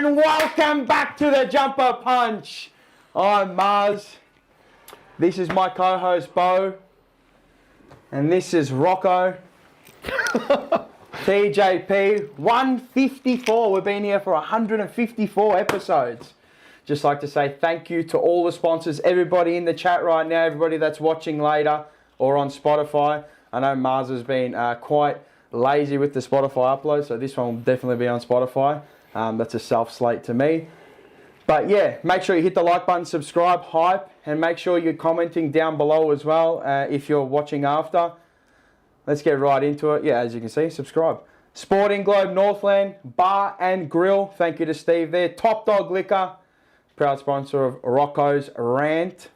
and welcome back to the Jumper Punch. I'm Mars. This is my co-host Bo, and this is Rocco. TJP 154. We've been here for 154 episodes. Just like to say thank you to all the sponsors, everybody in the chat right now, everybody that's watching later or on Spotify. I know Mars has been quite lazy with the Spotify upload, so this one will definitely be on Spotify. That's a self-slate to me. But yeah, make sure you hit the like button, subscribe, hype, and make sure you're commenting down below as well if you're watching after. Let's get right into it. Yeah, as you can see, subscribe. Sporting Globe Northland Bar and Grill. Thank you to Steve there. Top Dog Liquor, proud sponsor of Rocco's Rant.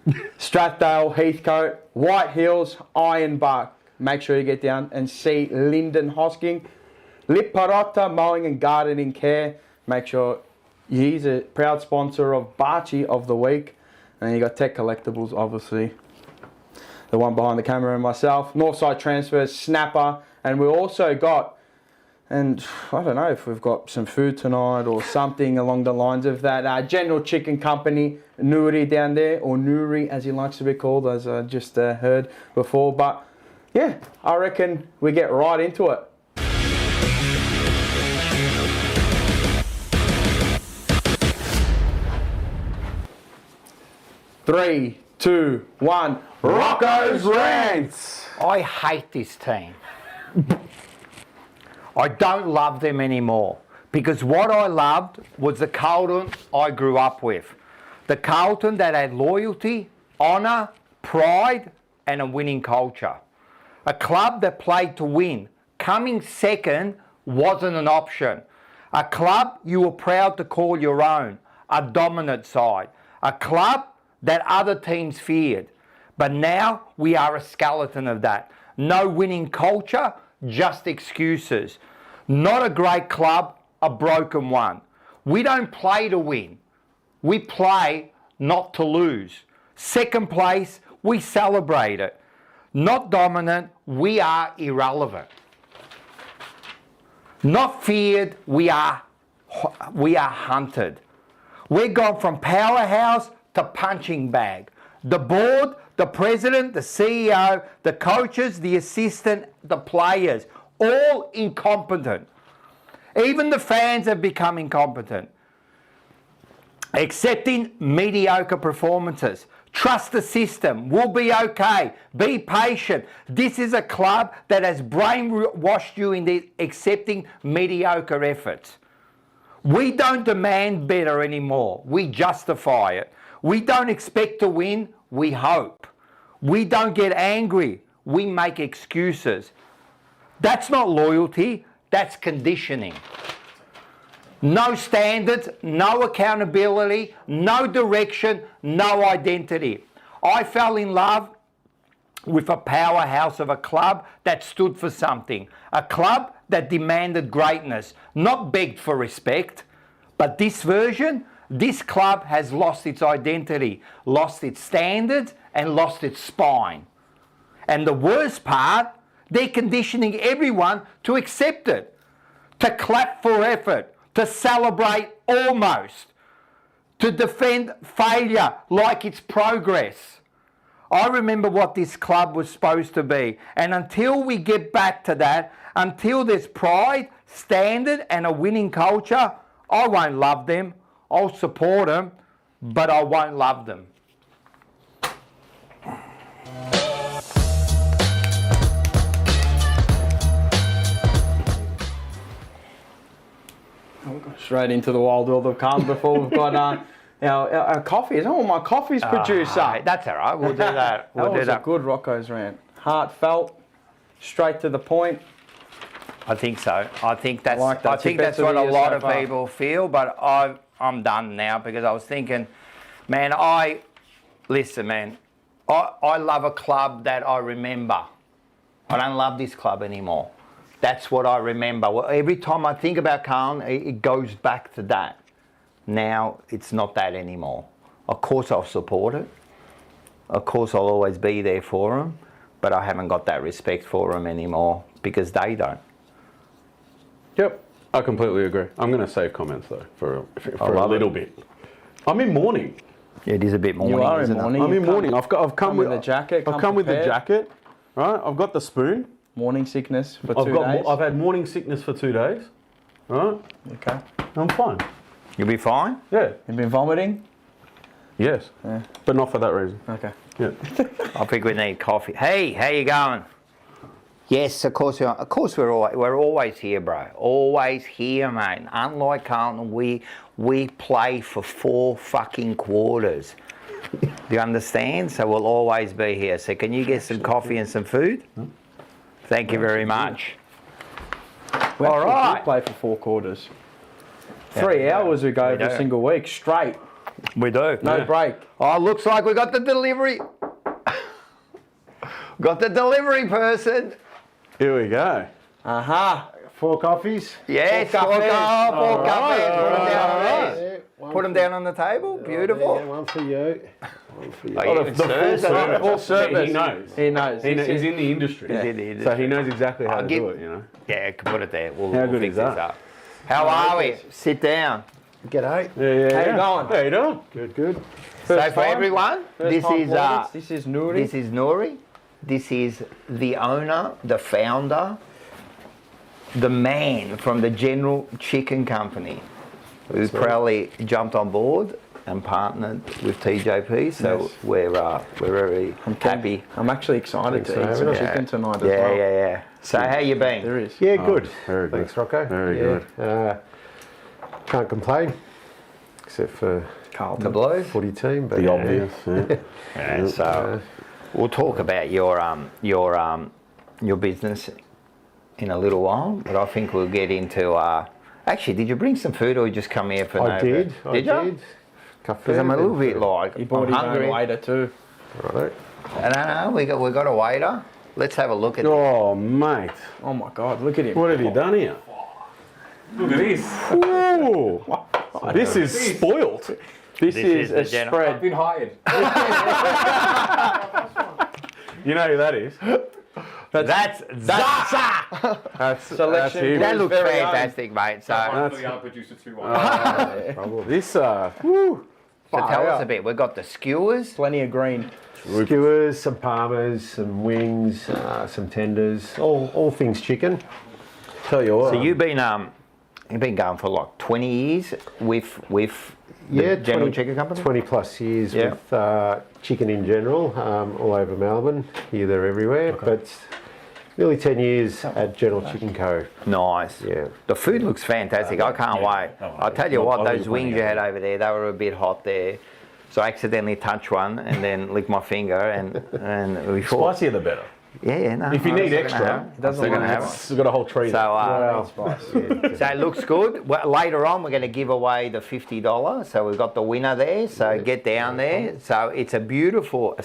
Strathdale, Heathcote, White Hills, Ironbark. Make sure you get down and see Lyndon Hosking. Lip Parotta Mowing and Gardening Care. Make sure he's a proud sponsor of Bachi of the Week. And you got Tech Collectibles, obviously. The one behind the camera and myself. Northside Transfers, Snapper. And we also got, and I don't know if we've got some food tonight or something along the lines of that. General Chicken Company, Nori down there, or Nuri as he likes to be called, as I just heard before. But yeah, I reckon we get right into it. Three, two, one. Rocco's Rants. I hate this team. I don't love them anymore because what I loved was the CARLTON I grew up with. The CARLTON that had loyalty, honour, pride and a winning culture. A club that played to win. Coming second wasn't an option. A club you were proud to call your own. A dominant side. A club that other teams feared. But now we are a skeleton of that. No winning culture, just excuses. Not a great club, a broken one. We don't play to win. We play not to lose. Second place, we celebrate it. Not dominant, we are irrelevant. Not feared, we are hunted. We're gone from powerhouse to punching bag. The board, the president, the CEO, the coaches, the assistant, the players, all incompetent. Even the fans have become incompetent. Accepting mediocre performances. Trust the system. We'll be okay. Be patient. This is a club that has brainwashed you into accepting mediocre efforts. We don't demand better anymore. We justify it. We don't expect to win, we hope. We don't get angry, we make excuses. That's not loyalty, that's conditioning. No standards, no accountability, no direction, no identity. I fell in love with a powerhouse of a club that stood for something. A club that demanded greatness, not begged for respect. But this version, this club has lost its identity, lost its standards, and lost its spine. And the worst part, they're conditioning everyone to accept it, to clap for effort, to celebrate almost, to defend failure like it's progress. I remember what this club was supposed to be, and until we get back to that, until there's pride, standard, and a winning culture, I won't love them. I'll support them, but I won't love them. Straight into the wild world of calm before we've got our coffee. Oh, my coffee's producer. That's all right. We'll do that. That was a good Rocco's Rant. Heartfelt, straight to the point. I think so. I think that's like that. I think that's what a lot of people feel, but I'm done now because I was thinking, man, listen, man, I love a club that I remember. I don't love this club anymore. That's what I remember. Well, every time I think about Carlton, it goes back to that. Now it's not that anymore. Of course I'll support it. Of course I'll always be there for them, but I haven't got that respect for them anymore because they don't. Yep. I completely agree. I'm going to save comments though for a love little it. bit. I'm in mourning. It is a bit morning, You are in isn't mourning. it? I'm in mourning. I've come come with with the jacket, I've come come with the prepared. jacket. Right. I've got the spoon. Morning sickness for 2 days. I've had morning sickness for 2 days. Right. Okay. I'm fine. You'll be fine? Yeah. You've been vomiting? Yes. Yeah. But not for that reason. Okay. Yeah. I think we need coffee. Hey, how you going? Yes, of course. We're always here, bro. Always here, mate. Unlike Carlton, we play for 4 fucking quarters. Do you understand? So we'll always be here. So can you get some coffee and some food? Thank you very much. We All actually right. did play for 4 quarters. 3 hours we go every do. single week, straight. We do. No break. Oh, looks like we got the delivery. Got the delivery person. Here we go. Aha. 4 coffees. Yes, Four four cafes. cafes. Put them down on the table. Beautiful. Yeah, one for you. One for you. Oh, you even served it. Full service. He knows. He knows. He's in the industry. He's in the industry. So he knows exactly how to do it, you know. Yeah, put it there. We'll How good fix is this that? up. How are we? Sit down. G'day. Yeah. How you going? How you doing? Good, good. So First for time? everyone, First this time is vloggers. This is Nori. This is Nori. This is the owner, the founder, the man from the General Chicken Company, who proudly jumped on board and partnered with TJP. So Yes. we're very happy. I'm actually excited to for eat having some us. chicken tonight as Yeah, well. yeah. So how you been? There is. Yeah, good. very good. Thanks, Rocco. Very good. Can't complain, except for Carlton. The Blues. footy team. But The obvious. Yeah. Yeah, so we'll talk about your business in a little while, but I think we'll get into. Actually, did you bring some food, or you just come here for? I did. Did you? Because I'm a little bit like He bought I'm his hungry. own waiter too. Right. No, we got a waiter. Let's have a look at it. Oh, mate. Oh my God, look at him. What have you done here? Look at this. Ooh. This is spoilt. This is is the a general- I've spread. been hired. You know who that is? That's Zaza. That's Selection. him. That looks very own. fantastic, mate. So, One for the other producer, 2-1. Probably. This, woo. so tell us yeah. a bit. We've got the skewers. Plenty of green. Skewers, some parmas, some wings, some tenders, all things chicken. Tell you what. So you've been going for like 20 years with the General Chicken Company. 20 plus years Yeah. with chicken in general, all over Melbourne, here, there, everywhere. But nearly 10 years at General Chicken Co. Nice. Yeah. The food looks fantastic. I can't wait. I'll tell you what, those wings you had over there, they were a bit hot there. So I accidentally touched one and then licked my finger and we thought, Spicier the better. yeah, no. If you I'm need still gonna extra, have it. I'm doesn't still gonna like have it. it. we've got a whole tree. So, Spice. so it looks good. Well, later on, we're going to give away the $50. So we've got the winner there. So get down there. So it's a beautiful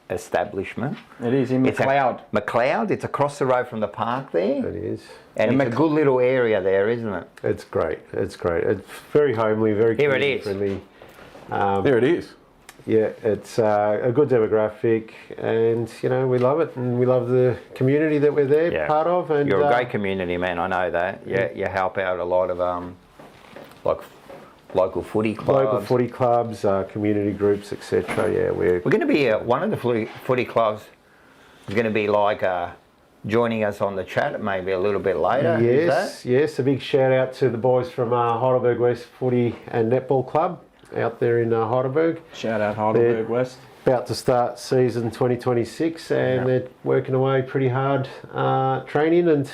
establishment. It is in It's a- McLeod. McLeod. It's across the road from the park there. It is. And And it's a good little area there, isn't it? It's great. It's great. It's very homely, very Here it community is. friendly. There it is. Yeah, it's a good demographic, and you know we love it, and we love the community that we're there part of. And You're a great community man, I know that. Yeah, you help out a lot of like local footy clubs. local footy clubs, community groups, etc. Yeah, We're going to be one of the footy clubs is going to be like joining us on the chat maybe a little bit later. Yes. A big shout out to the boys from Heidelberg West Footy and Netball Club out there in Heidelberg. Shout out Heidelberg West. About to start season 2026, and they're working away pretty hard training and.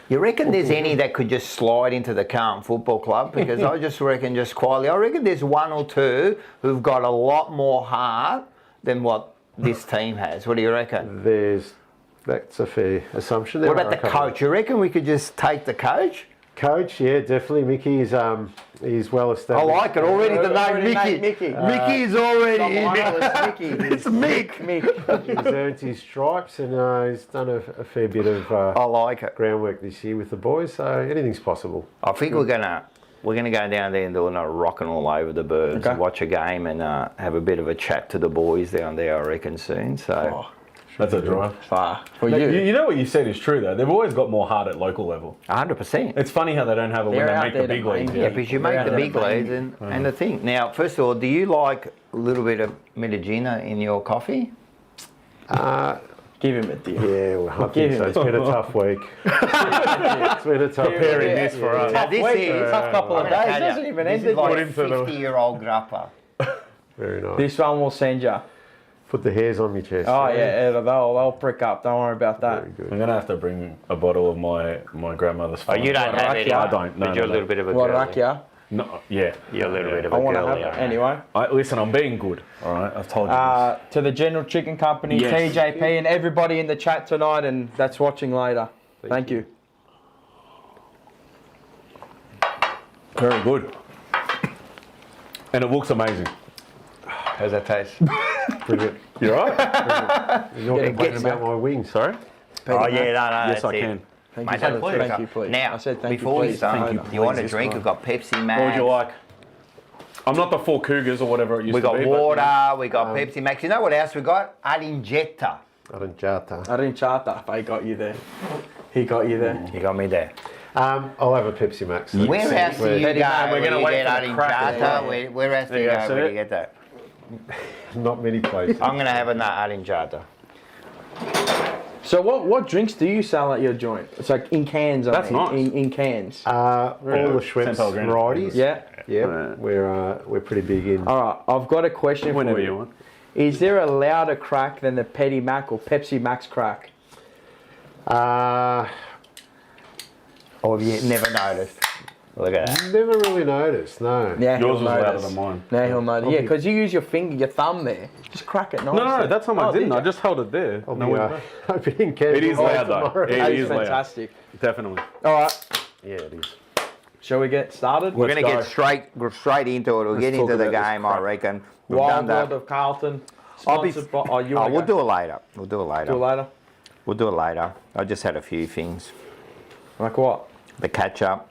You reckon there's any that could just slide into the Carlton Football Club? Because I just reckon just quietly, I reckon there's one or two who've got a lot more heart than what this team has. What do you reckon? That's a fair assumption. What about the coach? You reckon we could just take the coach? Coach, yeah, definitely. Mickey is he's well I established. like it already. The Already name named Mickey. Mickey. Mickey is already Not in. one, it's Mickey. It's Mick. Mick. He's earned his stripes, and he's done a fair bit of I like it. groundwork this year with the boys. So anything's possible. I think we're gonna go down there and do a rocking all over the birds, Okay. watch a game, and have a bit of a chat to the boys down there. I reckon soon. So That's a drive. Far. For But you. you know what you said is true though. They've always got more heart at local level. 100%. It's funny how they don't have it when They're they out make the there to big leagues. bang Yeah, because you make the big leads and the thing. Now, first of all, do you like a little bit of Mediterranean in your coffee? Give him a deal. Yeah, well, I Give think him so. a- It's been a tough week. It's been a tough Preparing week. this for us. Now, this is tough couple of I'm gonna days. tell ya, Doesn't even this end is like it. a 50-year-old grappa. Very nice. This one will send you. Put the hairs on your chest. Oh yeah, they'll prick up. Don't worry about that. Very good. I'm gonna have to bring a bottle of my grandmother's. Oh, you don't have any. I don't. No, But you're a no, little bit of a What girly. rakia? No, yeah. You're a little bit of I a want to girly. have it aren't you? anyway. Listen, I'm being good. All right, I've told you. To the General Chicken Company, Yes. TJP, and everybody in the chat tonight, and that's watching later. Thank you. Very good. And it looks amazing. How's that taste? Brilliant. You right? You're not complaining about my wings. Sorry. Oh, yeah, no, Yes, that's I it. can. Thank Mate, you, that's please. good. Thank you, please. Now, I said thank before you, you please. start, Thank you want a please, drink? this We've got Pepsi Max. What would you like? I'm not the Four Cougars or whatever it used We to got be. but, water, we got Pepsi Max. You know what else we got? Arinjetta. Aranciata. I didn't chart that, but he got you there. He got you there. You got me there. I'll have a Pepsi Max. Where else do you Petty go? Mac, we're Where gonna you wait get for the crack. Arinjetta? Where else do There you you go? go, Where do see you get that? Not many places. I'm gonna have a Arinjetta. So what drinks do you sell at your joint? It's like in cans. That's nice. In cans. All the good. Schweppes San Pellegrino. varieties. Yeah. Yeah, we're pretty big in. All right. I've got a question for Whenever you. you want. Is there a louder crack than the Petty Mac or Pepsi Max crack? Or have you never noticed? Look at that. Never really noticed. No. Now Yours he'll was louder notice. than mine. Now he'll notice. Yeah, because you use your finger, your thumb there. Just crack it nicely. No, that time I Oh, didn't. did I you? just held it there. I'll No be way. opening cans. It is loud though. tomorrow. It That is is loud. fantastic. Definitely. All right. Yeah, it is. Shall we get started? We're Let's gonna go. get straight into it. We'll get talk into the about this game, I crap. reckon. We've Wild done that. World of Carlton. I'll be- Sponsored by. Oh, you Oh, want we'll to do it later. We'll do it later. do it later? We'll do it later. I just had a few things. Like what? The catch up.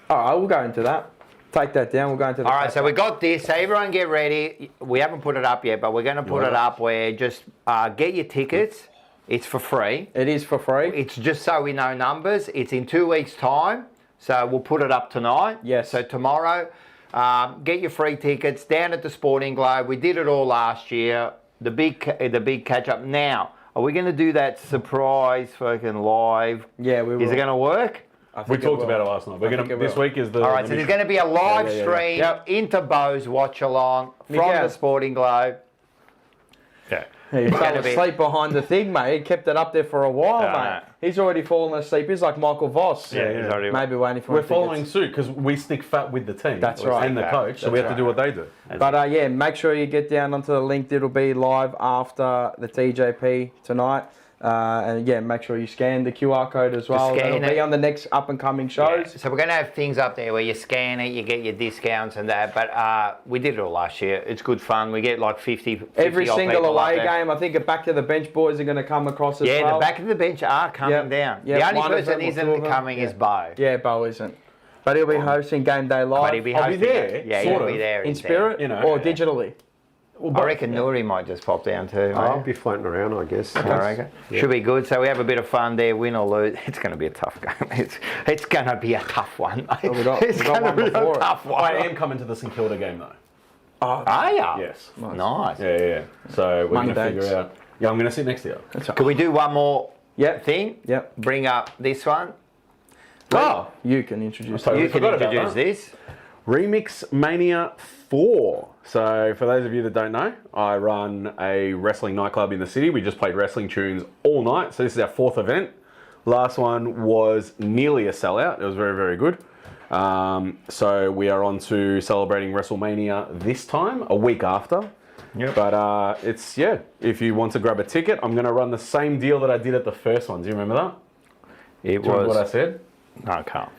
All right, we'll go into that. Take that down. We'll go into the. All right, so we got this. So everyone get ready. We haven't put it up yet, but we're going to put it up where just get your tickets. It's for free. It is for free. It's just so we know numbers. It's in 2 weeks' time. So we'll put it up tonight. Yes. So tomorrow, get your free tickets down at the Sporting Globe. We did it all last year. The big catch up. Now, are we going to do that surprise fucking live? Yeah, we will. Is it going to work? I We think talked will. about it last night. We're I think gonna. it This will. week is the. All right, so there's going to be a live yeah. stream Yep. into Bo's watch along from Miguel. the Sporting Globe. Yeah. He fell gonna be- asleep behind the thing, mate. He kept it up there for a while, Yeah, mate. I know. He's already fallen asleep. He's like Michael Voss. Yeah, he's already- Maybe waiting for We're him to following get- suit because we stick fat with the team. That's right. And the coach, so That's we have right. to do what they do. But yeah, make sure you get down onto the link. It'll be live after the TJP tonight. And yeah, make sure you scan the QR code as well. scan It'll it. be on the next up and coming Yeah, shows. so we're going to have things up there where you scan it, you get your discounts and that. But we did it all last year. It's good fun. We get like 50 Every odd single people up away there. game, I think the back to the bench boys are going to come across as Yeah, well. the back of the bench are coming Yep. down. Yep, The only one of person them or two isn't of them. coming is Yeah. Bo. Yeah, Bo isn't. But he'll be hosting Game Day Live. But he'll be I'll be hosting there, it. Yeah, sort he'll be of, there in spirit you know, or yeah. digitally. I reckon Nori might just pop down too. I'll mate. be floating around, I guess. I reckon. Should be good. So we have a bit of fun there, win or lose. It's going to be a tough game. It's going to be a tough one, mate. we got It's one going to be before a it. tough I one. am coming to the St Kilda game though. Are ya? Yes. Nice. Yeah. So we're going to Mondays. figure out. Yeah, I'm going to sit next to you. Can we do one more Yep. thing? Yep. Bring up this one. Oh, You can introduce Totally You can forgot about introduce that. this. Remix Mania 4. So, for those of you that don't know, I run a wrestling nightclub in the city. We just played wrestling tunes all night. So, this is our 4th event. Last one was nearly a sellout. It was very, very good. So, we are on to celebrating WrestleMania this time, a week after. Yep. But it's, yeah, if you want to grab a ticket, I'm going to run the same deal that I did at the first one. Do you remember that? It Do you remember what I was. said? No, I can't.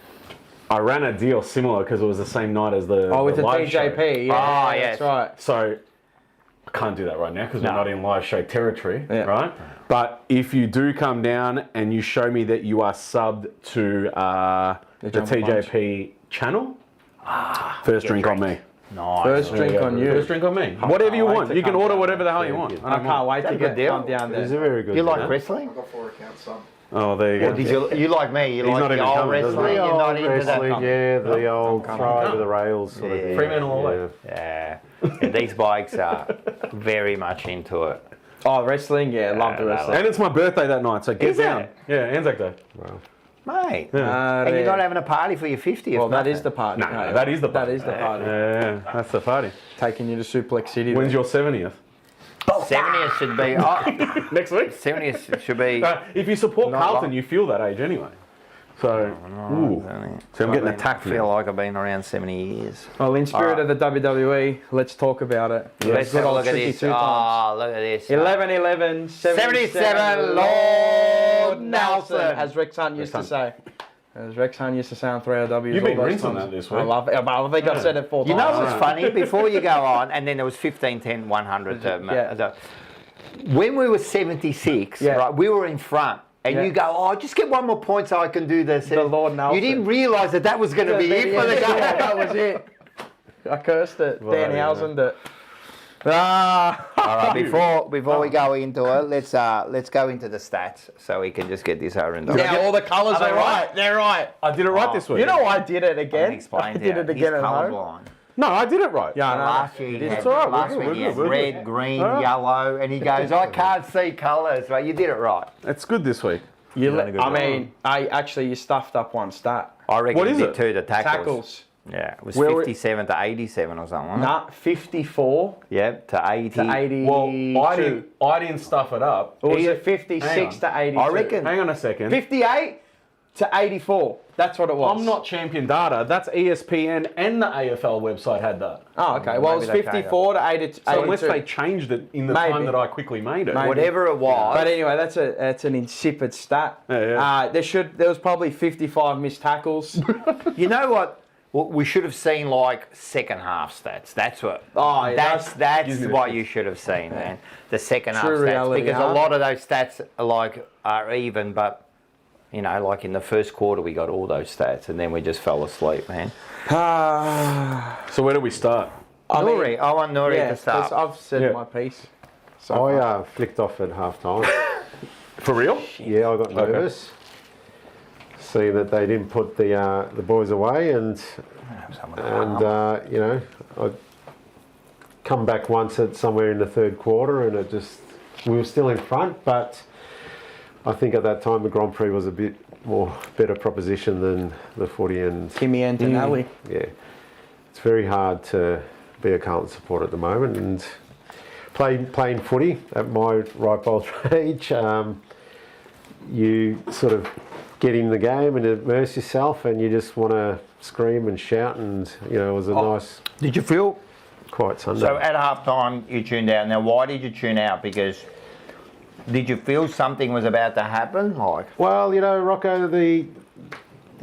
I ran a deal similar because it was the same night as the Oh, with the live show. TJP. Yeah, Oh, that's yes. right. So I can't do that right now because No. we're not in live show territory, Yeah. right? But if you do come down and you show me that you are subbed to the Jumbo TJP channel, first drink on me. Nice. First drink on you. First drink on me. Whatever you wait want. to You can come order down whatever the hell you there. want. Yeah. I I don't can't mind. wait to That's a get good deal. come down It's a there. very good You like dinner. wrestling? I've got 4 accounts, son. Oh, there you go. Or did you like me? You He's like not the even old coming, doesn't wrestling? he? You're not into wrestling, that. yeah, the old coming. throw over the rails sort of Yeah. thing. Fremantle all the way. Yeah. And these bikes are very much into it. Oh, wrestling? Yeah, love the no, wrestling. And it's my birthday that night, so get Is down. it? Yeah, Anzac Day. Wow. Mate. Ah, And you're there. not having a party for your 50th? Well, that nothing? is the party. No, mate. that is the That party. is the party. Yeah, that's the party. Taking you to Suplex City. When's then. your 70th? 70th should be. Oh, Next week? 70th should be. If you support Not Carlton, long. you feel that age anyway. So, ooh. So I'm getting attacked I feel now. like I've been around 70 years. Well, in spirit Alright. of the WWE, let's talk about it. Let's Good have a old look at tricky this. 2 times. Oh, look at this. 11-11, 77, Lord Nelson, Nelson. as Rex Hunt used to say. As Rex Hunt used to say on 3LW. You've been rinsing that this week. I love it. I think I've said it 4 times. You know what's funny? Before you go on, and then there was 15, 10, 100. Yeah. When we were 76, Yeah. right, we were in front. And Yeah. you go, oh, just get one more point so I can do this. The Lord Nelson. You didn't realise that that was going to be it for the game. That was it. I cursed it. Bloody Danhausen it. Ah. All right, before we go into it, let's go into the stats so we can just get this over and done. Now all the colours they are right. They're right. I did it right this week. You know I did it I again. explained I did it again He's at home. colourblind. No, I did it right. Yeah, I know. Last year he It's had, all right, we're last good, week we're he good, had we're red, good. green, All right. yellow, and he goes, I can't see colours. Well, you did it right. It's good this week. You done a good job. you stuffed up one stat. I reckon What you is did it? too, the tackles. Tackles. Yeah, it was Where we- 57 to 87 or something, wasn't it? Nah, 54 Yep, to 80. to 82. Well, I didn't stuff it up. Or was He- it 56 to 82? I reckon. Hang on a second. 58 to 84. That's what it was. I'm not champion data. That's ESPN and the AFL website had that. Oh, okay. Well, it was Maybe they 54 to 82. So unless they changed it in the Maybe. time that I quickly made it. Maybe. Whatever it was. But anyway, that's an insipid stat. Yeah. There was probably 55 missed tackles. You know what? Well, we should have seen like second half stats. That's what. Oh, yeah, that's gives me the what shits. you should have seen, man. The second half True stats, reality, because huh? a lot of those stats are even, but you know, like in the first quarter we got all those stats, and then we just fell asleep, man. So where do we start? Nori, I want Nori Yeah, to start. 'cause I've said Yeah. my piece. So I flicked off at half time. For real? Yeah, I got nervous. Seeing that they didn't put the boys away, and you know, I'd come back once at somewhere in the third quarter, and we were still in front, but I think at that time the Grand Prix was a bit more better proposition than the footy, and Timmy Antonelli. yeah, it's very hard to be a Carlton supporter at the moment, and playing footy at my ripe old age, you sort of get in the game and immerse yourself, and you just want to scream and shout, and you know, it was a nice, Did you feel? quiet Sunday. So at half time you tuned out. Now, why did you tune out? Because did you feel something was about to happen? Like, Well, you know, Rocco, the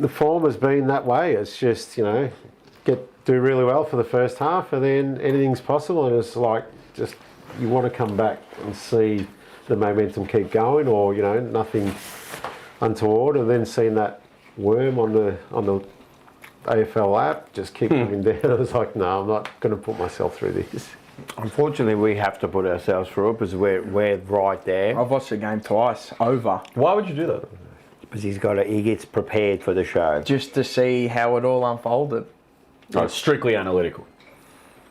form has been that way. It's just, you know, do really well for the first half, and then anything's possible. And it's like, just you want to come back and see the momentum keep going, or you know, nothing untoward, and then seeing that worm on the AFL app just keep coming down. I was like, no, I'm not going to put myself through this. unfortunately, we have to put ourselves through it because we're right there. I've watched the game twice, over, Why would you do that? Because he gets prepared for the show. just to see how it all unfolded. Oh, it's strictly analytical.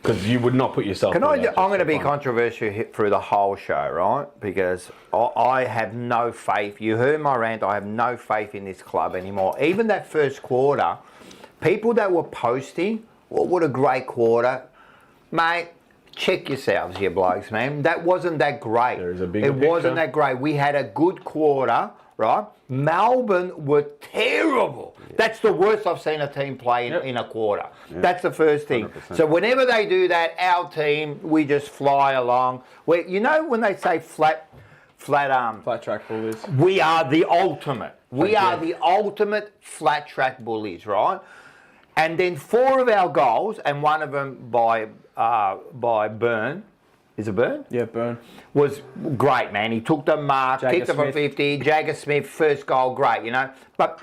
Because you would not put yourself Can through I? that just I'm going to for be fun. controversial through the whole show, right? Because I have no faith. You heard my rant. I have no faith in this club anymore. Even that first quarter, people that were posting, well, what a great quarter, mate. Check yourselves, you blokes, man. That wasn't that great. There's a bigger It wasn't picture. that great. We had a good quarter, right? Melbourne were terrible. That's the worst I've seen a team play in a quarter. That's the first thing. 100%. So whenever they do that, our team, we just fly along. You know when they say flat Flat track bullies. we are the ultimate. We are the ultimate flat track bullies, right? And then 4 of our goals, and one of them by Burn, is it Burn? Yeah, Burn. Was great, man. He took the mark, Jagger kicked it from Smith. 50. Jagger Smith, first goal, great, you know. But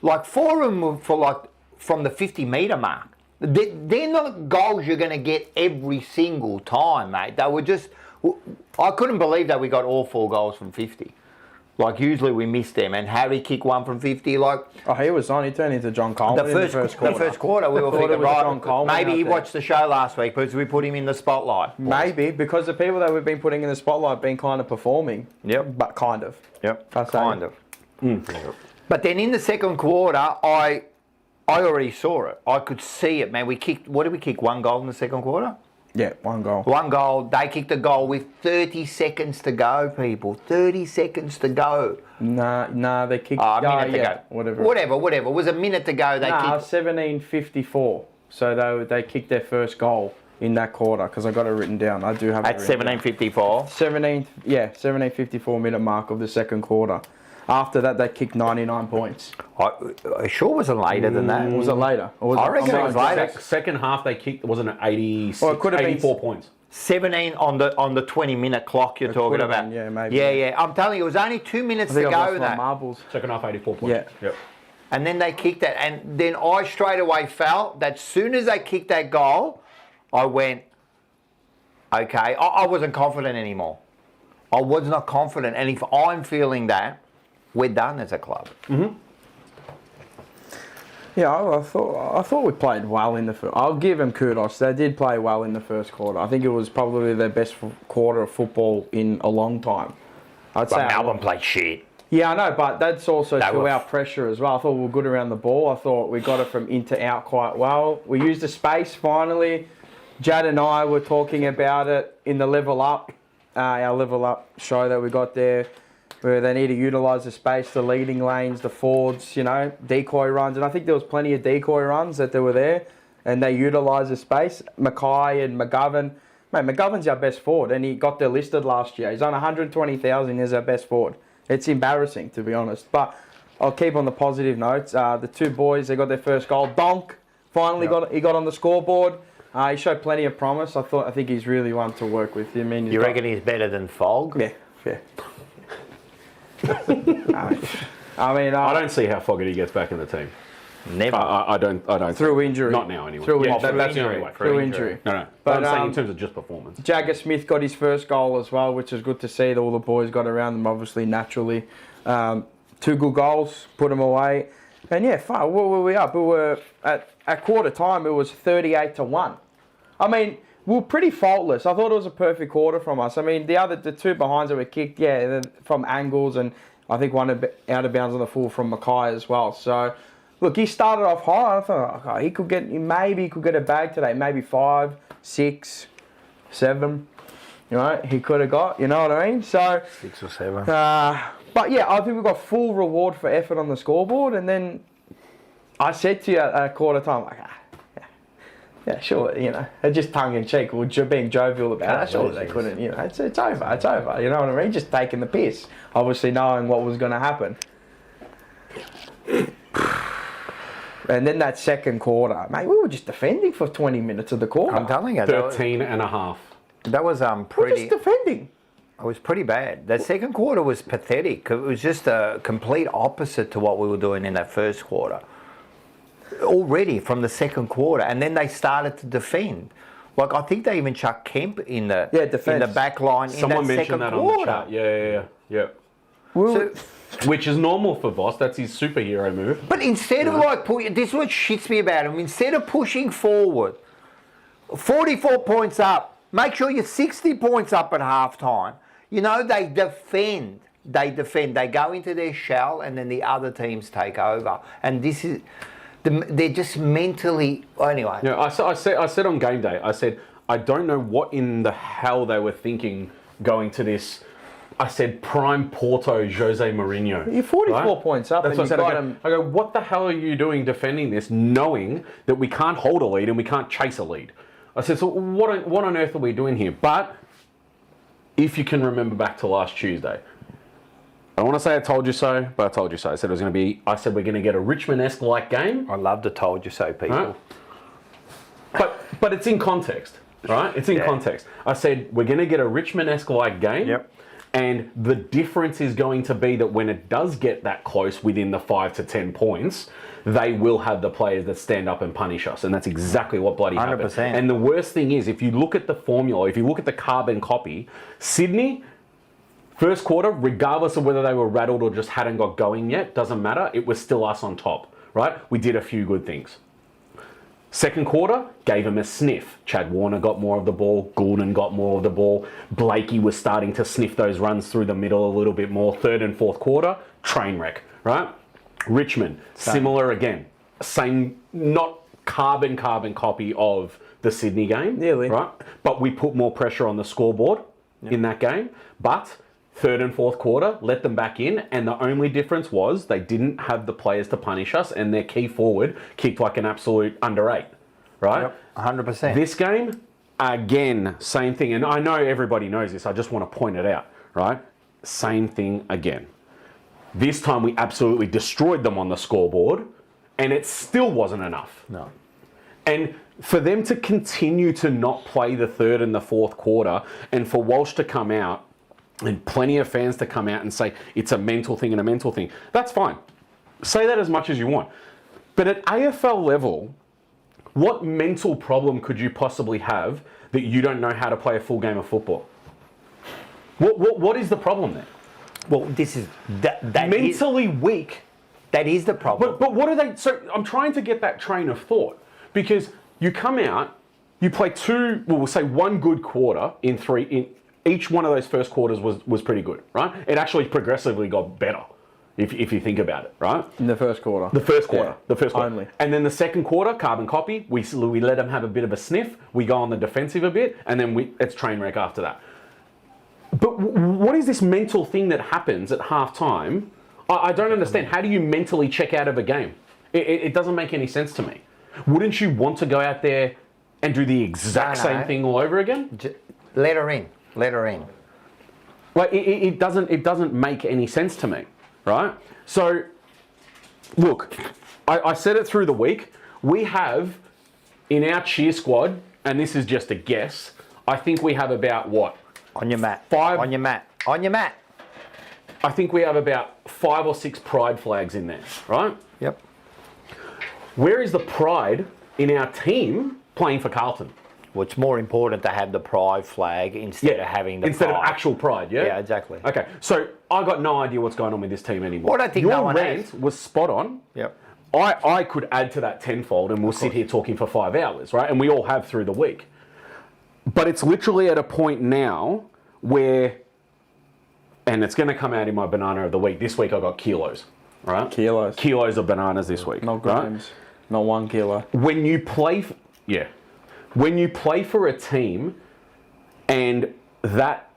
like 4 of them were for like from the 50-metre mark. They're not goals you're going to get every single time, mate. They were just... I couldn't believe that we got all 4 goals from 50. Like, usually we missed them, and Harry kicked one from 50, like... Oh, he was on. He turned into John Coleman in the first quarter. The first quarter, we were thought it thinking, was right, John Coleman maybe out he there. watched the show last week because we put him in the spotlight. Maybe, because the people that we've been putting in the spotlight have been kind of performing. Yep. But kind of. Yep, I'll say. kind of. But then in the second quarter, I already saw it. I could see it, man. We kicked... What did we kick? 1 goal in the second quarter? Yeah, 1 goal. 1 goal. They kicked a goal with 30 seconds to go, people. 30 seconds to go. Nah, they kicked... A minute to yeah, go. Whatever. It was a minute to go. They kicked... 17:54. So they kicked their first goal in that quarter, because I got it written down. I do have At it written down. 17:54. 17:54 minute mark of the second quarter. After that, they kicked 99 points. I sure wasn't later than that. Was it later? Or was I reckon it was later. Second half they kicked, wasn't it 86, Or it could have been 84 points? 17 on the 20-minute clock you're talking could have about. been, yeah, maybe. Yeah. I'm telling you, it was only 2 minutes I think to I've go. lost my That. marbles. Second half 84 points. Yeah. Yep. And then they kicked it. And then I straight away felt that as soon as they kicked that goal, I went, okay. I wasn't confident anymore. I was not confident. And if I'm feeling that, we're done as a club. Yeah, I thought we played well in the first. I'll give them kudos. They did play well in the first quarter. I think it was probably their best quarter of football in a long time. I'd say But Melbourne played shit. Yeah, I know, but that's also They to were- our pressure as well. I thought we were good around the ball. I thought we got it from in to out quite well. We used the space finally. Jad and I were talking about it in the level up, our level up show that we got there, where they need to utilise the space, the leading lanes, the forwards, decoy runs. And I think there was plenty of decoy runs that they were there, and they utilised the space. Mackay and McGovern. Mate, McGovern's our best forward, and he got there listed last year. He's on 120,000 as our best forward. It's embarrassing, to be honest. But I'll keep on the positive notes. The 2 boys, they got their first goal. Donk finally got on the scoreboard. He showed plenty of promise. I think he's really one to work with. I mean, You reckon he's better than Fogg? Yeah. I mean, I don't see how Fogarty gets back in the team. Never. I don't. Through injury. Not now, anyway. Through Yeah, injury. that's the only way. Through injury. No. But, But I'm saying in terms of just performance. Jagger Smith got his first goal as well, which is good to see that all the boys got around them, obviously, naturally. 2 good goals, put them away. And yeah, what were we up? We were at quarter time, it was 38-1. I mean, we were pretty faultless. I thought it was a perfect quarter from us. I mean, the 2 behinds that were kicked, from angles, and I think one out of bounds on the full from Mackay as well. So, look, he started off high. I thought, okay, maybe he could get a bag today, maybe 5, 6, 7. He could have got. You know what I mean? So 6 or 7. But yeah, I think we got full reward for effort on the scoreboard. And then I said to you at quarter time, like, yeah, sure, just tongue in cheek, or being jovial about it. Sure, they couldn't, it's over, it's over. You know what I mean? Just taking the piss, obviously knowing what was going to happen. And then that second quarter, mate, we were just defending for 20 minutes of the quarter. I'm telling you, 13 and a half. that was We're pretty. just defending. It was pretty bad. That second quarter was pathetic. It was just a complete opposite to what we were doing in that first quarter. Already from the second quarter, and then they started to defend. Like, I think they even chucked Kemp in the back line Someone in that mentioned second that quarter. on the chat. Yeah. So, Which is normal for Voss. That's his superhero move. but instead of this is what shits me about him. Instead of pushing forward, 44 points up, make sure you're 60 points up at halftime. They defend. They go into their shell, and then the other teams take over. And this is. They're just mentally... Anyway. Yeah, I said on game day, I said, I don't know what in the hell they were thinking going to this. I said, prime Porto, Jose Mourinho. You're 44 points up. That's and what I you said. got him. I go, what the hell are you doing defending this, knowing that we can't hold a lead and we can't chase a lead? I said, so what on earth are we doing here? But if you can remember back to last Tuesday, I don't want to say I told you so, but I told you so. I said we're going to get a Richmond-esque like game. I love the told you so people. Right? But it's in context, right? It's in context. I said we're going to get a Richmond-esque like game. Yep. And the difference is going to be that when it does get that close within the 5 to 10 points, they will have the players that stand up and punish us. And that's exactly what bloody happened. 100%. And the worst thing is, if you look at the formula, if you look at the carbon copy, Sydney, first quarter, regardless of whether they were rattled or just hadn't got going yet, doesn't matter. It was still us on top, right? We did a few good things. Second quarter, gave him a sniff. Chad Warner got more of the ball. Goulden got more of the ball. Blakey was starting to sniff those runs through the middle a little bit more. Third and fourth quarter, train wreck, right? Richmond, similar again. Same, not carbon copy of the Sydney game. Nearly. Right? But we put more pressure on the scoreboard in that game. But third and fourth quarter, let them back in, and the only difference was they didn't have the players to punish us, and their key forward kicked like an absolute under 8, right? Yep, 100%. This game, again, same thing, and I know everybody knows this, I just want to point it out, right? Same thing again. This time we absolutely destroyed them on the scoreboard, and it still wasn't enough. No. And for them to continue to not play the third and the fourth quarter, and for Walsh to come out, and plenty of fans to come out and say it's a mental thing and a mental thing. That's fine. Say that as much as you want. But at AFL level, what mental problem could you possibly have that you don't know how to play a full game of football? What is the problem there? Well, this is that Mentally weak. That is the problem. But what are they? So I'm trying to get that train of thought, because you come out, you play two. Well, we'll say one good quarter in three. Each one of those first quarters was pretty good, right? It actually progressively got better, if you think about it, right? In the first quarter. The first quarter. Yeah, The first quarter. only. And then the second quarter, carbon copy, we let them have a bit of a sniff. We go on the defensive a bit, and then it's train wreck after that. But what is this mental thing that happens at halftime? I don't understand. How do you mentally check out of a game? It doesn't make any sense to me. Wouldn't you want to go out there and do the exact same thing all over again? Let her in. Let her in. Like it doesn't make any sense to me, right? So, look, I said it through the week. We have in our cheer squad, and this is just a guess, I think we have about what? On your mat. 5. On your mat. On your mat. I think we have about 5 or 6 pride flags in there, right? Yep. Where is the pride in our team playing for Carlton? Well, it's more important to have the pride flag instead of having the instead pride. of actual pride, yeah? Yeah, exactly. Okay, so I got no idea what's going on with this team anymore. Well, I don't think Your no one rant has. was spot on. Yep. I could add to that tenfold, and we'll sit here talking for 5 hours, right? And we all have through the week. But it's literally at a point now where, and it's going to come out in my banana of the week. This week I got kilos, right? Kilos. Kilos of bananas this week. Not right? grams. Not 1 kilo. When you play, when you play for a team and that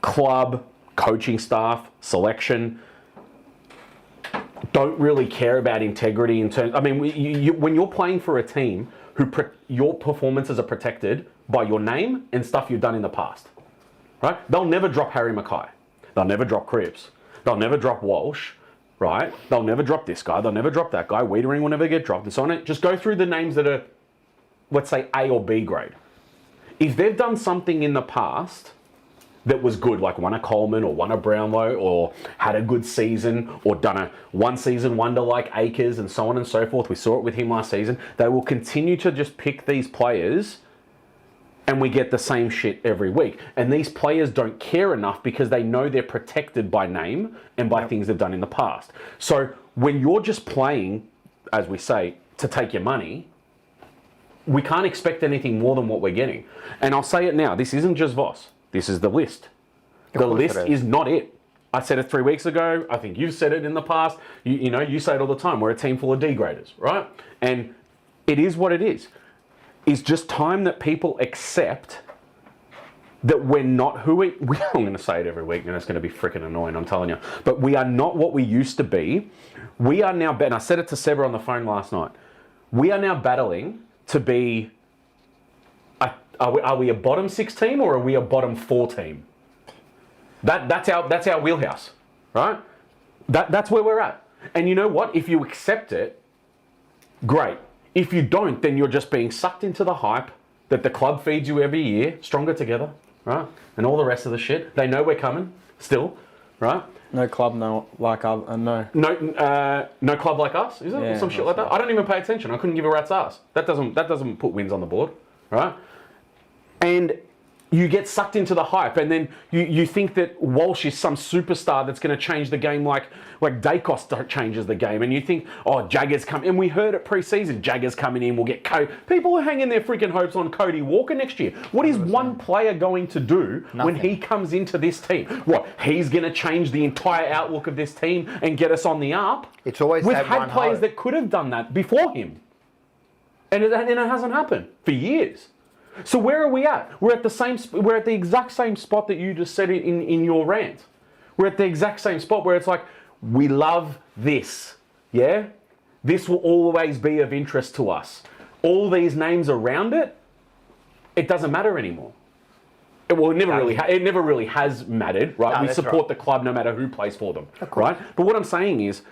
club, coaching staff, selection don't really care about integrity in terms. I mean, when you're playing for a team who your performances are protected by your name and stuff you've done in the past, right? They'll never drop Harry Mackay. They'll never drop Cripps. They'll never drop Walsh, right? They'll never drop this guy. They'll never drop that guy. Wiedering will never get dropped and so on. Just go through the names that are, let's say, A or B grade. If they've done something in the past that was good, like won a Coleman or won a Brownlow or had a good season or done a one season wonder like Akers and so on and so forth, we saw it with him last season, they will continue to just pick these players and we get the same shit every week. And these players don't care enough because they know they're protected by name and by things they've done in the past. So when you're just playing, as we say, to take your money, we can't expect anything more than what we're getting. And I'll say it now, this isn't just Voss. This is the list. The list is not it. I said it 3 weeks ago. I think you've said it in the past. You say it all the time. We're a team full of D-graders, right? And it is what it is. It's just time that people accept that we're not who I'm going to say it every week, and it's going to be freaking annoying, I'm telling you. But we are not what we used to be. We are now, and I said it to Seba on the phone last night, we are now battling to be, are we a bottom 6 team or are we a bottom 4 team? That's our wheelhouse, right? That's where we're at. And you know what? If you accept it, great. If you don't, then you're just being sucked into the hype that the club feeds you every year, stronger together, right? And all the rest of the shit. They know we're coming still. right? No club, no no. No club like us, is it? Yeah, Or some shit like that. I don't even pay attention. I couldn't give a rat's ass. That doesn't put wins on the board, right? And you get sucked into the hype, and then you think that Walsh is some superstar that's going to change the game like Dacos changes the game, and you think, oh, Jagger's coming, and we heard it pre-season, Jagger's coming in, we'll get Cody. People are hanging their freaking hopes on Cody Walker next year. What is one player going to do when he comes into this team? What, he's going to change the entire outlook of this team and get us on the up? It's always We've that had one players hope. that could have done that before him, and it hasn't happened for years. So where are we at? We're at the exact same spot that you just said in your rant. We're at the exact same spot where it's like, we love this, yeah? This will always be of interest to us. All these names around it, it doesn't matter anymore. It never really has mattered, right? No, We that's support the club no matter who plays for them, right? But what I'm saying is,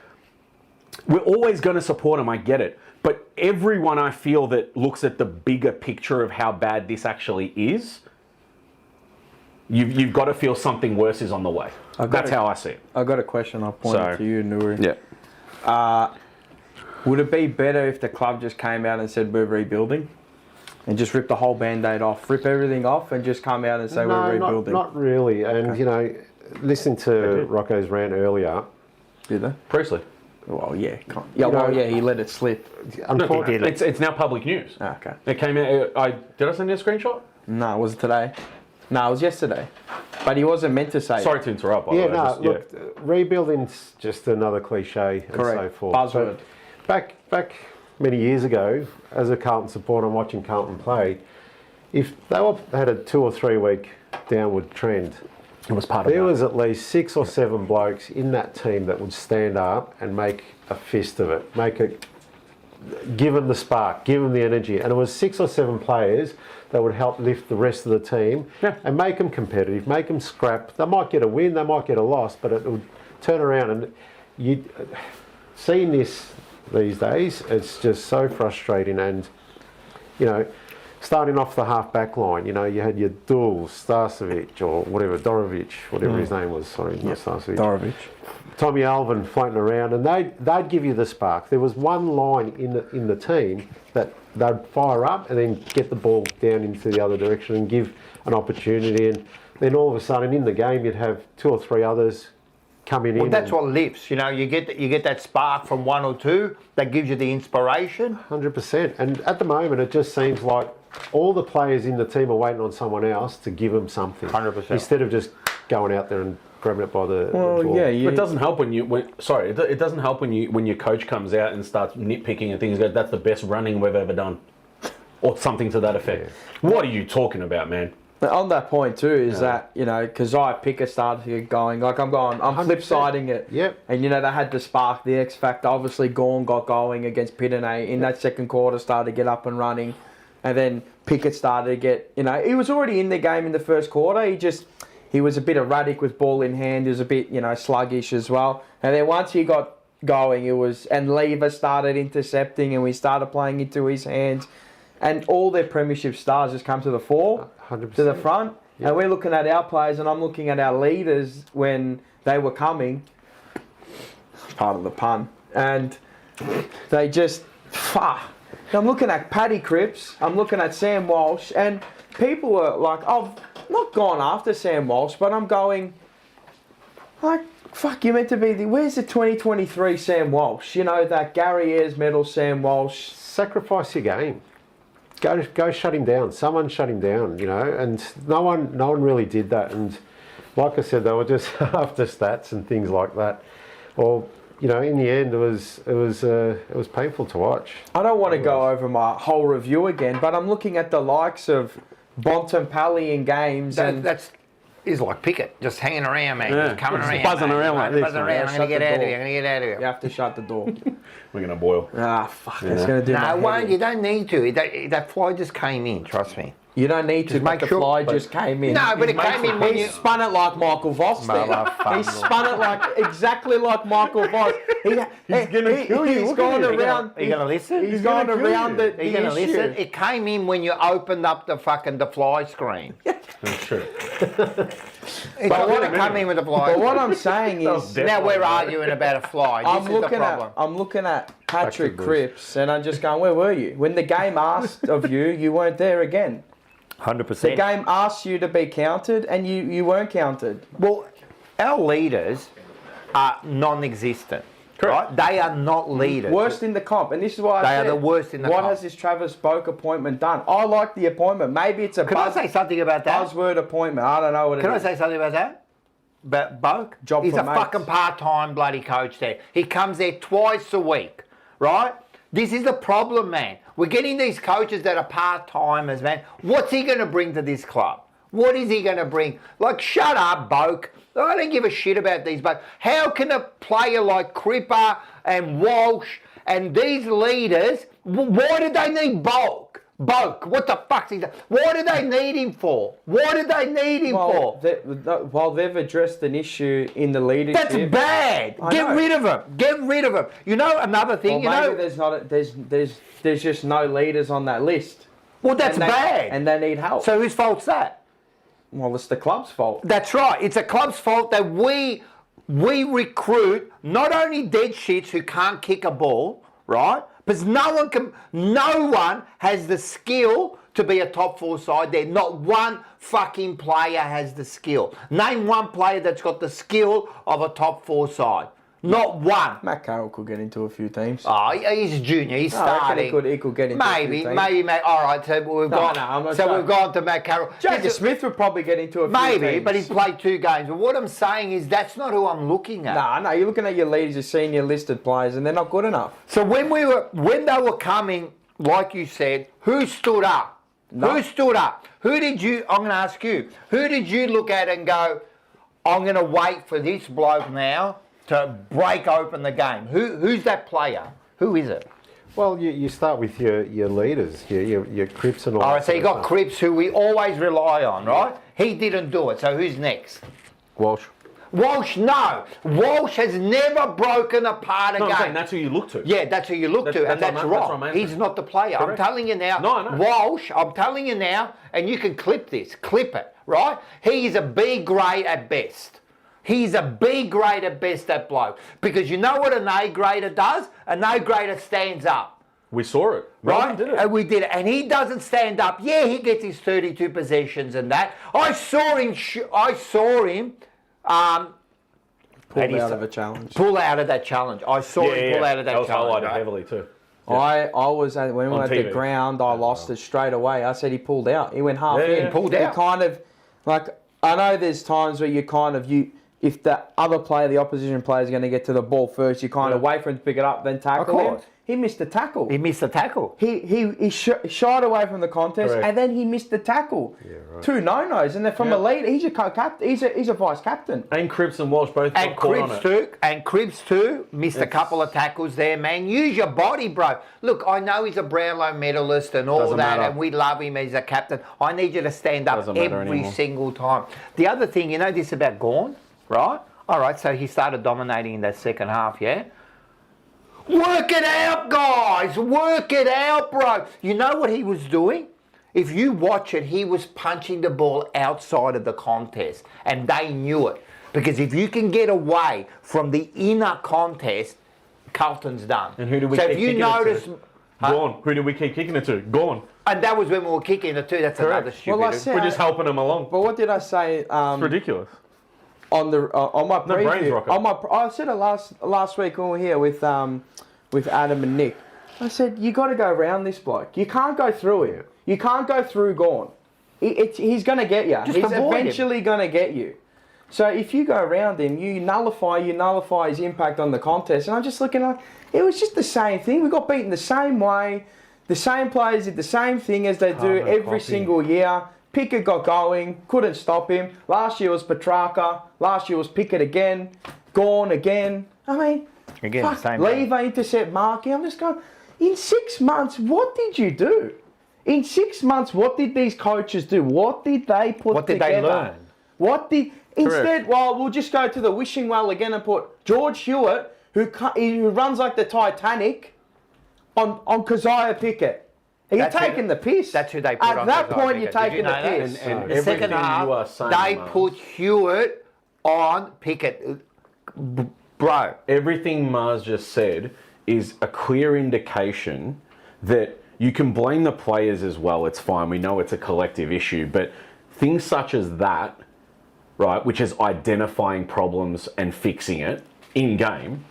we're always going to support them, I get it. But everyone I feel that looks at the bigger picture of how bad this actually is, you've got to feel something worse is on the way. That's how I see it. I got a question I'll point So- to you, Nuri. Yeah. Would it be better if the club just came out and said we're rebuilding? And just rip the whole band-aid off, rip everything off and just come out and say we're rebuilding? Not really. And, you know, listening to Rocco's rant earlier, Did they? Presley. Well, yeah. Yeah, he let it slip. unfortunately, It's now public news. Okay. It came out. Did I send you a screenshot? No, was it today? No, it was yesterday. But he wasn't meant to say it. Sorry to interrupt. By the way. look, rebuilding's just another cliche and so Correct. forth. Buzzword. But back many years ago, as a Carlton supporter, I'm watching Carlton play. If they had a 2 or 3 week downward trend, It was part of there that. was at least 6 or 7 blokes in that team that would stand up and make a fist of it, give them the spark, give them the energy, and it was 6 or 7 players that would help lift the rest of the team and make them competitive, make them scrap. They might get a win, they might get a loss, but it would turn around. And you seeing this these days, it's just so frustrating. And you know, starting off the half-back line, you know, you had your Duel, Starcevic, or whatever, Dorovic, whatever his name was, sorry, not Starcevic. Dorovic. Tommy Alvin floating around, and they'd give you the spark. There was one line in the team that they'd fire up and then get the ball down into the other direction and give an opportunity, and then all of a sudden in the game you'd have 2 or 3 others coming Well, in. that's what lifts. You know, you get that spark from 1 or 2 that gives you the inspiration. 100%. And at the moment it just seems like all the players in the team are waiting on someone else to give them something. 100%. Instead of just going out there and grabbing it by the Well, ball. yeah, It doesn't help when it doesn't help when your coach comes out and starts nitpicking and things. Goes, that's the best running we've ever done, or something to that effect. What are you talking about, man? On that point too, is that, you know, Kazai Picker started to get going. Like I'm 100%. flip-siding it. Yep. And, you know, they had the spark, the X factor. Obviously, Gorn got going against Pitane in that second quarter, started to get up and running. And then Pickett started to get, you know, he was already in the game in the first quarter. He was a bit erratic with ball in hand. He was a bit, you know, sluggish as well. And then once he got going, and Lever started intercepting and we started playing into his hands. And all their premiership stars just come to the fore, 100%. to the front. Yep. And we're looking at our players, and I'm looking at our leaders when they were coming. Part of the pun. And they just, I'm looking at Paddy Cripps, I'm looking at Sam Walsh, and people are like, I've not gone after Sam Walsh, but I'm going, like, fuck, you're meant to be where's the 2023 Sam Walsh? You know, that Gary Ayres medal Sam Walsh. Sacrifice your game. Go shut him down. Someone shut him down, you know, and no one really did that. And like I said, they were just after stats and things like that. Or, you know, in the end, it was painful to watch. I don't want to go over my whole review again, but I'm looking at the likes of Bontempelli in games, and He's like Pickett, just hanging around, man, Yeah, just coming just around, buzzing mate, around like this, buzzing man. around. Yeah, I'm gonna shut get the out of door. here. I'm gonna get out of you here. have to shut the door. We're gonna boil. Fuck, it's going to do No, my it head won't. in. You don't need to. That fly just came in. Trust me. You don't need to, Just but make the sure- fly but- just came in. No, but it came in when He you. spun it like Michael Voss there. Motherfucker. He spun it like exactly like Michael Voss. He's gonna kill you. He's Look gone at him. around. Are you gonna listen? He's gone around the Are you gonna issue. listen? It came in when you opened up the fly screen. That's true. It's not going to come in with a fly. But what I'm saying is, Now we're arguing about a fly. This is the problem. I'm looking at Patrick Cripps, and I'm just going, where were you when the game asked of you? You weren't there again. 100%. The game asked you to be counted, and you weren't counted. Well, our leaders are non-existent. Right? They are not leaders. Worst in the comp, and this is why I said, are the worst in the what comp. has this Travis Boak appointment done? I like the appointment. Maybe it's a Can I say something about that? buzzword appointment. I don't know what it is. Can I say something about that? But Boak, Job he's for a mates. fucking part-time bloody coach there. He comes there twice a week, right? This is the problem, man. We're getting these coaches that are part-timers, man. What's he going to bring to this club? What is he going to bring? Like, shut up, Boak. I don't give a shit about these, but how can a player like Cripper and Walsh and these leaders, why do they need Boak? What the fuck's he done? What do they need him for? What do they need him for? Well, they've addressed an issue in the leadership. That's bad. Get rid of him. Get rid of him. You know another thing. Well, maybe there's just no leaders on that list. Well, that's bad. And they need help. So whose fault's that? Well, it's the club's fault. That's right. It's a club's fault that we recruit not only dead shits who can't kick a ball, right? Because no one has the skill to be a top 4 side there. Not one fucking player has the skill. Name one player that's got the skill of a top 4 side. Not one. Matt Carroll could get into a few teams. Oh, he's a junior. He's starting. He could get into a few teams. Maybe. All right, so we've gone to Matt Carroll. Jagger Smith would probably get into a few teams. Maybe, but he played 2 games. But what I'm saying is that's not who I'm looking at. No, you're looking at your leaders, your senior listed players, and they're not good enough. So when they were coming, like you said, who stood up? No. Who stood up? I'm going to ask you, who did you look at and go, I'm going to wait for this bloke now to break open the game? Who's that player? Who is it? Well, you start with your leaders, your Cripps and all. All right, so you got Cripps, who we always rely on, right? He didn't do it, so who's next? Walsh. No. Walsh has never broken apart a game. I'm saying that's who you look to. Yeah, that's who you look to, and that's wrong. He's not the player. Correct. I'm telling you now. No. Walsh, I'm telling you now, and you can clip it, right? He is a B grade at best. He's a B grade at best, that bloke. Because you know what an A grader does? An A grader stands up. We saw it. Right? Did it. And we did it. And he doesn't stand up. Yeah, he gets his 32 possessions and that. I saw him Pull out of a challenge. Pull out of that challenge. I saw him pull out of that challenge. That was highlighted right? heavily too. I was when we were at the TV. ground. I lost it straight away. I said he pulled out. He went half in. Pulled out. He kind of like I know there's times where if the other player, the opposition player, is going to get to the ball first, you kind of wait for him to pick it up, then tackle him. He missed the tackle. He shied away from the contest, and then he missed the tackle. Yeah, right. 2 no-nos, and they're from a leader. He's a co-captain. He's a vice captain. And Cripps and Walsh both got caught on it. And Cripps too missed a couple of tackles there, man. Use your body, bro. Look, I know he's a Brownlow medalist and all Doesn't that, matter. and we love him as a captain. I need you to stand up Doesn't matter every anymore. single time. The other thing, you know this about Gawn, right? All right, so he started dominating in that second half, yeah? Work it out, guys. Work it out, bro. You know what he was doing? If you watch it, he was punching the ball outside of the contest, and they knew it. Because if you can get away from the inner contest, Carlton's done. And who do we so keep if you kicking notice, it to? Gone. Who did we keep kicking it to? Gone. And that was when we were kicking it too. That's another stupid. Well, I said, We're just helping them along. But what did I say? It's ridiculous. On my preview, brains, Rocco. I said it last week when we were here with Adam and Nick. I said you got to go around this bloke. You can't go through him. You can't go through Gawn. He's going to get you. Just He's avoid eventually going to get you. So if you go around him, you nullify his impact on the contest. And I'm just looking like it was just the same thing. We got beaten the same way. The same players did the same thing as they do every single year. Pickett got going, couldn't stop him. Last year was Petrarca. Last year was Pickett again. Gawn again. I mean, Again, the same Lever intercept marking. I'm just going, in 6 months, what did you do? In 6 months, what did these coaches do? What did they put together? What did they learn? Instead, well, we'll just go to the wishing well again and put George Hewitt, who runs like the Titanic, on Keziah Pickett. You're That's who- taking the piss. That's who they put At on that the point, side, you're Did you taking the know that? piss. And The second everything half, you are saying, they Mars, put Hewitt on Pickett. Bro, everything Mars just said is a clear indication that you can blame the players as well. It's fine. We know it's a collective issue, but things such as that, right, which is identifying problems and fixing it in game,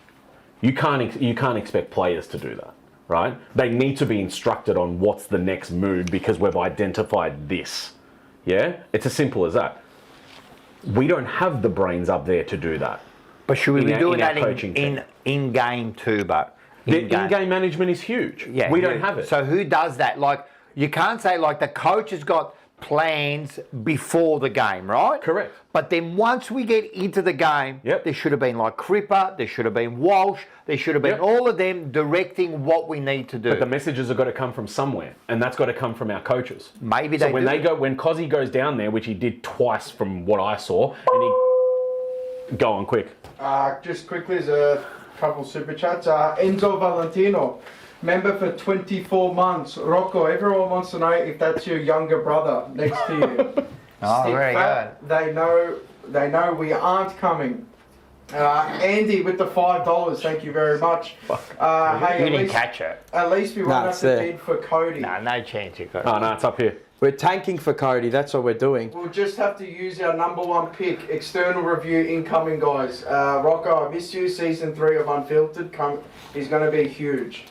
you can't expect players to do that, right? They need to be instructed on what's the next move because we've identified this. Yeah, it's as simple as that. We don't have the brains up there to do that. but should we be doing in our that coaching team. in game too, but The in-game management is huge. Yeah, we don't have it. So who does that? Like, you can't say like the coach has got plans before the game, right? Correct. But then once we get into the game, Yep. there should have been like Cripper, there should have been Walsh, there should have been Yep. all of them directing what we need to do. But the messages have got to come from somewhere, and that's got to come from our coaches. Maybe So they when do. when Cozzy goes down there, which he did twice from what I saw, and he go on quick. Just quickly, there's a couple super chats. Enzo Valentino, member for 24 months. Rocco, everyone wants to know if that's your younger brother next to you. Oh, Stick very fat. They know we aren't coming. Andy with the $5, thank you very much. Hey, You at didn't least, catch it. at least we won't have it's to there. bid for Cody. No chance you got Oh no, it's up here. We're tanking for Cody. That's what we're doing. We'll just have to use our number one pick. External review incoming, guys. Rocco, I miss you. Season 3 of Unfiltered is going to be huge.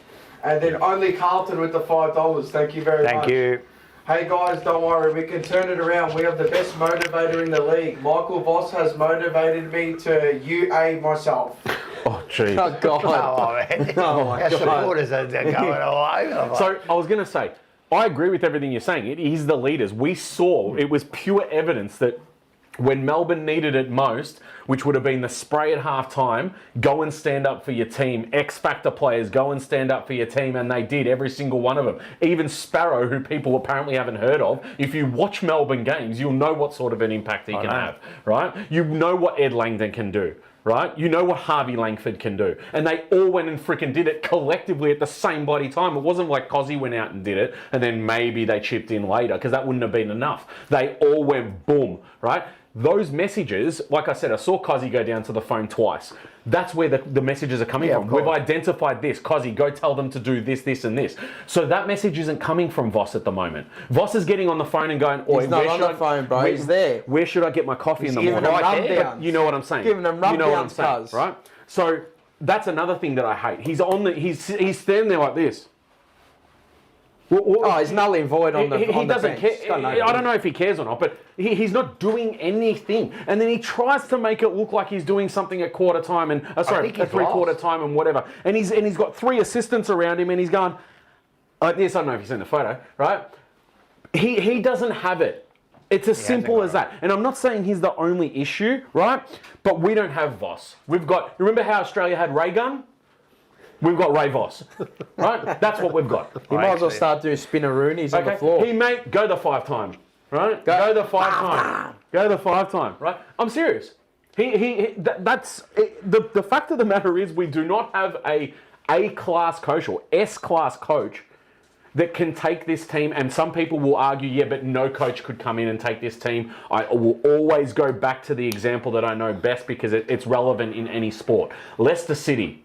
And then only Carlton with the $5. Thank you very much. Thank you. Hey guys, don't worry. We can turn it around. We have the best motivator in the league. Michael Voss has motivated me to UA myself. Oh jeez. Oh God! Oh, man. Oh my Our God! supporters are going all over. So I was going to say, I agree with everything you're saying. It is the leaders. We saw, it was pure evidence that when Melbourne needed it most, which would have been the spray at half time, go and stand up for your team. X-Factor players, go and stand up for your team. And they did, every single one of them. Even Sparrow, who people apparently haven't heard of. If you watch Melbourne games, you'll know what sort of an impact he can have, right? You know what Ed Langdon can do. Right? You know what Harvey Langford can do. And they all went and freaking did it collectively at the same bloody time. It wasn't like Cozzy went out and did it and then maybe they chipped in later because that wouldn't have been enough. They all went boom, right? Those messages, like I said, I saw Cozzy go down to the phone twice. That's where the messages are coming from. We've identified this. Cozzy, go tell them to do this, this, and this. So that message isn't coming from Voss at the moment. Voss is getting on the phone and going, "Oi, He's not where on should the phone, bro. He's there. Where should I get my coffee in the giving morning?" them Right there. rundowns. You know what I'm saying? Giving them You know what I'm rundowns, saying, cuz. right? So that's another thing that I hate. He's standing there like this. Oh, he's null and void on the He on the doesn't bench. care. He's got no I don't know if he cares or not, but he's not doing anything. And then he tries to make it look like he's doing something at quarter time and think he's at 3/4 lost. time and whatever. And he's got 3 assistants around him and he's going like this. I don't know if you've seen the photo, right? He doesn't have it. It's as simple as that. And I'm not saying he's the only issue, right? But we don't have Voss. We've got. Remember how Australia had Ray Gun? We've got Ray Voss, right? That's what we've got. You might as well start doing spinneroonies on the Okay, floor. he may go the 5 time, right? Go the 5 time. Go the 5 time, right? I'm serious. That's the fact of the matter is we do not have a class coach or S class coach that can take this team. And some people will argue, yeah, but no coach could come in and take this team. I will always go back to the example that I know best because it's relevant in any sport. Leicester City.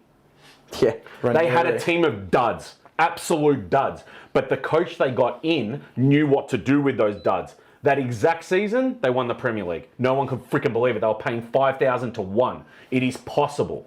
Yeah, They had a team of duds, absolute duds. But the coach they got in knew what to do with those duds. That exact season, they won the Premier League. No one could freaking believe it. They were paying 5,000 to 1. It is possible.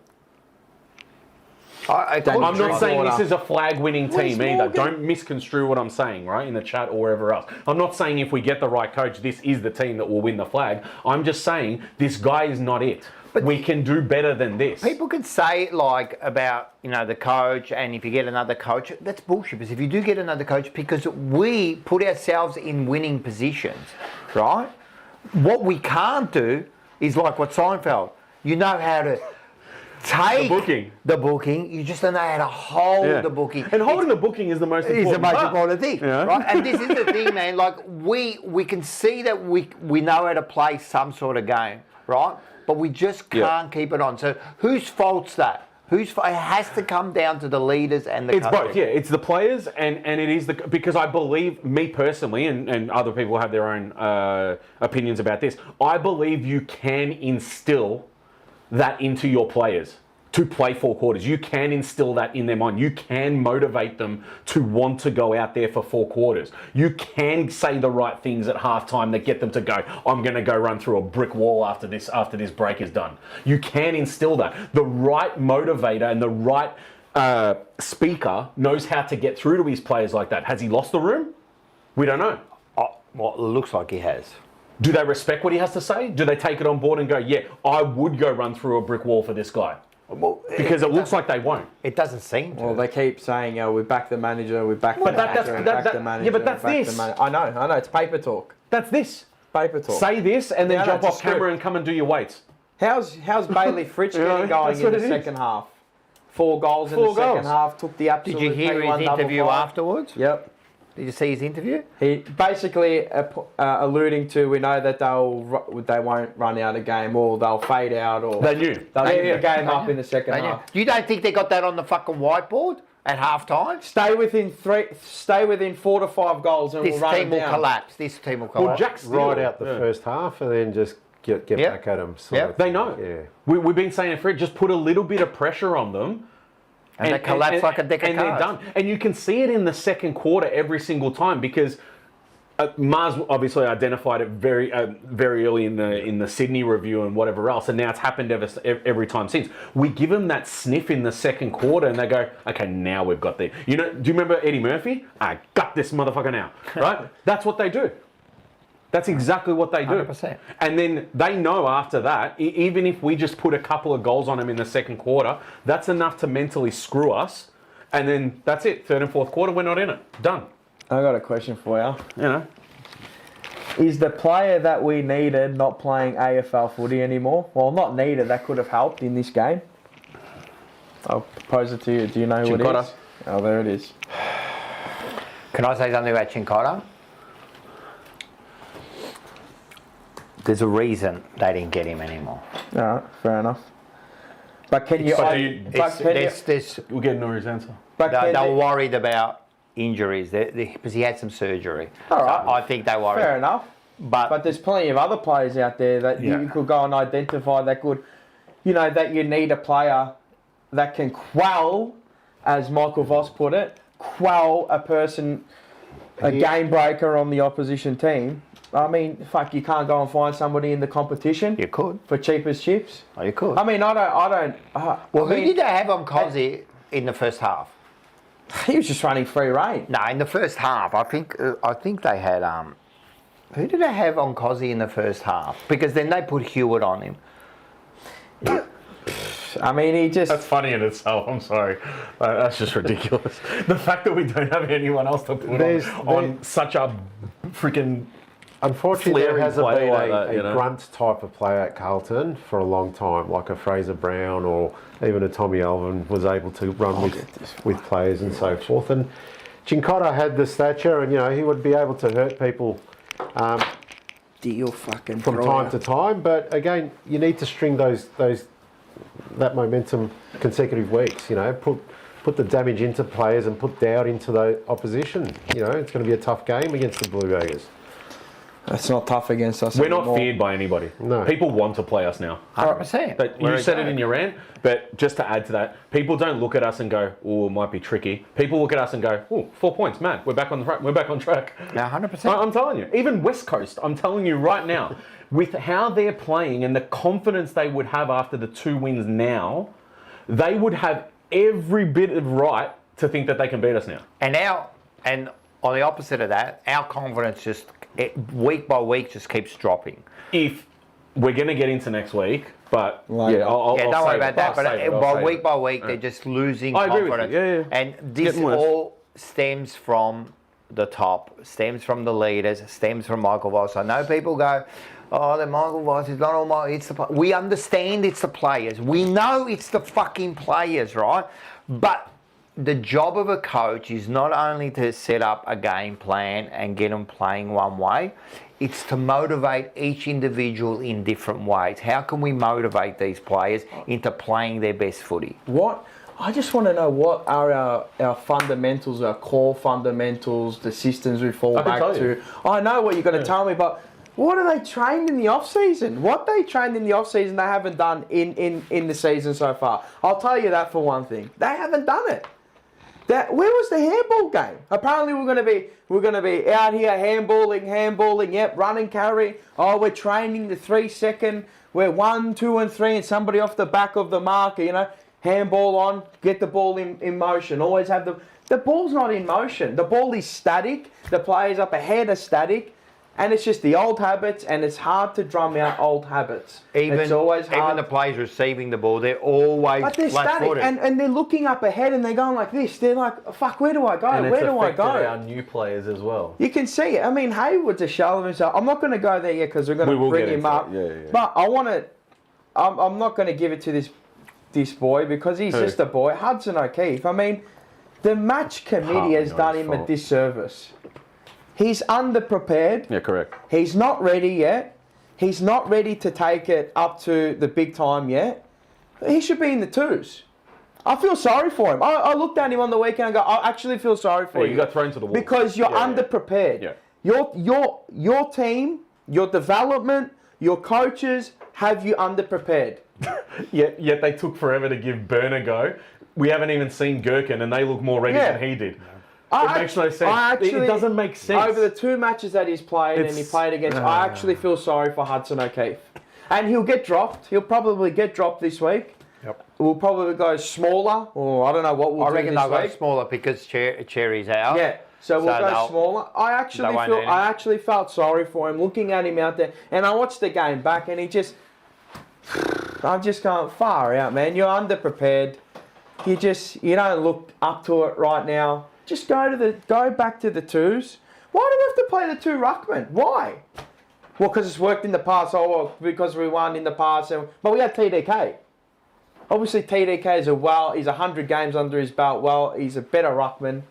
I'm not saying this is a flag-winning team either. Don't misconstrue what I'm saying, right, in the chat or wherever else. I'm not saying if we get the right coach, this is the team that will win the flag. I'm just saying this guy is not it. But we can do better than this. People can say like about the coach, and if you get another coach, that's bullshit. Because if you do get another coach, because we put ourselves in winning positions, right? What we can't do is like what Seinfeld. You know how to take the booking. You just don't know how to hold the booking. And holding the booking is the most important. It's the most part. important thing, right? And this is the thing, man. Like we can see that we know how to play some sort of game, right? But we just can't keep it on. So whose fault's that? It has to come down to the leaders and the It's coaching. both, yeah. It's the players and it is because I believe, me personally, and other people have their own opinions about this, I believe you can instill that into your players to play 4 quarters. You can instill that in their mind. You can motivate them to want to go out there for 4 quarters. You can say the right things at halftime that get them to go, I'm going to go run through a brick wall after this break is done. You can instill that. The right motivator and the right speaker knows how to get through to his players like that. Has he lost the room? We don't know. Well, it looks like he has. Do they respect what he has to say? Do they take it on board and go, yeah, I would go run through a brick wall for this guy? Well, Because it looks like they won't. it doesn't seem to. Well, they keep saying, we back the manager, we back the But manager, we back the manager. yeah, but that's we back this. the I know, it's paper talk. That's this. Paper talk. Say this and then Yeah, jump that's off true. camera and come and do your weights. How's Bailey Fritsch getting going that's in what the it is. second half? 4 goals in 4 the second goals. half, took the absolute Did you hear P1 his interview 5. afterwards? Yep. Did you see his interview? He basically alluding to, we know that they won't run out a game, or they'll fade out, or They knew. they'll Yeah, give yeah. the game up in the second half. You don't think they got that on the fucking whiteboard at halftime? Stay within 4 to 5 goals, and This we'll run team it will down. collapse. This team will Well, collapse. Jack Steele, Ride out the yeah. first half and then just get Yep. back at them. Yep. They know. Yeah. We've been saying it for it. Just put a little bit of pressure on them. And they collapse like a deck of and they're cards. done. And you can see it in the second quarter every single time because Mars obviously identified it very early in the Sydney review and whatever else, and now it's happened every time since. We give them that sniff in the second quarter, and they go, "Okay, now we've got the." Do you remember Eddie Murphy? I got this motherfucker now, right? That's what they do. That's exactly what they do. 100%. And then they know after that, even if we just put a couple of goals on them in the second quarter, that's enough to mentally screw us. And then that's it. Third and fourth quarter, we're not in it. Done. I got a question for you. You know. Is the player that we needed not playing AFL footy anymore? Well, not needed. That could have helped in this game. I'll pose it to you. Do you know who it Chincotta. is? Oh, there it is. Can I say something about Chincotta? There's a reason they didn't get him anymore. All right, fair enough. But can you? We'll get Nori's answer. They're worried about injuries because he had some surgery. All right. So I think they worry. Fair enough. But there's plenty of other players out there that you could go and identify that could, that you need a player that can quell, as Michael Voss put it, quell a person, a game breaker on the opposition team. I mean, fuck, you can't go and find somebody in the competition. You could. For cheap as chips. Oh, you could. I mean, I don't. Well, who did they have on Cozzy in the first half? He was just running free rein. No, in the first half, I think they had who did they have on Cozzy in the first half? Because then they put Hewitt on him. I mean, he just. That's funny in itself. I'm sorry. That's just ridiculous. The fact that we don't have anyone else to put on such a freaking. Unfortunately, there flaring hasn't player been like that, a grunt type of player at Carlton for a long time, like a Fraser Brown or even a Tommy Alvin was able to run with players and so forth. And Chincotta had the stature, and he would be able to hurt people Deal fucking from time to time. But again, you need to string that momentum consecutive weeks. Put the damage into players and put doubt into the opposition. It's going to be a tough game against the Bluejackers. It's not tough against us. We're not anymore. feared by anybody. No. People want to play us now. 100%. But you said it in your rant, but just to add to that, people don't look at us and go, "Oh, it might be tricky." People look at us and go, "Oh, 4 points, man. We're back on track." Yeah, 100%. I'm telling you, even West Coast, I'm telling you right now, with how they're playing and the confidence they would have after the 2 wins now, they would have every bit of right to think that they can beat us now. And on the opposite of that, our confidence week by week just keeps dropping. If we're going to get into next week, but Like- I'll don't save worry it. about that. I'll But save it. I'll by save week it. by week, they're just losing I agree with confidence. you. Yeah. And this Getting worse. all stems from the top, stems from the leaders, stems from Michael Voss. I know people go, "Oh, the Michael Voss is not all my." We understand it's the players. We know it's the fucking players, right? But the job of a coach is not only to set up a game plan and get them playing one way, it's to motivate each individual in different ways. How can we motivate these players into playing their best footy? I just want to know what are our fundamentals, our core fundamentals, the systems we fall back to. I know what you're going to tell me, but what are they trained in the off-season? What they trained in the off-season they haven't done in the season so far. I'll tell you that for one thing. They haven't done it. Where was the handball game? Apparently we're going to be out here handballing, yep, run and carry. Oh, we're training the 3 second. We're 1, 2 and 3 and somebody off the back of the marker, you know. Handball on, get the ball in motion. Always have the ball's not in motion. The ball is static. The players up ahead are static. And it's just the old habits, and it's hard to drum out old habits. It's always hard. Even the players receiving the ball, they're always flat-footed. And they're looking up ahead and they're going like this. They're like, fuck, where do I go? And where do I go? our new players as well. You can see it. I mean, Hayward's a shell of himself. I'm not going to go there yet because we're going to bring him up. Yeah. But I want to. I'm not going to give it to this boy because he's just a boy. Hudson O'Keefe. I mean, the match committee has done him a disservice. He's underprepared. Yeah, correct. He's not ready yet. He's not ready to take it up to the big time yet. He should be in the twos. I feel sorry for him. I looked at him on the weekend and go, I actually feel sorry for you. You got thrown to the wall. Because you're underprepared. Yeah. Your team, your development, your coaches have you underprepared. Yet they took forever to give Burn a go. We haven't even seen Gherkin and they look more ready than he did. It makes no sense. It doesn't make sense. Over the 2 matches that he's played and he played against, I actually feel sorry for Hudson O'Keefe. And he'll get dropped. He'll probably get dropped this week. Yep. We'll probably go smaller, or I don't know what we'll do this week. I reckon they'll go smaller because Cherry's out. Yeah, so we'll go smaller. I actually felt sorry for him looking at him out there. And I watched the game back and I'm just going far out, man. You're underprepared. You don't look up to it right now. Just go back to the twos. Why do we have to play the 2 ruckmen? Why? Well, because it's worked in the past. Oh, well, because we won in the past. But we had TDK. Obviously, TDK he's 100 games under his belt. Well, he's a better ruckman.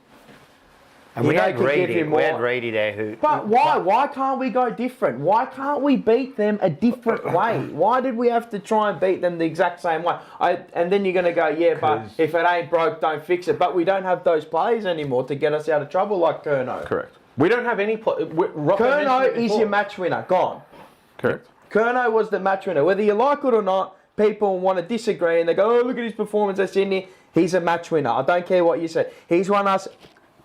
And we had Reedy there But why? Why can't we go different? Why can't we beat them a different way? Why did we have to try and beat them the exact same way? And then you're going to go, but if it ain't broke, don't fix it. But we don't have those players anymore to get us out of trouble like Curnow. Correct. We don't have any... Curnow is your match winner. Gone. Correct. Curnow was the match winner. Whether you like it or not, people want to disagree and they go, oh, look at his performance at Sydney. He's a match winner. I don't care what you say. He's won us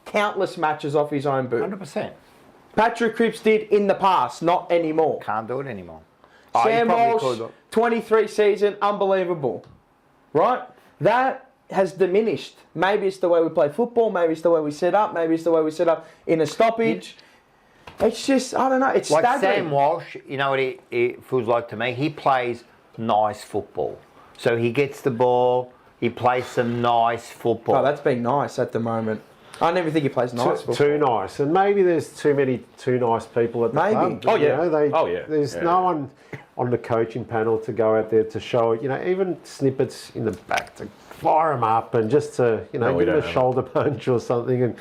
countless matches off his own boot. 100%. Patrick Cripps did in the past, not anymore. Can't do it anymore. Sam Walsh, 23 season, unbelievable. Right? That has diminished. Maybe it's the way we play football, maybe it's the way we set up, maybe it's the way we set up in a stoppage. It's just, I don't know, it's like staggering. Sam Walsh, you know what it feels like to me? He plays nice football. So he gets the ball, he plays some nice football. Oh, that's being nice at the moment. I never think he plays nice football. Too nice. And maybe there's too nice people at the club. Oh, yeah. There's no one on the coaching panel to go out there to show, even snippets in the back to fire them up and just to, give them a shoulder punch or something and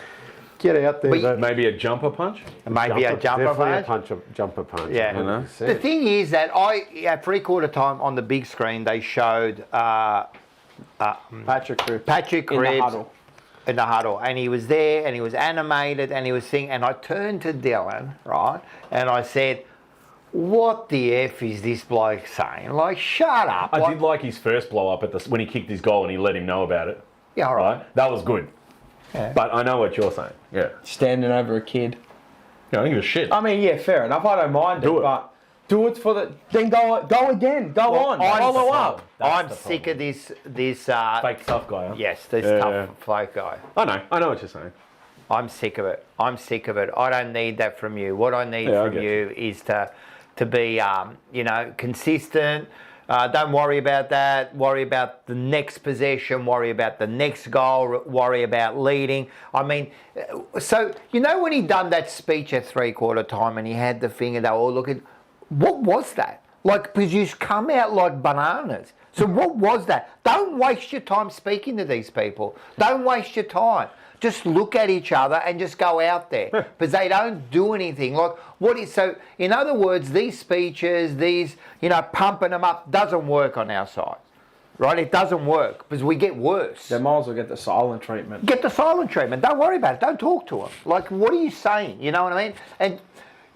get out there. Maybe a jumper punch? Maybe a jumper punch? Jumper punch. Yeah. The thing is that at 3/4 time on the big screen, they showed Patrick Cripps in the huddle, and he was there, and he was animated, and he was singing, and I turned to Dylan, right, and I said, what the F is this bloke saying? Like, shut up. I did like his first blow up when he kicked his goal and he let him know about it. Yeah, all right. That was good. Yeah. But I know what you're saying. Yeah. Standing over a kid. Yeah, I think it was shit. I mean, yeah, fair enough. I don't mind it, but do it for the... Then go again. Go on. Follow up. I'm sick of this fake tough guy, huh? Yes, this tough fake guy. I know what you're saying. I'm sick of it. I don't need that from you. What I need from you is to be, consistent. Don't worry about that. Worry about the next possession. Worry about the next goal. Worry about leading. I mean, so, when he done that speech at 3/4 time and he had the finger, they were all looking... What was that? Like, because you come out like bananas. So what was that? Don't waste your time speaking to these people. Don't waste your time. Just look at each other and just go out there, because they don't do anything. Like, so in other words, these speeches, these, pumping them up doesn't work on our side, right? It doesn't work because we get worse. They might as well get the silent treatment. Get the silent treatment. Don't worry about it. Don't talk to them. Like, what are you saying? You know what I mean? And,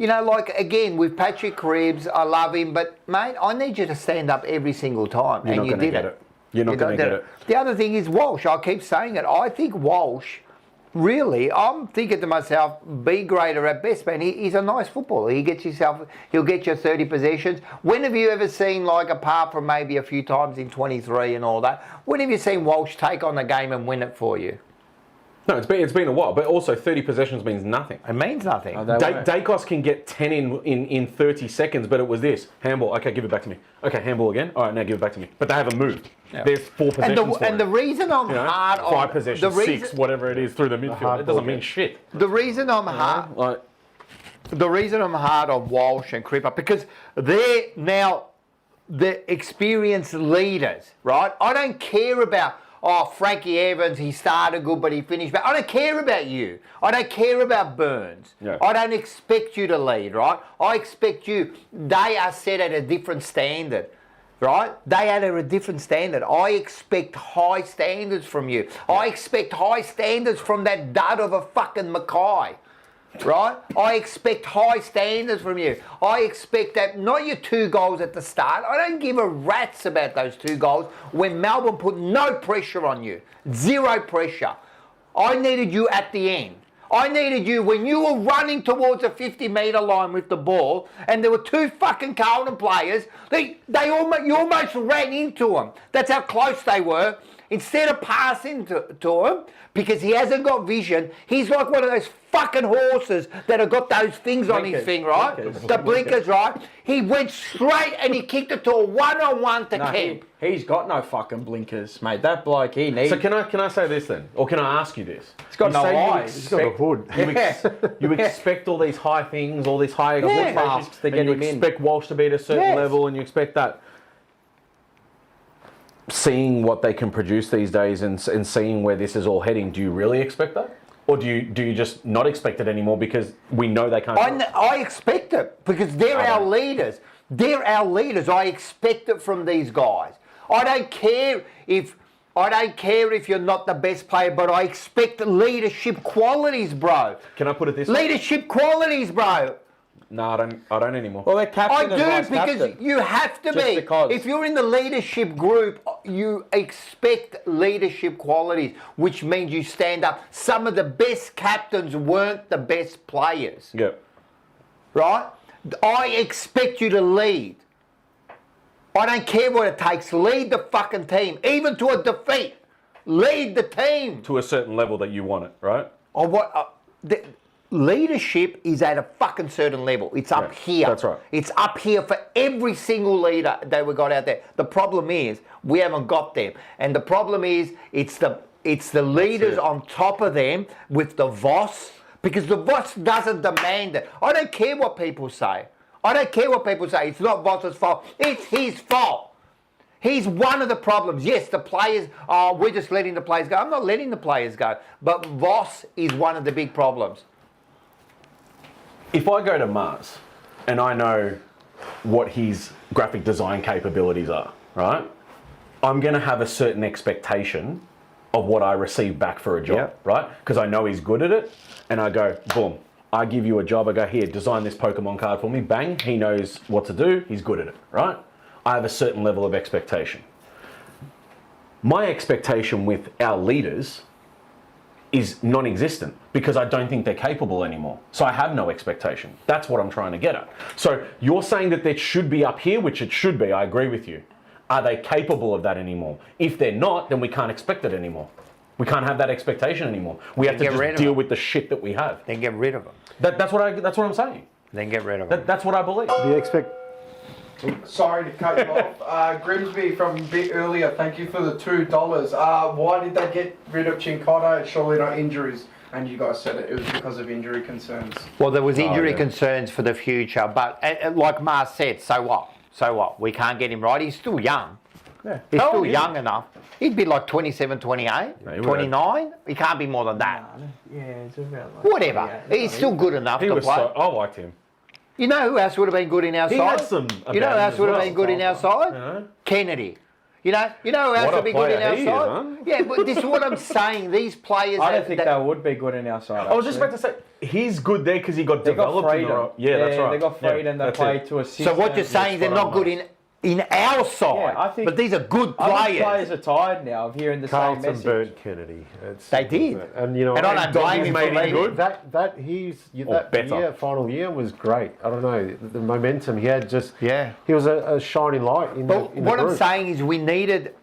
like, again, with Patrick Cribbs, I love him, but, mate, I need you to stand up every single time. You're and not you going to did get it. You're not going to get it. The other thing is Walsh. I keep saying it. I think Walsh, really, I'm thinking to myself, B grader at best, man. He's a nice footballer. He'll get you 30 possessions. When have you ever seen, like, apart from maybe a few times in 23 and all that, when have you seen Walsh take on the game and win it for you? No, it's been a while, but also 30 possessions means nothing. It means nothing. Dacos can get 10 in 30 seconds, but it was this. Handball, okay, give it back to me. Okay, handball again. All right, now give it back to me. But they haven't moved. Yeah. There's 4 possessions and the reason I'm hard on... 5 possessions, 6, whatever it is, through the midfield. It doesn't mean shit. The reason I'm hard... The reason I'm hard on Walsh and Cripper, because they're now the experienced leaders, right? I don't care about... Frankie Evans, he started good, but he finished bad. I don't care about you. I don't care about Burns. Yeah. I don't expect you to lead, right? I expect you. They are set at a different standard, right? They are at a different standard. I expect high standards from you. I expect high standards from that dud of a fucking Mackay. Right? I expect high standards from you. I expect that, not your 2 goals at the start. I don't give a rat's about those 2 goals when Melbourne put no pressure on you. 0 pressure. I needed you at the end. I needed you when you were running towards a 50-metre line with the ball and there were 2 fucking Carlton players. You almost ran into them. That's how close they were. Instead of passing to him, because he hasn't got vision, he's like one of those fucking horses that have got those things on his thing, right? The blinkers, right? He went straight and he kicked it to a one-on-one to Kemp. He's got no fucking blinkers, mate. That bloke, he needs... So can I say this then? Or can I ask you this? He's got no eyes. He's got a hood. You expect all these high things, all these high masks to get him in. You expect Walsh to be at a certain level and you expect that. Seeing what they can produce these days and seeing where this is all heading, do you really expect that? Or do you just not expect it anymore because we know they can't? I expect it because they're our leaders. They're our leaders. I expect it from these guys. I don't care if you're not the best player, but I expect leadership qualities, bro. Can I put it this way? Leadership qualities, bro. No, I don't anymore. Well, they're captain. I do, because you have to be. Because. If you're in the leadership group, you expect leadership qualities, which means you stand up. Some of the best captains weren't the best players. Yeah. Right? I expect you to lead. I don't care what it takes. Lead the fucking team, even to a defeat. Lead the team. To a certain level that you want it, right? Leadership is at a fucking certain level. It's up here. That's right. It's up here for every single leader that we got out there. The problem is we haven't got them, and the problem is it's the leaders on top of them with the Voss, because the Voss doesn't demand it. I don't care what people say. It's not Voss's fault. It's his fault. He's one of the problems. Yes, the players, we're just letting the players go. I'm not letting the players go, but Voss is one of the big problems. If I go to Mars and I know what his graphic design capabilities are, right? I'm going to have a certain expectation of what I receive back for a job, right? Because I know he's good at it, and I go, boom, I give you a job, I go, here, design this Pokemon card for me, bang, he knows what to do, he's good at it, right? I have a certain level of expectation. My expectation with our leaders is non-existent because I don't think they're capable anymore. So I have no expectation. That's what I'm trying to get at. So you're saying that it should be up here, which it should be, I agree with you. Are they capable of that anymore? If they're not, then we can't expect it anymore. We can't have that expectation anymore. We have to just deal with the shit that we have. Then get rid of them. That's what I'm saying. Then get rid of them. That's what I believe. Do you expect... Sorry to cut you off. Grimsby from a bit earlier, thank you for the $2. Why did they get rid of Chincotta? Surely not injuries. And you guys said it was because of injury concerns. Well, there was injury concerns for the future, but like Mars said, so what? So what? We can't get him right. He's still young. Yeah. He's How still old is young enough. He'd be like 27, 28, he would. 29. He can't be more than that. Yeah, it's about like Whatever. He's still good enough He to was play. so, I liked him. You know who else would have been good in our He side? had some You know who about else him would have as been good in our side? know? Kennedy. You know who else What a would be good in player our he is, side? huh? Yeah, but this is what I'm saying. These players. I don't think they would be good in our side. I was just about to say, he's good there because he got They got developed. freedom. Yeah, that's right. They got Yeah, freedom. They that's play it. to assist. So what you're saying, they're not good in our side. Yeah, I think- but these are good I think players. players are tired now of hearing the same Carlton message. burnt Kennedy. It's, They did. And you know, And I don't blame him for made him leaving. good. that Or better. year, final year was great. I don't know, the momentum he had, just Yeah. he was a shining light in But the what I'm group. saying is we needed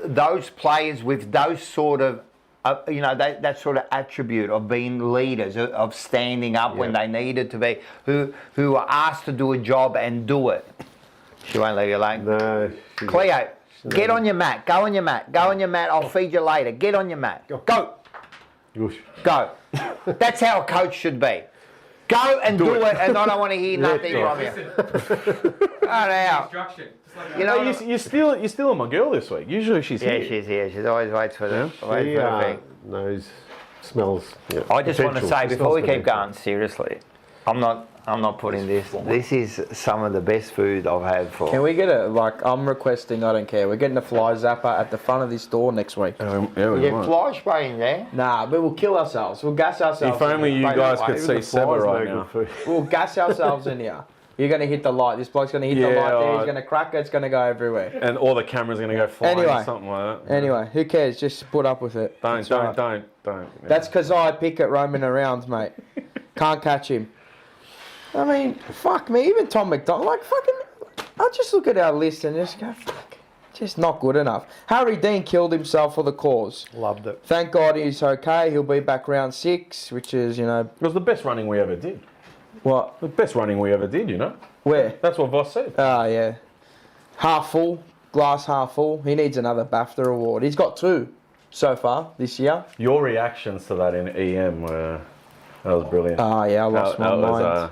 those players with those sort of, that sort of attribute of being leaders, of standing up when they needed to be, who were asked to do a job and do it. She won't leave you alone. No, Cleo, get on your mat. Go on your mat. Go on your mat. I'll feed you later. Get on your mat. Go. Whoosh. Go. That's how a coach should be. Go and do it, and I don't want to hear nothing from you. Right out. Instruction. Just like You know, You're stealing my girl this week. Usually she's yeah, here. she's here. She's always waits for the waits He for the thing. knows, smells. Yeah, I just want to potential. say He before we smells keep potential. going, seriously, I'm not putting this. This is some of the best food I've had for. Can we get it? Like, I'm requesting, I don't care. We're getting a fly zapper at the front of this store next week. Yeah, We we get might. fly spray in there. Nah, but we'll kill ourselves. We'll gas ourselves. If only in you here. guys Mate, could even see The Seba flies right no now. good food. We'll gas ourselves in here. You're going to hit the light. This bloke's going to hit the Yeah, light there. He's alright. going to crack it. It's going to go everywhere. And all the cameras going to go flying Anyway. or something like that. Anyway, who cares? Just put up with it. Don't. It's alright. Yeah. That's because I pick it roaming around, mate. Can't catch him. I mean, fuck me. Even Tom McDonald, like, fucking. I'll just look at our list and just go, fuck. Just not good enough. Harry Dean killed himself for the cause. Loved it. Thank God he's okay. He'll be back round 6, which is, It was the best running we ever did. what? The best running we ever did, Where? That's what Voss said. Oh, yeah. Half full. Glass half full. He needs another BAFTA award. He's got 2 so far this year. Your reactions to that in EM were... That was brilliant. Oh, yeah, I lost my mind.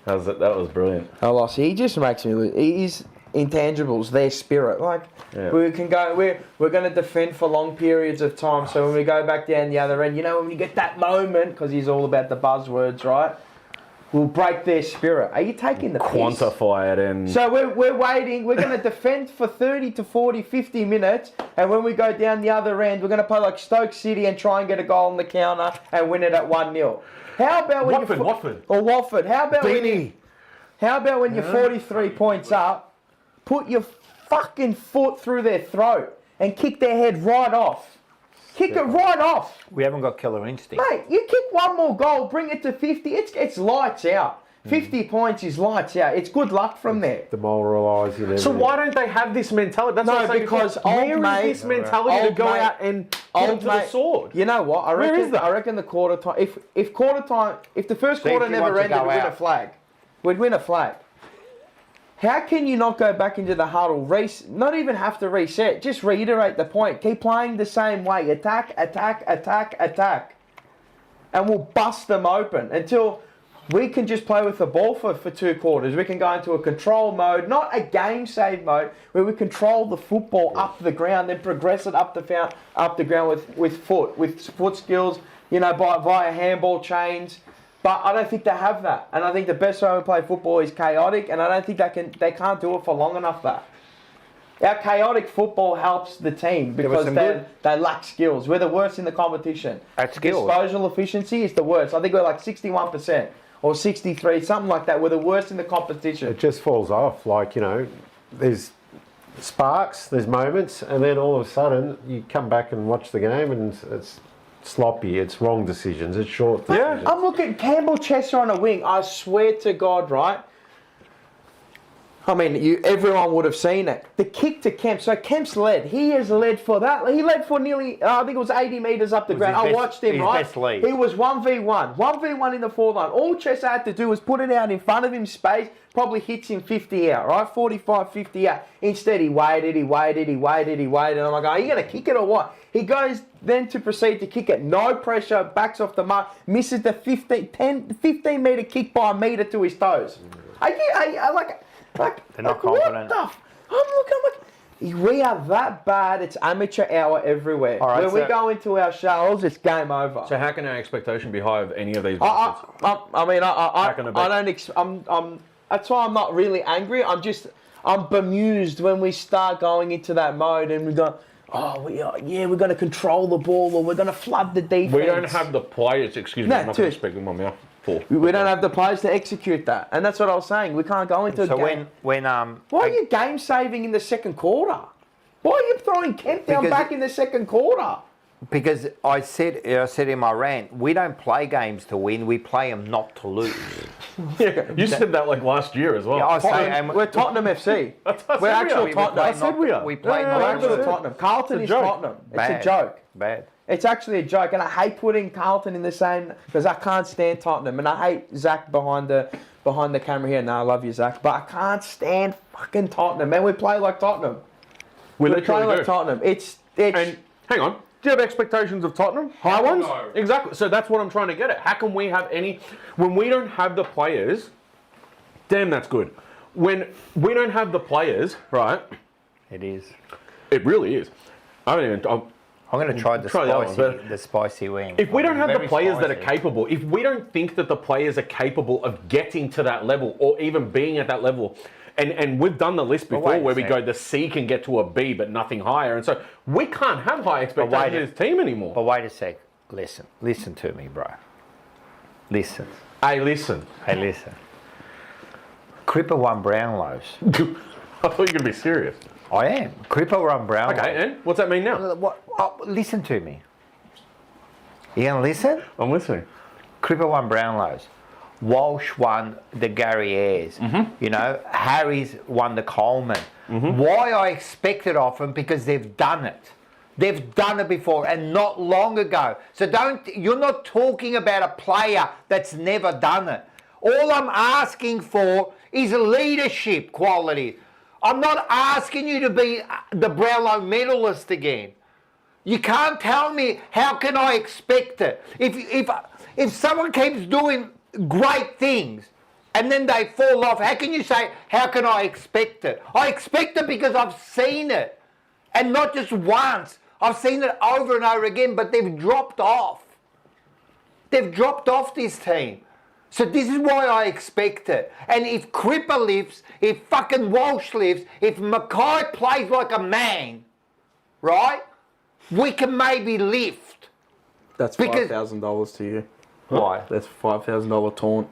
That was brilliant. I lost. He just makes me lose. He's intangibles, their spirit. Like, Yeah. we can go, we're going to defend for long periods of time. So when we go back down the other end, when you get that moment, because he's all about the buzzwords, right? We'll break their spirit. Are you taking the piss? Quantify it and... So we're waiting. We're going to defend for 30 to 40, 50 minutes. And when we go down the other end, we're going to play like Stoke City and try and get a goal on the counter and win it at 1-0. How about when Watford. Or Watford. How about when you're 43 points up, put your fucking foot through their throat and kick their head right off. Kick it right off. We haven't got killer instinct. Mate, you kick one more goal, bring it to 50, it's lights out. 50 points is lights out. It's good luck from there. Demoralising everything. So why don't they have this mentality? That's No, what I'm saying because before. old Where is mate- this mentality to old go mate- out and get to the sword? You know what? Where is that? I reckon the quarter time. If quarter time, if the first See, quarter if you never want to ended, go we'd win a out. flag. We'd win a flag. How can you not go back into the huddle? Not even have to reset. Just reiterate the point. Keep playing the same way. Attack, attack, attack, attack, and we'll bust them open until we can just play with the ball for 2 quarters. We can go into a control mode, not a game save mode, where we control the football up the ground, then progress it up the ground with foot skills, via handball chains. But I don't think they have that, and I think the best way we play football is chaotic, and I don't think they can't do it for long enough. Our chaotic football helps the team because they lack skills. We're the worst in the competition. At skills. Disposal efficiency is the worst. I think we're like 61% or 63, something like that. We're the worst in the competition. It just falls off. Like, there's sparks, there's moments, and then all of a sudden you come back and watch the game and it's sloppy, it's wrong decisions, it's short decisions. I'm looking at Campbell Chester on a wing. I swear to God, right? I mean, everyone would have seen it. The kick to Kemp. So Kemp's led. He has led for that. He led for nearly, I think it was 80 metres up the ground. I watched him, right? best lead. He was 1v1. 1v1 in the forward line. All Chester had to do was put it out in front of him, space, probably hits him 50 out, right? 45, 50 out. Instead, he waited. I'm like, are you going to kick it or what? He goes then to proceed to kick it. No pressure, backs off the mark, misses the 15 metre kick by a metre to his toes. They're not what confident. I'm looking, we are that bad. It's amateur hour everywhere. All right, when we so- go into our shells, it's game over. So how can our expectation be high of any of these bastards? I can it be? don't. That's why I'm not really angry. I'm bemused when we start going into that mode and we go, we're going to control the ball or we're going to flood the defense. We don't have the players, excuse me, No, I'm not going dude. to speak with my mouth full. We don't have the players to execute that, and that's what I was saying. We can't go into a So game. when Why are you game saving in the second quarter? Why are you throwing Kemp down Because- back in the second quarter? because I said in my rant, we don't play games to win, we play them not to lose. Yeah, you said that like last year as well. Yeah, I say, Tottenham, we're Tottenham FC. We're actual we Tottenham. I said we are. We play Yeah, We're not to actual lose. Tottenham. Carlton is joke. Tottenham. It's Bad. a joke. Bad. It's actually a joke, and I hate putting Carlton in the same because I can't stand Tottenham, and I hate Zach behind the camera here. No, I love you, Zach, but I can't stand fucking Tottenham. Man, we play like Tottenham. We We play literally like do. Tottenham. It's And hang on, do you have expectations of Tottenham? High ones? No. Exactly. So that's what I'm trying to get at. How can we have any when we don't have the players? Damn, that's good. When we don't have the players, right? It is. It really is. I don't even. I'm going to try the Try the other one, spicy, but- the spicy wing. If we don't have the Very players that are spicy. capable, if we don't think that the players are capable of getting to that level or even being at that level, and we've done the list before wait a where we sec. go, the C can get to a B but nothing higher, and so we can't have high expectations wait of a- this team anymore. But wait a sec. Listen to me, bro. Listen. Hey, listen. Hey, listen. Cripper won Brownlows. I thought you were going to be serious. I am. Cripper won Brownlows. Okay, and what's that mean now? What? Oh, listen to me. You gonna listen? I'm listening. Cripper won Brownlows. Walsh won the Gary Ayres. You know, Harry's won the Coleman. Why I expect it of them? Because they've done it. They've done it before and not long ago. So you're not talking about a player that's never done it. All I'm asking for is leadership quality. I'm not asking you to be the Brownlow medalist again. You can't tell me how can I expect it. If someone keeps doing great things and then they fall off, how can you say, how can I expect it? I expect it because I've seen it. And not just once. I've seen it over and over again, but they've dropped off. They've dropped off this team. So this is why I expect it. And if Cripper lifts, if fucking Walsh lifts, if Mackay plays like a man, right, we can maybe lift. That's Because- $5,000 to you. Why? That's $5,000 taunt.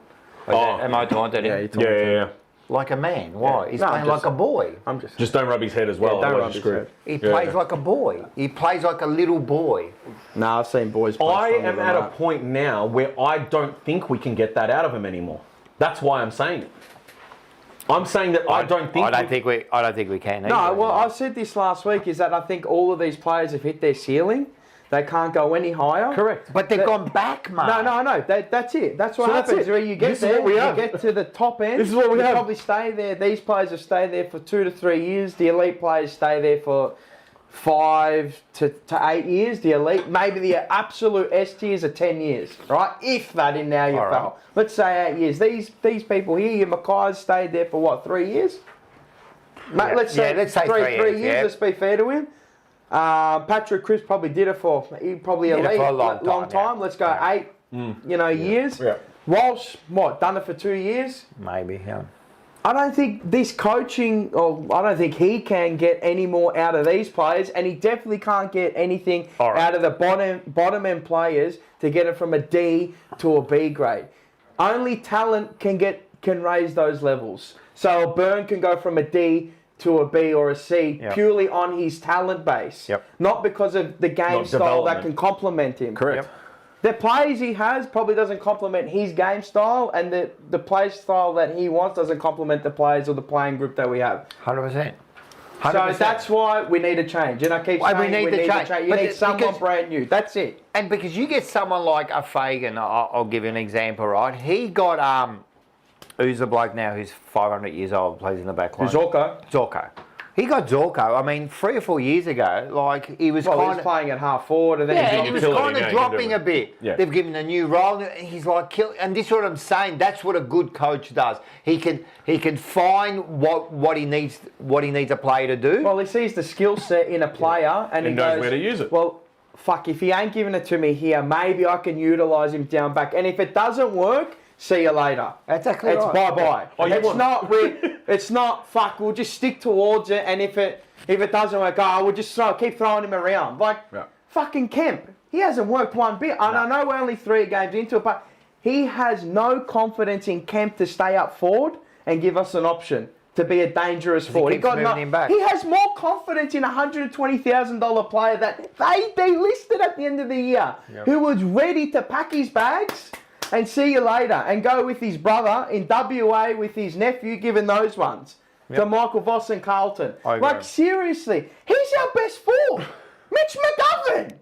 Am I taunted him? Yeah, you taunted him. Yeah. Like a man. Why? He's No, playing I'm just- like a boy. I'm just. Just don't rub his head as well. don't otherwise rub you're his screwed. head. He Yeah. plays like a boy. He plays like a little boy. Nah, I've seen boys play I stronger am than at a that. point now where I don't think we can get that out of him anymore. That's why I'm saying it. I'm saying that I don't think. I don't think we can. No, either. well, I said this last week, is that I think all of these players have hit their ceiling. They can't go any higher. Correct. But they've gone back, mate. No. That's it. That's what So that's happens. it. Where you get This is there, what we you have. get to the top end. This is what we you have. probably stay there. These players have stayed there for 2 to 3 years. The elite players stay there for 5 to 8 years. The elite, maybe the absolute S tiers are 10 years, right? If that in now you All fell. right. Let's say 8 years. These people here, your Mackay's stayed there for what, 3 years? Mate, Yeah. let's say, Yeah, let's say 3 3 years, years. yeah. Let's be fair to him. Patrick Cripps probably did it for probably Did it elite for a long time, yeah. Let's go 8, years. Yeah. Walsh, what, done it for 2 years? Maybe, yeah. I don't think this coaching, or I don't think he can get any more out of these players, and he definitely can't get anything All right. out of the bottom end players to get it from a D to a B grade. Only talent can raise those levels. So a Burn can go from a D to a B or a C Yep. purely on his talent base, Yep. not because of the game Not style that development. can complement him. Correct. Yep. The plays he has probably doesn't complement his game style, and the play style that he wants doesn't complement the players or the playing group that we have. 100%. So that's why we need a change. And I keep Why we saying need we the need a change. change. You But need someone because- brand new. That's it. And because you get someone like a Fagan, I'll give you an example, right? He got, who's the bloke now who's 500 years old, plays in the back line? Zorko. Zorko. He got Zorko. I mean, 3 or 4 years ago, like he was Well, he kind was of playing at half forward, and then yeah, he and he was utility, kind yeah, of he can do dropping it. a bit. Yeah. They've given him a new role, and he's like kill. And this is what I'm saying. That's what a good coach does. He can find what he needs a player to do. Well, he sees the skill set in a player, and he knows goes, where to use it. Well, fuck, if he ain't giving it to me here, maybe I can utilise him down back. And if it doesn't work, see you later. Exactly It's right. bye-bye. Oh, you want- It's not, fuck, we'll just stick towards it, and if it doesn't work, we'll just keep throwing him around. Like, Yeah. fucking Kemp, he hasn't worked one bit. And I know we're only 3 games into it, but he has no confidence in Kemp to stay up forward and give us an option to be a dangerous forward. keeps moving him back. He has more confidence in a $120,000 player that they delisted at the end of the year, who was ready to pack his bags and see you later and go with his brother in WA with his nephew, given those ones to Michael Voss and Carlton. I agree. Like, seriously, he's our best forward. Mitch McGovern.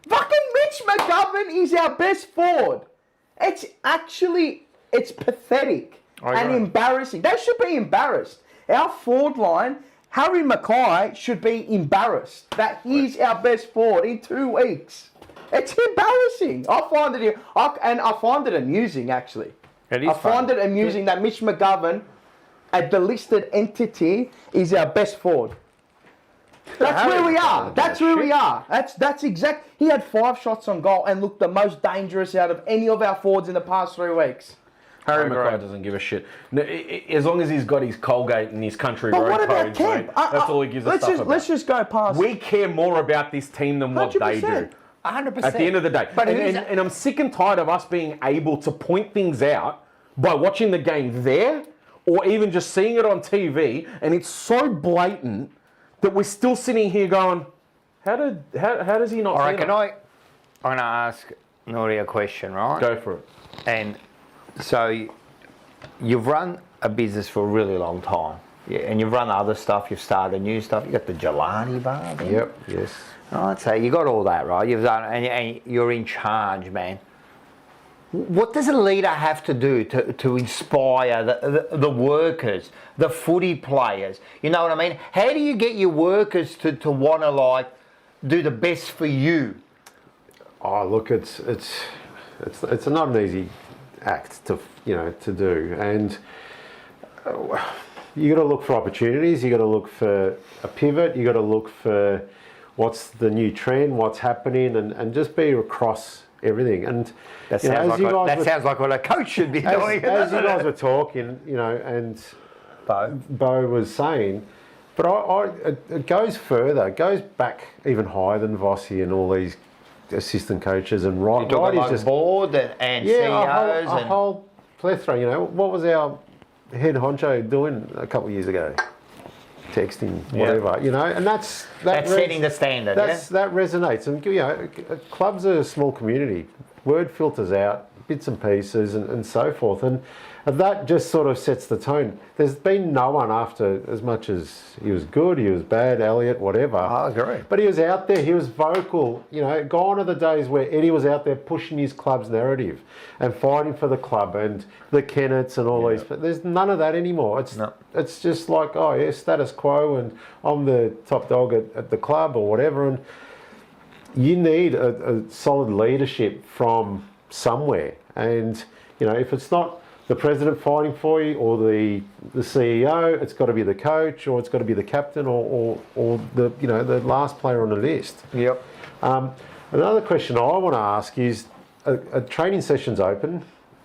Fucking Mitch McGovern is our best forward. It's pathetic and embarrassing. They should be embarrassed. Our forward line, Harry Mackay, should be embarrassed that he's our best forward in 2 weeks. It's embarrassing. I find it amusing, actually. It is I find it amusing that Mitch McGovern, a delisted entity, is our best forward. That's where we are. That's where we are. That's exact. He had 5 shots on goal and looked the most dangerous out of any of our forwards in the past 3 weeks. Harry Mackay doesn't give a shit. No, as long as he's got his Colgate and his country But road what about codes, Kemp? mate, that's all he gives a stuff about. Let's just go past. We care more about this team than what they do. 100%. 100%. At the end of the day. But and I'm sick and tired of us being able to point things out by watching the game there or even just seeing it on TV, and it's so blatant that we're still sitting here going, how does he not all see right, that? I'm going to ask Nori a question, right? Go for it. And so you've run a business for a really long time. Yeah, and you've run other stuff, you've started new stuff, you got the Jelani bar there. Yep, yes. Right, so you got all that, right? You've done, and you're in charge, man. What does a leader have to do to inspire the workers, the footy players? You know what I mean? How do you get your workers to want to like do the best for you? Oh, look, it's not an easy act to do, and you got to look for opportunities. You got to look for a pivot. You got to look for what's the new trend, what's happening, and just be across everything. And That sounds like what a coach should be doing. As you guys were talking, and Bo was saying, but it goes further. It goes back even higher than Vossi and all these assistant coaches and You're talking like board and CEOs a whole plethora. What was our head honcho doing a couple of years ago? Texting, whatever, and that's setting the standard. That resonates, and clubs are a small community. Word filters out, bits and pieces, and so forth, and that just sort of sets the tone. There's been no one after, as much as he was good, he was bad, Elliot, whatever. I agree. But he was out there, he was vocal. Gone are the days where Eddie was out there pushing his club's narrative and fighting for the club and the Kennets and all these. But there's none of that anymore. It's just like, oh yeah, status quo, and I'm the top dog at the club or whatever. And you need a solid leadership from somewhere. And if it's not the president fighting for you or the CEO, it's got to be the coach, or it's got to be the captain, or the the last player on the list. Yep. Another question I want to ask is: are training sessions open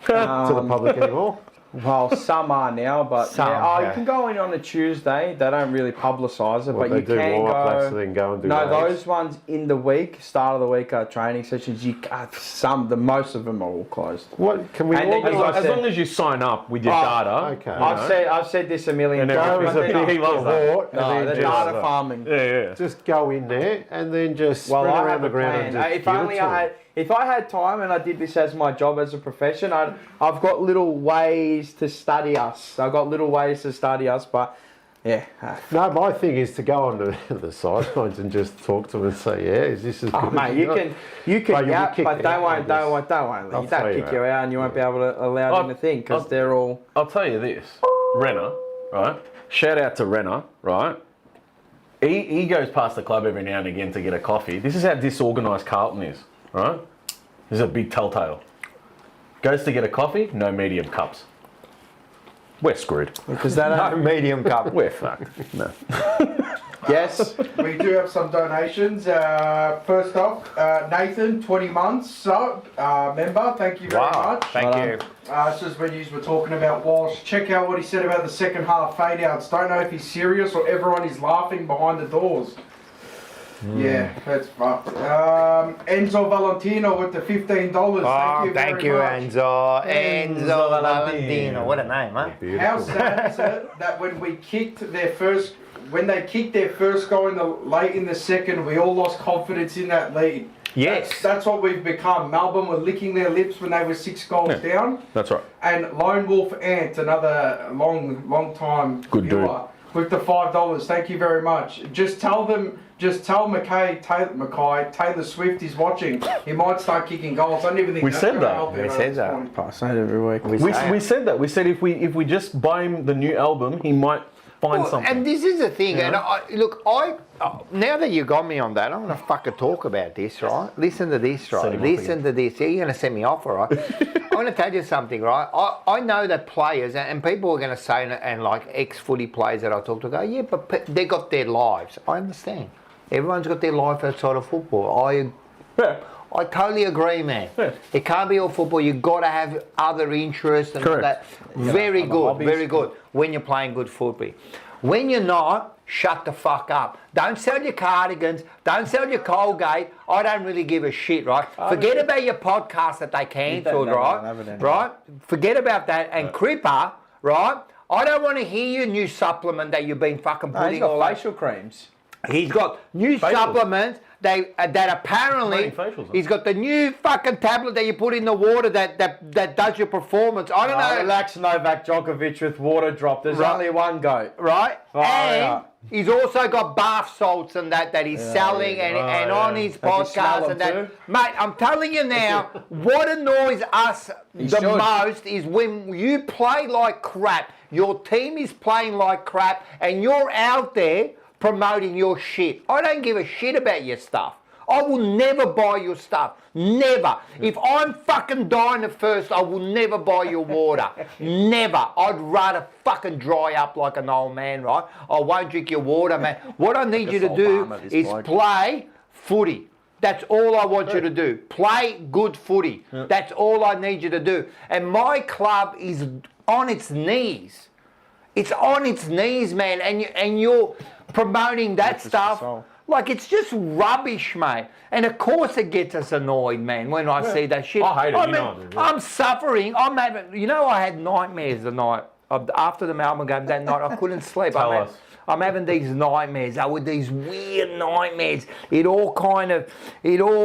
to the public anymore? Well, some are now, but Some, you can go in on a Tuesday. They don't really publicise it, Well, but they you do can warm-up laps go. and then go and do No, weights. those ones in the week, start of the week, are training sessions. Most of them are all closed. What can we And then organise? As long as you sign up with your data. Okay. I've said this a million And times. everything. but He loves that. Cohort, and No, then the just, data farming. Yeah. just go in there and then just Well, spread I around have the a ground plan. and just If give only it to I had, if I had time and I did this as my job as a profession, I've got little ways to study us. I've got little ways to study us, but yeah. No, my thing is to go on the sidelines and just talk to them and say, yeah, is this as good Oh, as mate, you got? you But can you'll be yap, kicked but they out, won't. I They guess. won't. I'll They throw don't you kick you out. out, and you won't be able to allow them to think because they're all. I'll tell you this, Renner, right? Shout out to Renner, right? He goes past the club every now and again to get a coffee. This is how disorganised Carlton is, right? This is a big telltale. Goes to get a coffee, no medium cups. We're screwed. Because that No medium cup. We're fucked. No. yes. We do have some donations. First off, Nathan, 20 months member. Thank you very much. Thank you. This is when you were talking about Walsh. Check out what he said about the second half fade outs. Don't know if he's serious or everyone is laughing behind the doors. Yeah, that's fucked. Enzo Valentino with the $15. Thank you, very much. Enzo Valentino. What a name, huh? How sad is it that when they kicked their first goal late in the second, we all lost confidence in that lead. Yes. That's what we've become. Melbourne were licking their lips when they were 6 goals down. That's right. And Lone Wolf Ant, another long time Good dude. viewer, with the $5. Thank you very much. Just tell Taylor Swift is watching. He might start kicking goals. I don't even think We that's said gonna that. help him We at said this that. point. I say it every week. We said that. We said if we just buy him the new album, he might find something. And this is the thing, and now that you got me on that, I'm going to fucking talk about this, right? Listen to this, right? Set him off Listen to this. Yeah, you're going to set me off, all right? I'm going to tell you something, right? I know that players, and people are going to say, and like ex-footy players that I talk to go, yeah, but they got their lives. I understand. Everyone's got their life outside of football. I totally agree, man. Yeah. It can't be all football. You've got to have other interests and all that. Very good, very good when you're playing good football. When you're not, shut the fuck up. Don't sell your cardigans. Don't sell your Colgate. I don't really give a shit, right? Forget about your podcast that they cancelled, right? Right? Forget about that. And Cripper, right? I don't want to hear your new supplement that you've been fucking putting He's all got over. facial creams. He's got new supplements that apparently facials, huh? he's got the new fucking tablet that you put in the water that does your performance. I don't know. Relax Novak Djokovic with water drop. There's only one goat. Right? And out. he's also got bath salts and that he's selling and on his podcast and that. too? Mate, I'm telling you now, what annoys us the should. most is when you play like crap, your team is playing like crap, and you're out there promoting your shit. I don't give a shit about your stuff. I will never buy your stuff. Never. If I'm fucking dying at first, I will never buy your water. Never. I'd rather fucking dry up like an old man, right? I won't drink your water, man. What I need you to do is play footy. That's all I want you to do. Play good footy. That's all I need you to do. And my club is on its knees. It's on its knees, man. And you're promoting that stuff. Like, it's just rubbish, mate. And of course it gets us annoyed, man, when I see that shit. I hate it, I you mean, know I do. I'm suffering. I'm having, I had nightmares the night after the Melbourne game that night. I couldn't sleep. Tell us. I'm having these nightmares. They were these weird nightmares. It all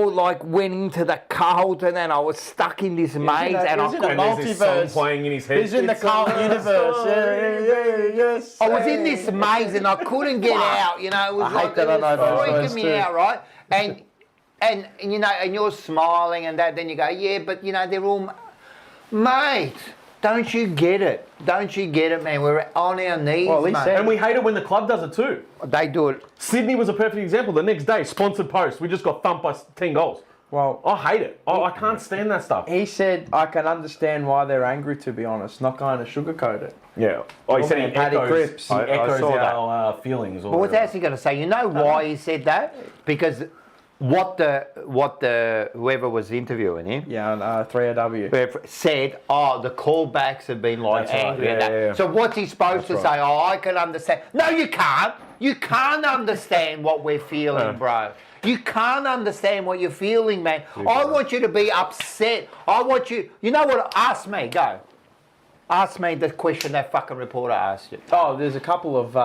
like went into the CARLTON, and I was stuck in this maze, and I couldn't. And there's this song multiverse. playing in his head. He's in the Carlton universe. Yes. I was in this maze and I couldn't get out. It was I hate that I know those freaking words me too. out, right? And you're smiling and that. Then you go, yeah, but they're all, mate. Don't you get it? Don't you get it, man? We're on our knees, Well, at least mate. And we hate it when the club does it too. They do it. Sydney was a perfect example. The next day, sponsored post, we just got thumped by 10 goals. Well, I hate it. I can't stand that stuff. he said, I can understand why they're angry, to be honest. Not going to sugarcoat it. Yeah. Oh, he said he man, Paddy echoes, Cripps. he I echoes saw that. our feelings. Or But what's whatever. else he going to say? You know why he said that? Because what the whoever was interviewing him Yeah, on 3AW. said, the callbacks have been like That's right, angry and yeah, that. yeah, yeah. So what's he supposed to say? I can understand. No, you can't. You can't understand what we're feeling, bro. You can't understand what you're feeling, man. I want you to be upset. I want you. You know what? Ask me. Go. Ask me the question that fucking reporter asked you. Oh, there's a couple of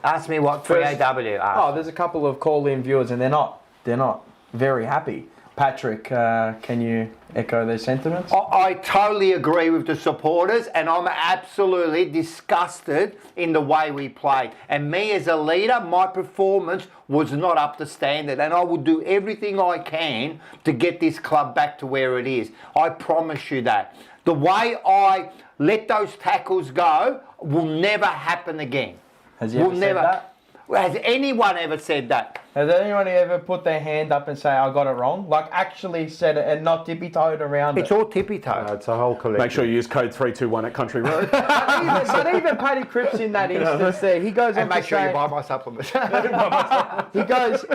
Ask me what 3AW asked. there's a couple of call-in viewers, and they're not very happy. Patrick, can you echo their sentiments? I totally agree with the supporters, and I'm absolutely disgusted in the way we played. And me as a leader, my performance was not up to standard, and I will do everything I can to get this club back to where it is. I promise you that. The way I let those tackles go will never happen again. Has he ever said that? Has anyone ever said that? Has anyone ever put their hand up and say, I got it wrong? Like, actually said it and not tippy-toed around It's it. all tippy-toe. It's a whole collection. Make sure you use code 321 at Country Road. But even Paddy Cripps in that instance there, he goes on And to make sure say, you buy my supplements.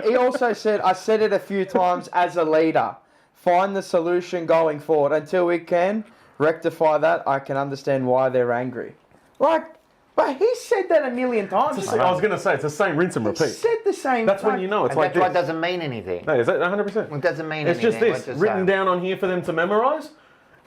he also said, I said it a few times as a leader. Find the solution going forward. Until we can rectify that, I can understand why they're angry. Like, but he said that a million times. I was going to say, it's the same rinse and He repeat. said the same. That's when you know it's And like that's why it this. doesn't mean anything. No, is that 100%? It doesn't mean It's anything. just this, written down on here for them to memorise.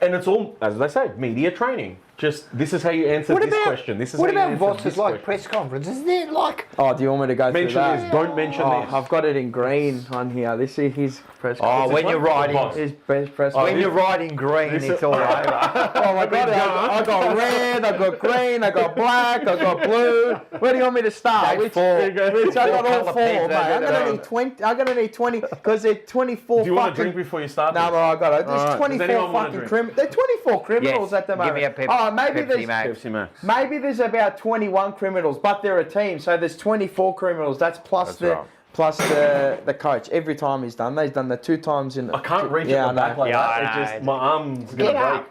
And it's all, as they say, media training. Just, this is how you answer this question. This is what how you about answer Voss's this like question. press conferences? They're like, Oh, do you want me to go Mention through that? this, don't mention Oh, this. I've got it in green on here. This is his press oh, conference. when you're riding, His best press when conference. you're riding green, it's all over. Oh my God, I got red, I got green, I got black, I got blue. Where do you want me to start? That's four. I got all Colour four, pens, mate. I'm they're gonna need 20. I'm gonna need 20 because they're 24 Do you want a fucking. drink before you start No, this? no, I got it. There's Alright, does 24 anyone want a fucking drink? criminals. They're 24 criminals at the moment. Give me a maybe Pepsi there's Max. Pepsi Max. maybe there's about 21 criminals, but they're a team, so there's 24 criminals. That's plus right. the coach. Every time he's done the 2 times in. I can't reach Yeah, at the I back know. like Yeah, that. I know. It just, my arm's going Get to break.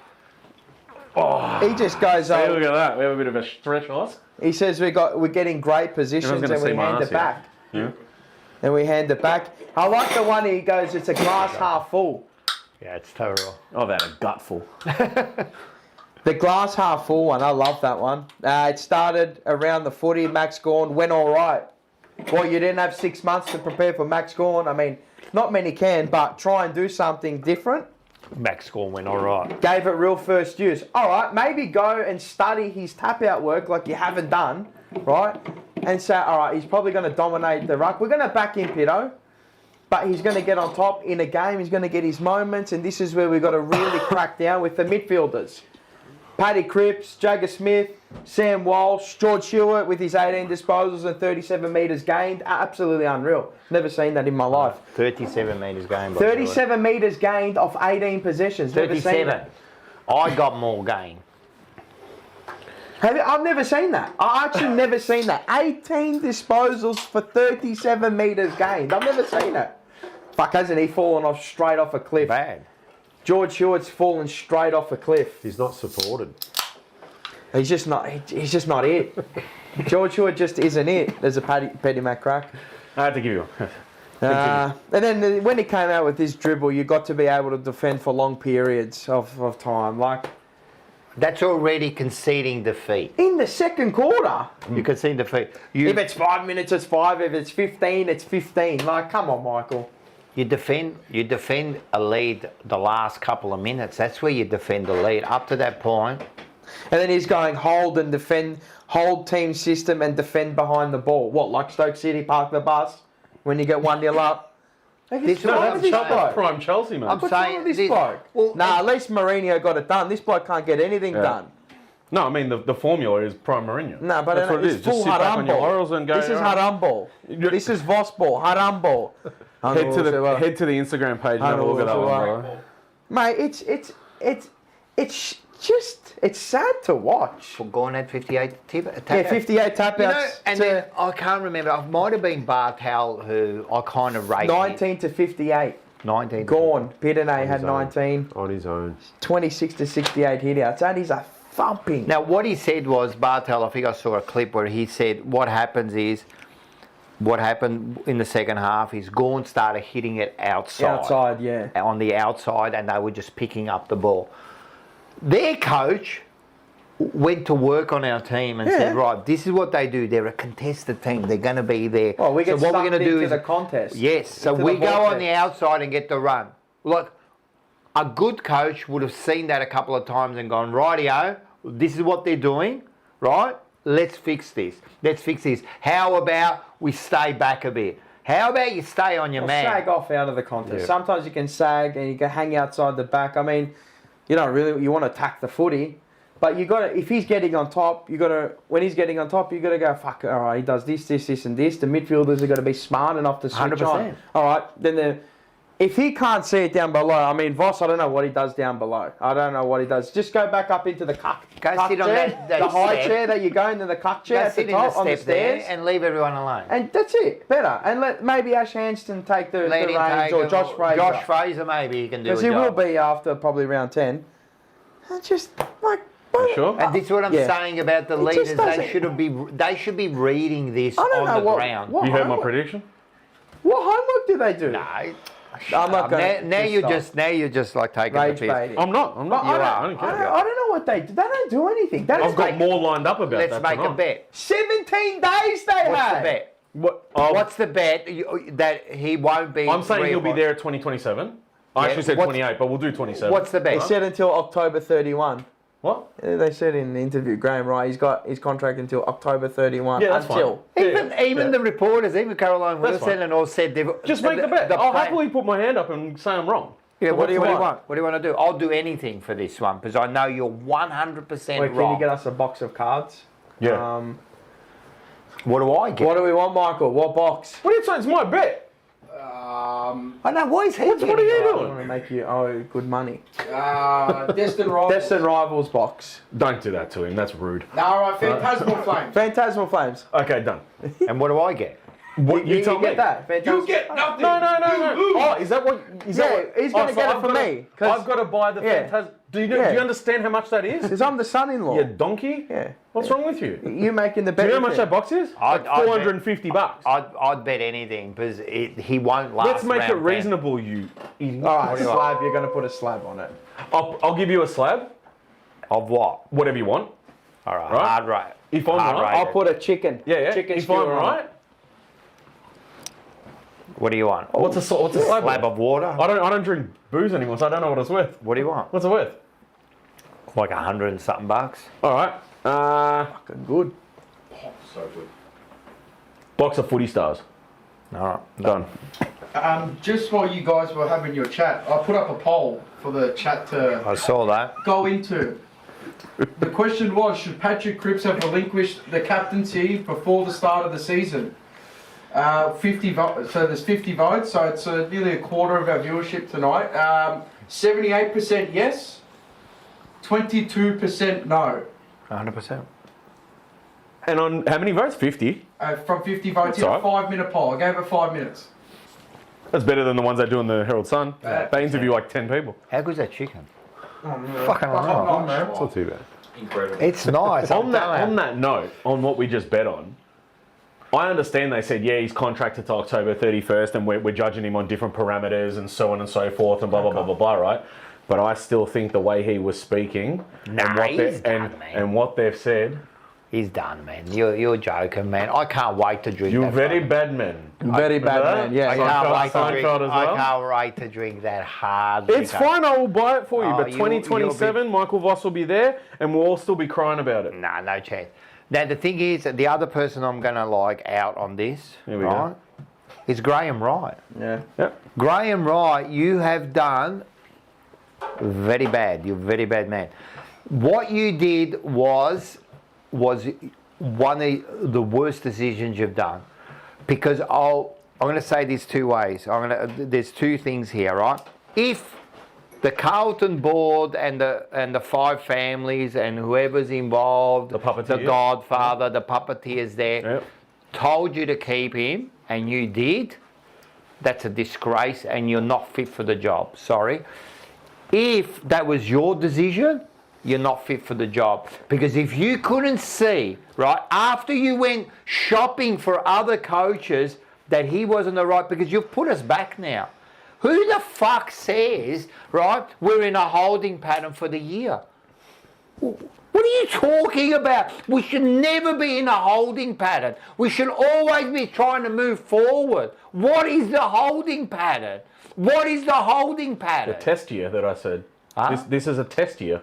up. He just goes. Hey, look at that. We have a bit of a stretch on us. He says we're getting great positions Everyone's and gonna we see my hand ass it back. Yeah. And we hand it back. I like the one he goes, it's a glass half full. Yeah, it's terrible. Oh, that a gutful. The glass half full one, I love that one. It started around the footy. Max Gawn went all right. Well, you didn't have 6 months to prepare for Max Gawn. I mean, not many can, but try and do something different. Max score went all right. Gave it real first use. All right, maybe go and study his tap out work like you haven't done, right? And say, all right, he's probably going to dominate the ruck. We're going to back in Pito, but he's going to get on top in a game. He's going to get his moments, and this is where we've got to really crack down with the midfielders. Paddy Cripps, Jagger Smith, Sam Walsh, George Hewitt with his 18 disposals and 37 metres gained. Absolutely unreal. Never seen that in my life. 37 metres gained. by 37 metres gained off 18 possessions. Never seen 37. that. I got more gain. I've never seen that. I actually never seen that. 18 disposals for 37 metres gained. I've never seen it. Fuck, hasn't he fallen off straight off a cliff? Bad. George Hewitt's fallen straight off a cliff. He's not supported. He's just not it. George Hewitt just isn't it. There's a Paddy Mac crack. I had to give you one. And then when he came out with his dribble, you got to be able to defend for long periods of time. Like That's already conceding defeat. in the second quarter. You concede defeat. If it's 5 minutes, it's 5. If it's 15, it's 15. Like, come on, Michael. You defend a lead the last couple of minutes. That's where you defend the lead. Up to that point, And then he's going hold and defend, hold team system and defend behind the ball. What, like Stoke City park the bus when you get 1-0 up? Like, This- No, wrong that's with this bloke? prime Chelsea, man. What's saying wrong with this this- bloke? well, nah, at least Mourinho got it done. This bloke can't get anything done. No, I mean, the formula is prime Mourinho. No, but that's what it it's is. Just full sit back haram on your ball. laurels and go. This is "All right." haram ball. You're- This is Voss ball. Haram ball. Head to the Instagram page and have a look at that one, brother. Mate, it's sad to watch. for going at 58 tap Yeah, 58 tap You know, outs and to then I can't remember. It might have been Bartel who I kind of rated. 19 to 58. 19. Gone. Pidane had his own. 19. On his own. 26 to 68 hit outs. That is a thumping. Now, what he said was, Bartel, I think I saw a clip where he said what happened in the second half is Gorn started hitting it Outside, yeah. on the outside, and they were just picking up the ball. Their coach went to work on our team and said, right, this is what they do. They're a contested team. They're going to be there. Well, we get so what we're sucked going to do into is the contest. Yes, so Into we the go on vortex. the outside and get the run. Look, a good coach would have seen that a couple of times and gone, rightio, this is what they're doing, right? Let's fix this. Let's fix this. How about we stay back a bit? How about you stay on your man? Sag off out of the contest. Yeah. Sometimes you can sag and you can hang outside the back. I mean, you don't really, you want to attack the footy, but you got to, if he's getting on top, when he's getting on top, you got to go, fuck, all right, he does this, this, this, and this. The midfielders have got to be smart enough to switch 100%. on. All right, then if he can't see it down below, I mean, Voss, I don't know what he does down below. I don't know what he does. Just go back up into the cuck sit on chair, that the high step. chair that you go into the cuck chair Go at the sit in the top on the step there stairs. and leave everyone alone. And that's it. Better. And let maybe Ash Hanston take the Let him reins take or it, Josh Fraser. Josh Fraser, maybe he can do a Because he will job. be after probably round 10. And just, like... You sure? And this is what I'm Yeah. saying about the It just leaders. doesn't- They should be reading this I don't on know the what... ground. What You heard my homework- prediction? What homework do they do? No. I'm not going Now you're just like taking rage the piss. baiting. I'm not. I I don't don't, care. I don't know what they do. They don't do anything. They I've just got make more lined up about Let's that make a tonight. bet. 17 days they What's had. the bet? What? What's the bet that he won't be? I'm saying he'll be reappointed? there at 2027. I Yeah, actually said what's- 28, but we'll do 27. What's the They bet? said until October 31. What? Yeah, they said in the interview, Graham Wright, he's got his contract until October 31. Yeah, that's until. fine. Even the reporters, even Caroline That's Wilson fine. and all said they've Just make the bet. I'll plan- happily put my hand up and say I'm wrong. Yeah, what do you want? want? What do you want to do? I'll do anything for this one because I know you're 100% Wait, can wrong. you get us a box of cards? Yeah. What do I get? What do we want, Michael? What box? What are you saying? It's my bet. I know. Why is he? What are you I doing? want to make you owe good money. Destined Rivals. Destined Rivals box. Don't do that to him. That's rude. Alright, Phantasmal Flames. Phantasmal Flames. Okay, done. And what do I get? What you tell me? get that. Phantasmal. You get nothing. No. Oh, is that what? Is that Yeah, what? he's gonna so get it I've for gotta- me, 'cause- I've got to buy the Yeah. Phantasm. Do you Yeah. understand how much that is? Because I'm the son-in-law. You donkey. Yeah. What's wrong with you? You making the Do bet. you know how with much him. that box is? I'd Like $450. I'd bet anything because he won't last. Let's make it round 10. reasonable, you idiot. All right, do you want? slab. You're going to put a slab on it. I'll give you a slab, Of what? whatever you want. All right. Right? Hard rate. If I'm Hard right, rated. I'll put a chicken. Yeah. Chicken If skewer I'm on right, it. What do you want? what's a slab? Slab of water? I don't drink booze anymore, so I don't know what it's worth. What do you want? What's it worth? Like $100 and something bucks. All right. Good. So good. Box of footy stars. All right. Done. Just while you guys were having your chat, I put up a poll for the chat to I saw that. go into. The question was, should Patrick Cripps have relinquished the captaincy before the start of the season? 50 votes, so there's 50 votes, so it's nearly a quarter of our viewership tonight. 78% yes, 22% no. 100%. And on how many votes? 50. From 50 votes, That's in a all right. 5-minute poll. I gave it 5 minutes. That's better than the ones they do in the Herald Sun. They interview like 10 people. How good's that chicken? Fucking Fucking hell. nice. It's not too bad. Incredible. It's nice. On that note, on what we just bet on, I understand they said, yeah, he's contracted to October 31st and we're judging him on different parameters and so on and so forth and blah, blah, blah, blah, blah, right? But I still think the way he was speaking he's done, man. and what they've said, He's done, man. You're joking, man. I can't wait to drink you're that. very fucking- bad man. Very bad Remember man. that? Yeah. I yeah. can't wait to Seinfeld drink. as well? I can't wait to drink that hard. It's liquor. fine, I will buy it for you, Oh, but you'll 2027, Michael Voss will be there and we'll all still be crying about it. Nah, no chance. Now the thing is, the other person I'm gonna like out on this, Here we right, is Graham Wright. Yeah. Yep. Graham Wright, you have done very bad. You're a very bad man. What you did was one of the worst decisions you've done, because I'm going to say this two ways. There's two things here, right? If the Carlton board and the five families and whoever's involved, The puppeteers. the Godfather, the puppeteers there, Yep. told you to keep him and you did, that's a disgrace and you're not fit for the job. Sorry. If that was your decision, you're not fit for the job. Because if you couldn't see, right, after you went shopping for other coaches that he wasn't the right, because you've put us back now. Who the fuck says, right, we're in a holding pattern for the year? What are you talking about? We should never be in a holding pattern. We should always be trying to move forward. What is the holding pattern? What is the holding The pattern? test year that I said. Huh? This is a test year.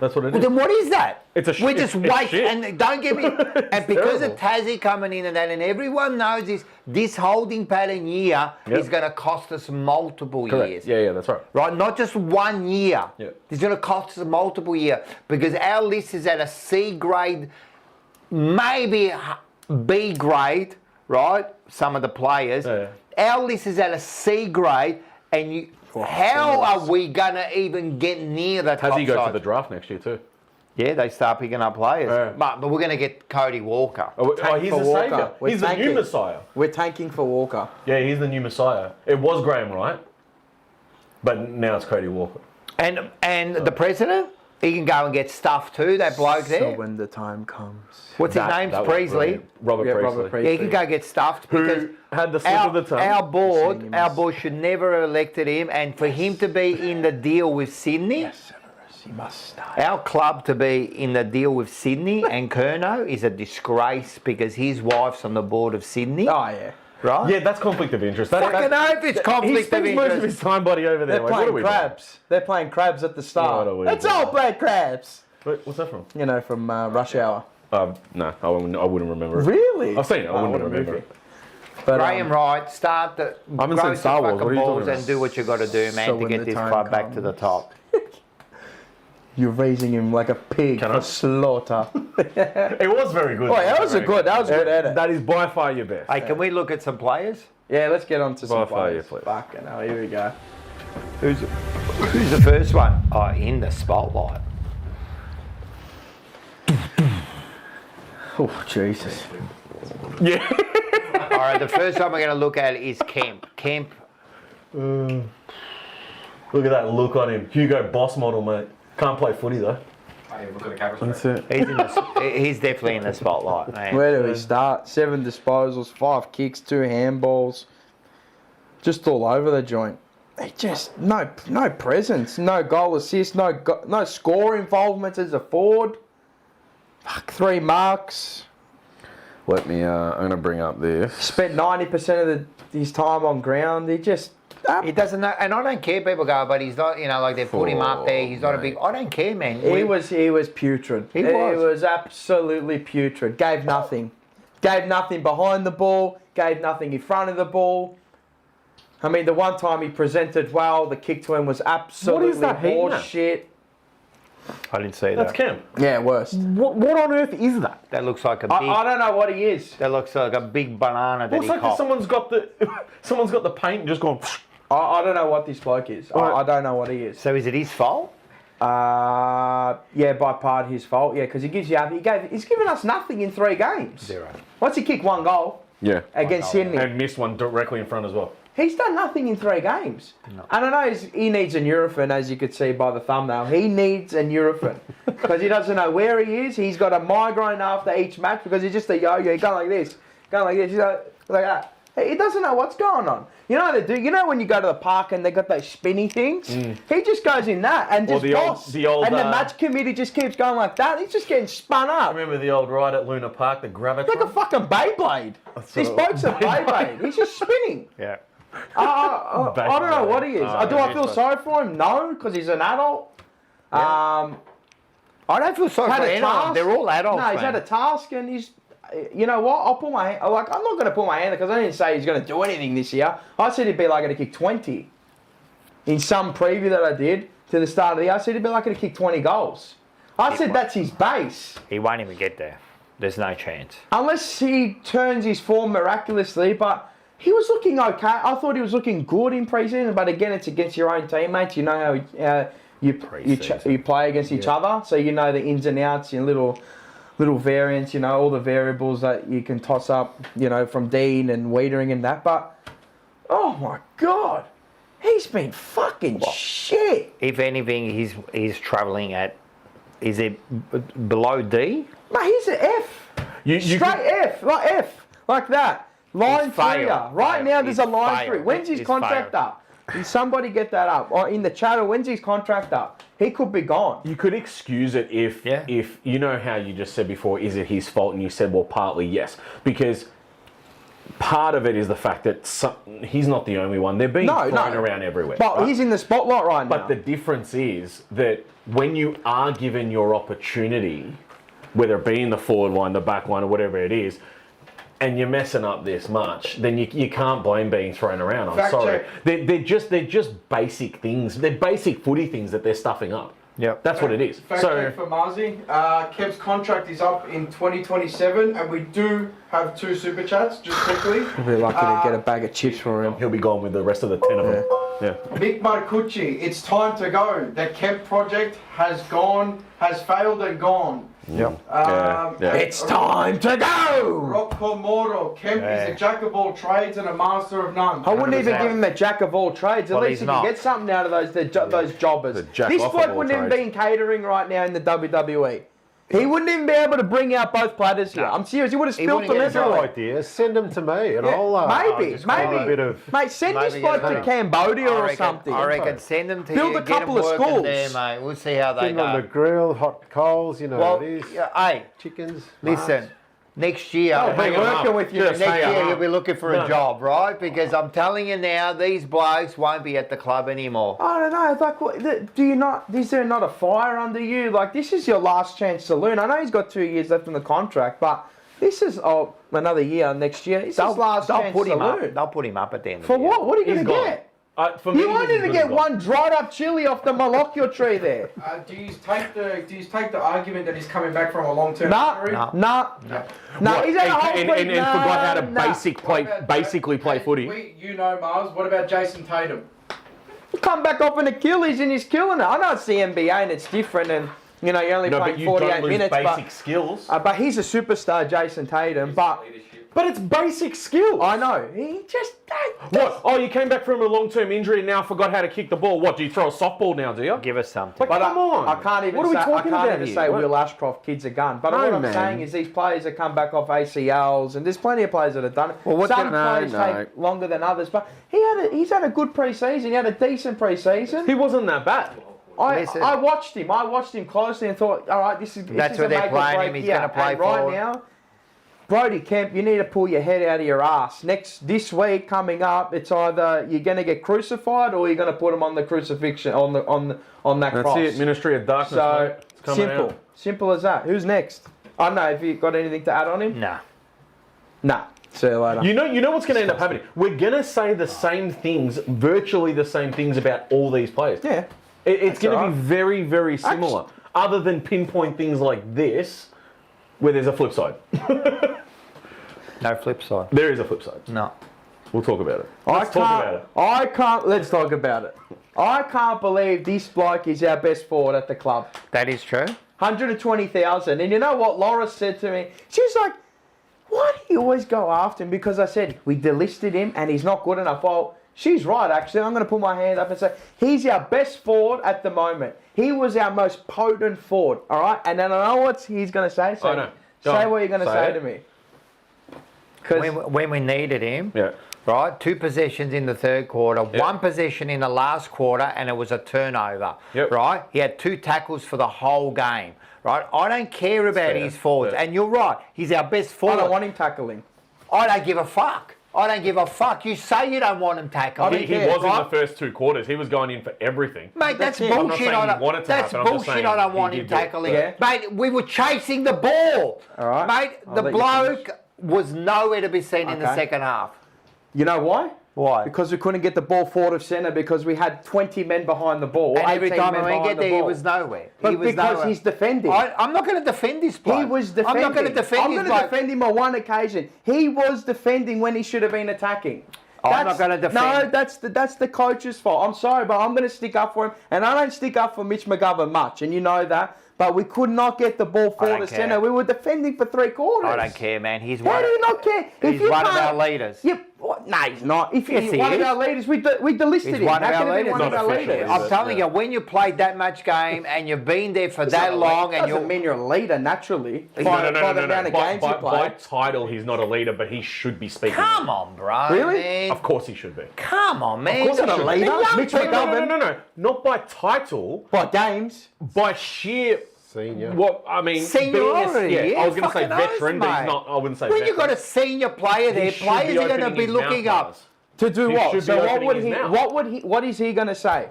That's what it Well, is. then what is that? It's a sh- We're it's- just it's wait, shit. and don't get me. And because terrible. of Tassie coming in and that, and everyone knows this holding pattern year Yep. is going to cost us multiple Correct. years. Yeah, that's right. Right, not just 1 year. Yeah. It's going to cost us multiple years because our list is at a C grade, maybe B grade, right? Some of the players. Yeah. Our list is at a C grade, And how are we going to even get near the top Has he go side? to the draft next year too? Yeah, they start picking up players. But we're going to get Cody Walker. He's for the Walker. saviour. We're He's the new tanking. Messiah. We're tanking for Walker. Yeah, he's the new Messiah. It was Graham Wright, but now it's Cody Walker. And the president, he can go and get stuff too, that bloke So there. when the time comes. What's his name? That was Priestley. brilliant. Robert Priestley. Robert Priestley. Yeah, he can go get stuffed because Who had the slip of the tongue. our board should never have elected him, and for him to be in the deal with Sydney, He must start. our club to be in the deal with Sydney and Curnow is a disgrace because his wife's on the board of Sydney, Oh, yeah. right? Yeah, that's conflict of interest. Fucking hope it's He conflict of spends most of interest. his time buddy over there. They're Like, what are playing we crabs. They're playing crabs at the start. What are we Let's doing? all play crabs. Doing? What's that from? You know, from Rush Hour. No, I wouldn't remember it. Really? I've seen it. I Oh, wouldn't what a remember movie. it. But, Graham Wright, start the haven't grow seen Star some Wars. fucking What are you talking balls about? and do what you got to do, man, So to when get the this time club back to the comes. top. You're raising him like a pig Can for I? slaughter. It was very good. Oh, that was a good edit. That is by far your best. Hey, can we look at some players? Yeah, let's get on to some By far, players. yeah, please. Fucking hell, here we go. Who's the first one? Oh, in the spotlight. Oh, Jesus. Yeah. All right, the first one we're going to look at is Kemp. Kemp, Look at that look on him. Hugo Boss model, mate. Can't play footy though. Hey, look at the camera. That's it. he's definitely in the spotlight, man. Where do we start? 7 disposals, 5 kicks, 2 handballs. Just all over the joint. He just, no presence, no goal assist, no score involvement as a forward. Fuck, 3 marks. Let me. I'm gonna bring up this. Spent 90% of his time on ground. He just... He doesn't know, and I don't care. People go, but he's not. You know, like they put him up there. He's not a big. I don't care, man. He was putrid. He was. He was absolutely putrid. Gave nothing. Gave nothing behind the ball. Gave nothing in front of the ball. I mean, the one time he presented well, the kick to him was absolutely that heat, horse mate? shit. I didn't see That's that. Kemp. Yeah, worse. What on earth is that? That looks like a big. I don't know what he is. That looks like a big banana that Looks he like copped. someone's got the paint and just gone. I don't know what this bloke is. I don't know what he is. So is it his fault? Yeah, by part his fault. Yeah, because he gives you. He's given us nothing in 3 games. 0. What's he kicked 1 goal Yeah. against Sydney? And missed one directly in front as well. He's done nothing in 3 games. And I know he needs a NUROFEN, as you could see by the thumbnail. He needs a NUROFEN because he doesn't know where he is. He's got a migraine after each match because he's just a yo-yo. He's going like this, He's like that. He doesn't know what's going on. You know what they do? You know when you go to the park and they got those spinny things? He just goes in that and Or just the old- boss. the old, and the match committee just keeps going like that. He's just getting spun up. Remember the old ride at Luna Park, the Gravitron? Like a fucking Beyblade. This bloke's a Beyblade. He's just spinning. Yeah. I don't know what he is. Do I feel sorry for him? No, because he's an adult. I don't feel sorry Had for a anyone. task. They're all adults, No, he's man. had a task and he's... You know what? I'll put my hand... Like, I'm not going to put my hand because I didn't say he's going to do anything this year. I said he'd be like going to kick 20. In some preview that I did to the start of the year, I said he'd be like going to kick 20 goals. I said that's his base. He won't even get there. There's no chance. Unless he turns his form miraculously, but... He was looking okay. I thought he was looking good in pre-season, but again, it's against your own teammates. You know how you play against each other, so you know the ins and outs, your little variants, you know, all the variables that you can toss up, you know, from Dean and Wiedering and that. But oh my God, he's been fucking shit. If anything, he's travelling at. Is it below D? Mate, he's an F. Straight F, like that. Line He's 3. failed. Right now, there's a He's line failed. 3. When's his He's contract failed. up? Can somebody get that up? Or in the chat, or when's his contract up? He could be gone. You could excuse it if you know how you just said before, is it his fault? And you said, well, partly yes. Because part of it is the fact that he's not the only one. They're being thrown around everywhere. But right? he's in the spotlight right now. But the difference is that when you are given your opportunity, whether it be in the forward line, the back line, or whatever it is, and you're messing up this much, then you can't blame being thrown around. I'm sorry. They're just basic things. They're basic footy things that they're stuffing up. Yep. That's what it is. Fact check for Marzi. Kemp's contract is up in 2027, and we do have 2 super chats, just quickly. We'll be lucky to get a bag of chips for him. He'll be gone with the rest of the 10 of them. Yeah. Mick Marcucci, it's time to go. The Kemp project has failed and gone. Yep. It's time to go! Rocco Moro, Kemp is a jack of all trades and a master of none. I wouldn't even 100%. give him a jack of all trades. At Well, least he's he can not. get something out of those jobbers. The jack This off of bloke all wouldn't even be trades. in catering right now in the WWE. He wouldn't even be able to bring out both platters here. I'm serious. He would have spilled wouldn't them get his everywhere. idea. Send them to me, and Yeah, I'll maybe, just have a bit of. Mate, send this Maybe bloke get to a- Cambodia or something. I reckon send them to Build you. a get couple them of working schools. there, mate. We'll see how they Put 'em on the go. grill, hot coals, you know Well, it is. hey, Chickens. listen. Next year, I'll be hang 'em working up. with you Just next hang 'em year. up. you'll be looking for a job, right? Because I'm telling you now, these blokes won't be at the club anymore. I don't know. Like, do you not? Is there not a fire under you? Like, this is your last chance saloon. I know he's got 2 years left on the contract, but this is another year next year. This is last They'll chance put him up. saloon. They'll put him up at the end. For of the year. what? What are you He's going to gone. get? For me, You won't he's even as good get as gone. one dried up chili off the Malocchio tree there. Do you take the argument that he's coming back from a long-term injury? Nah. He's had a whole and week. forgot how to What about basically play Hey, footy. Mars. What about Jason Tatum? Come back off an Achilles and he's killing it. I know it's the NBA and it's different, and you know you're only No, playing but you 48 don't lose minutes. basic skills. But he's a superstar, Jason Tatum. But it's basic skills. I know he just. What? Oh, you came back from a long-term injury and now forgot how to kick the ball. What, do you throw a softball now, do you? Give us something. Like, But come on. I can't even What are we say, talking I can't about even here? say What? Will Ashcroft kid's a gun. But No, what I'm man. saying is these players that come back off ACLs, and there's plenty of players that have done it. Well, Some no, players no. take longer than others, but he's had a good pre-season. He had a decent pre-season. He wasn't that bad. Listen. I watched him closely and thought, all right, this is That's a where they're make or playing break him. He's year. gonna play And right forward. now, Brody Kemp, you need to pull your head out of your ass. This week coming up, it's either you're going to get crucified or you're going to put him on the crucifixion on that cross. That's it. Ministry of Darkness. So mate. It's coming simple as that. Who's next? I don't know. Have you got anything to add on him? Nah. Nah. See you later. You know what's going to end up happening? We're going to say the same things, virtually the same things about all these players. Yeah. It's going to alright. be very, very similar. Other than pinpoint things like this, where there's a flip side. No flip side. There is a flip side. No. We'll talk about it. Let's talk about it. Let's talk about it. I can't believe this bloke is our best forward at the club. That is true. 120,000. And you know what Laura said to me? She's like, why do you always go after him? Because I said, we delisted him and he's not good enough. Well, she's right, actually. I'm going to put my hand up and say, he's our best forward at the moment. He was our most potent forward, all right? And then I know what he's going to say. So I know. say what you're going to say it. to me. 'Cause When we needed him, Yeah. right? 2 possessions in the third quarter, 1 possession in the last quarter, and it was a turnover. Yep. Right? He had 2 tackles for the whole game. Right? I don't care about fair, his forwards, fair. and you're right. He's our best I forward. don't want him tackling. I don't give a fuck. I don't give a fuck. You say you don't want him tackled. He care, was in right? the first 2 quarters. He was going in for everything. Mate, that's it. I'm not bullshit. saying I he don't, wanted to that's happen, I'm just bullshit. saying I don't he want him did do it. tackling. Yeah. Mate, we were chasing the ball. All right. Mate, I'll the let you bloke was nowhere to be seen in the Okay. second half. You know why? Why? Because we couldn't get the ball forward of centre because we had 20 men behind the ball. And every 18 time men we behind get the there, he ball. was nowhere. But He was because nowhere. he's defending. I'm not going to defend this bloke. He was defending. I'm not going to defend I'm his going bloke. to defend him on one occasion. He was defending when he should have been attacking. I'm not gonna defend. No, that's the coach's fault. I'm sorry, but I'm going to stick up for him. And I don't stick up for Mitch McGovern much, and you know that. But we could not get the ball forward don't to care. centre. We were defending for 3 quarters. I don't care, man. He's How one. do you not care? He's you one of can't- our leaders. Yep. What? No, he's not. If Yes, he's he one is. of our leaders, we delisted He's him. one of How our can he be leaders. one of Not our officially, leaders? is I'm telling you, when you played that much game and you've been there for that long, and doesn't you're mean you're a leader naturally. No, By no, the no. amount of games you By play. title, he's not a leader, but he should be speaking. come on, bro. Really? Man. Of course he should be. Come on, man. Of course he not a should be. leader. They're young Mitch people. McGovern. No. Not by title, By games. by sheer. Senior. What I mean, Seniority, being yeah, I was going to say fucking veteran, oath, but he's mate. not. I wouldn't say. When veteran. you've got a senior player there, He should players are going to opening be his looking mouth, up. Mars. To do He what? should So be what opening would his he? mouth. What is he going to say?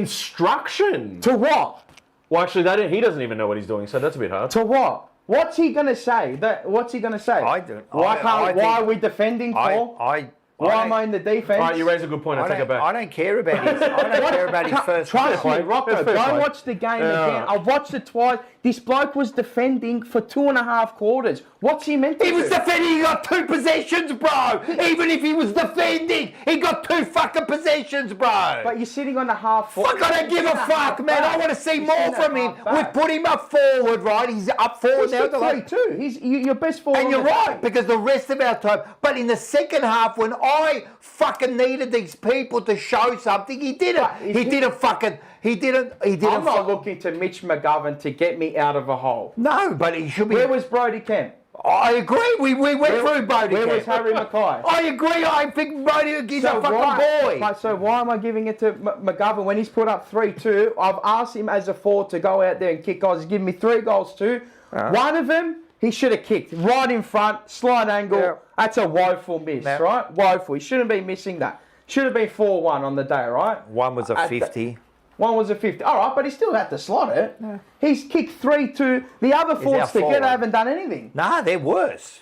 Instruction. To what? Well, actually, he doesn't even know what he's doing, so that's a bit hard. To what? What's he going to say? What's he going to say? I do. Why I why think- are we defending for? I Why am I in the defence? All right, you raise a good point. I take it back. I don't care about his. I don't care about his first. Trust me, half. Rocco, go watch the game again. I've watched it twice. This bloke was defending for 2.5 quarters. What's he meant to do? He was defending. He got 2 possessions, bro. Even if he was defending, he got 2 fucking possessions, bro. But you're sitting on the half. Fuck, I don't give a fuck, man. I want to see more from him. We've put him up forward, right? He's up forward now. He's 3-2. He's your best forward. And you're right, because the rest of our time. But in the second half, when I fucking needed these people to show something, he didn't. He didn't fucking. He didn't. I'm not looking to Mitch McGovern to get me out of a hole. No, but he should be. Where was Brody Kemp? I agree. We went through Brody. Where was Harry Mackay? I agree. I think Brody is a fucking boy. So why am I giving it to McGovern when he's put up 3-2? I've asked him as a forward to go out there and kick goals. He's given me 3 goals too. One of them he should have kicked right in front, slight angle. Yeah. That's a woeful miss, right? Woeful. He shouldn't be missing that. Should have been 4-1 on the day, right? One was a 50. One was a 50. All right, but he still had to slot it. Yeah. He's kicked 3-2. The other forwards together haven't done anything. Nah, they're worse.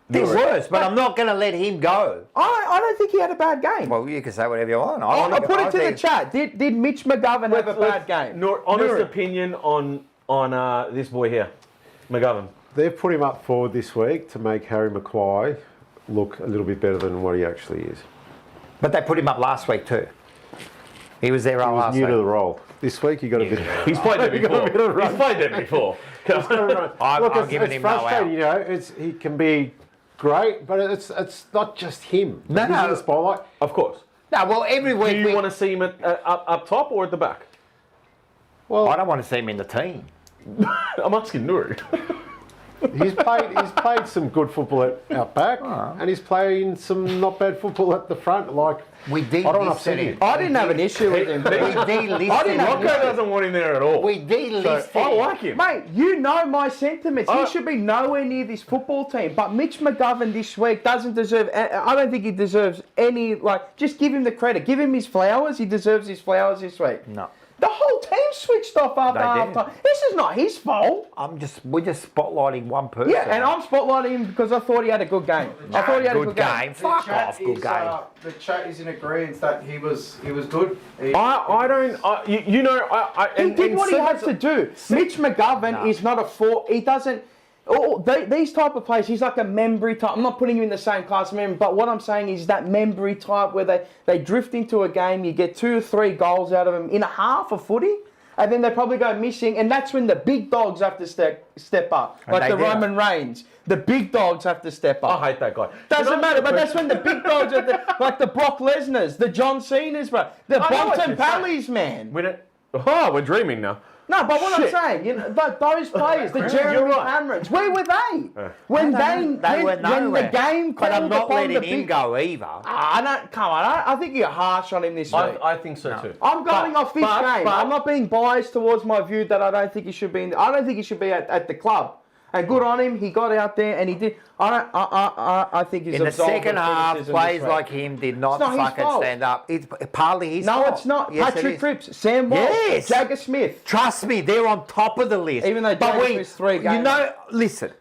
They're worse, but I'm not going to let him go. I don't think he had a bad game. Well, you can say whatever you want. I'll put it to the chat. Did Mitch McGovern have a bad game? Honest opinion on this boy here, McGovern. They've put him up forward this week to make Harry Mackay look a little bit better than what he actually is. But they put him up last week too. He was there last week. He was new to the role. This week he got a bit. He's played there before. He's played there before. I'm giving him no out. You know, he can be great, but it's not just him. No, He's in the spotlight. Of course. No, well, every week. Do you want to see him up top or at the back? Well, I don't want to see him in the team. I'm asking Nori. He's played some good football out back, and he's playing some not bad football at the front. Like we delisted I don't upset him. I didn't have an issue with him. We delisted him. Rocco doesn't want him there at all. We delisted him. I like him. Mate, you know my sentiments. He should be nowhere near this football team. But Mitch McGovern this week doesn't deserve. I don't think he deserves any. Just give him the credit. Give him his flowers. He deserves his flowers this week. No. The whole team switched off after half time. This is not his fault. We're just spotlighting one person. Yeah, and I'm spotlighting him because I thought he had a good game. I thought he had a good game. Fuck off, good game. The chat is in agreement that he was good. I don't. He did what he had to do. Mitch McGovern is not a four. He doesn't. These type of players, he's like a Membry type. I'm not putting him in the same class as Membry, but what I'm saying is that Membry type where they drift into a game, you get 2 or 3 goals out of them in a half of footy, and then they probably go missing, and that's when the big dogs have to step up, like the Roman Reigns. The big dogs have to step up. I hate that guy. Doesn't matter, but that's when the big dogs are like the Brock Lesnar's, the John Cena's, bro, the Bontempellis, man. We're dreaming now. No, but what I'm saying, those players, the Jeremy Camerons, where were they? When the game called but I'm not upon letting him go either. I think you're harsh on him this week. I think so too. I'm going off this game. I'm not being biased towards my view that I don't think he should be. I don't think he should be at the club. And good on him. He got out there and he did. I think he's in the second half. Players like him did not fucking stand up. It's partly his fault. No, it's not. Yes, Patrick Cripps, Sam Walsh, Jagger Smith. Trust me, they're on top of the list. Even though Jagger Smith's 3 games. You know, listen.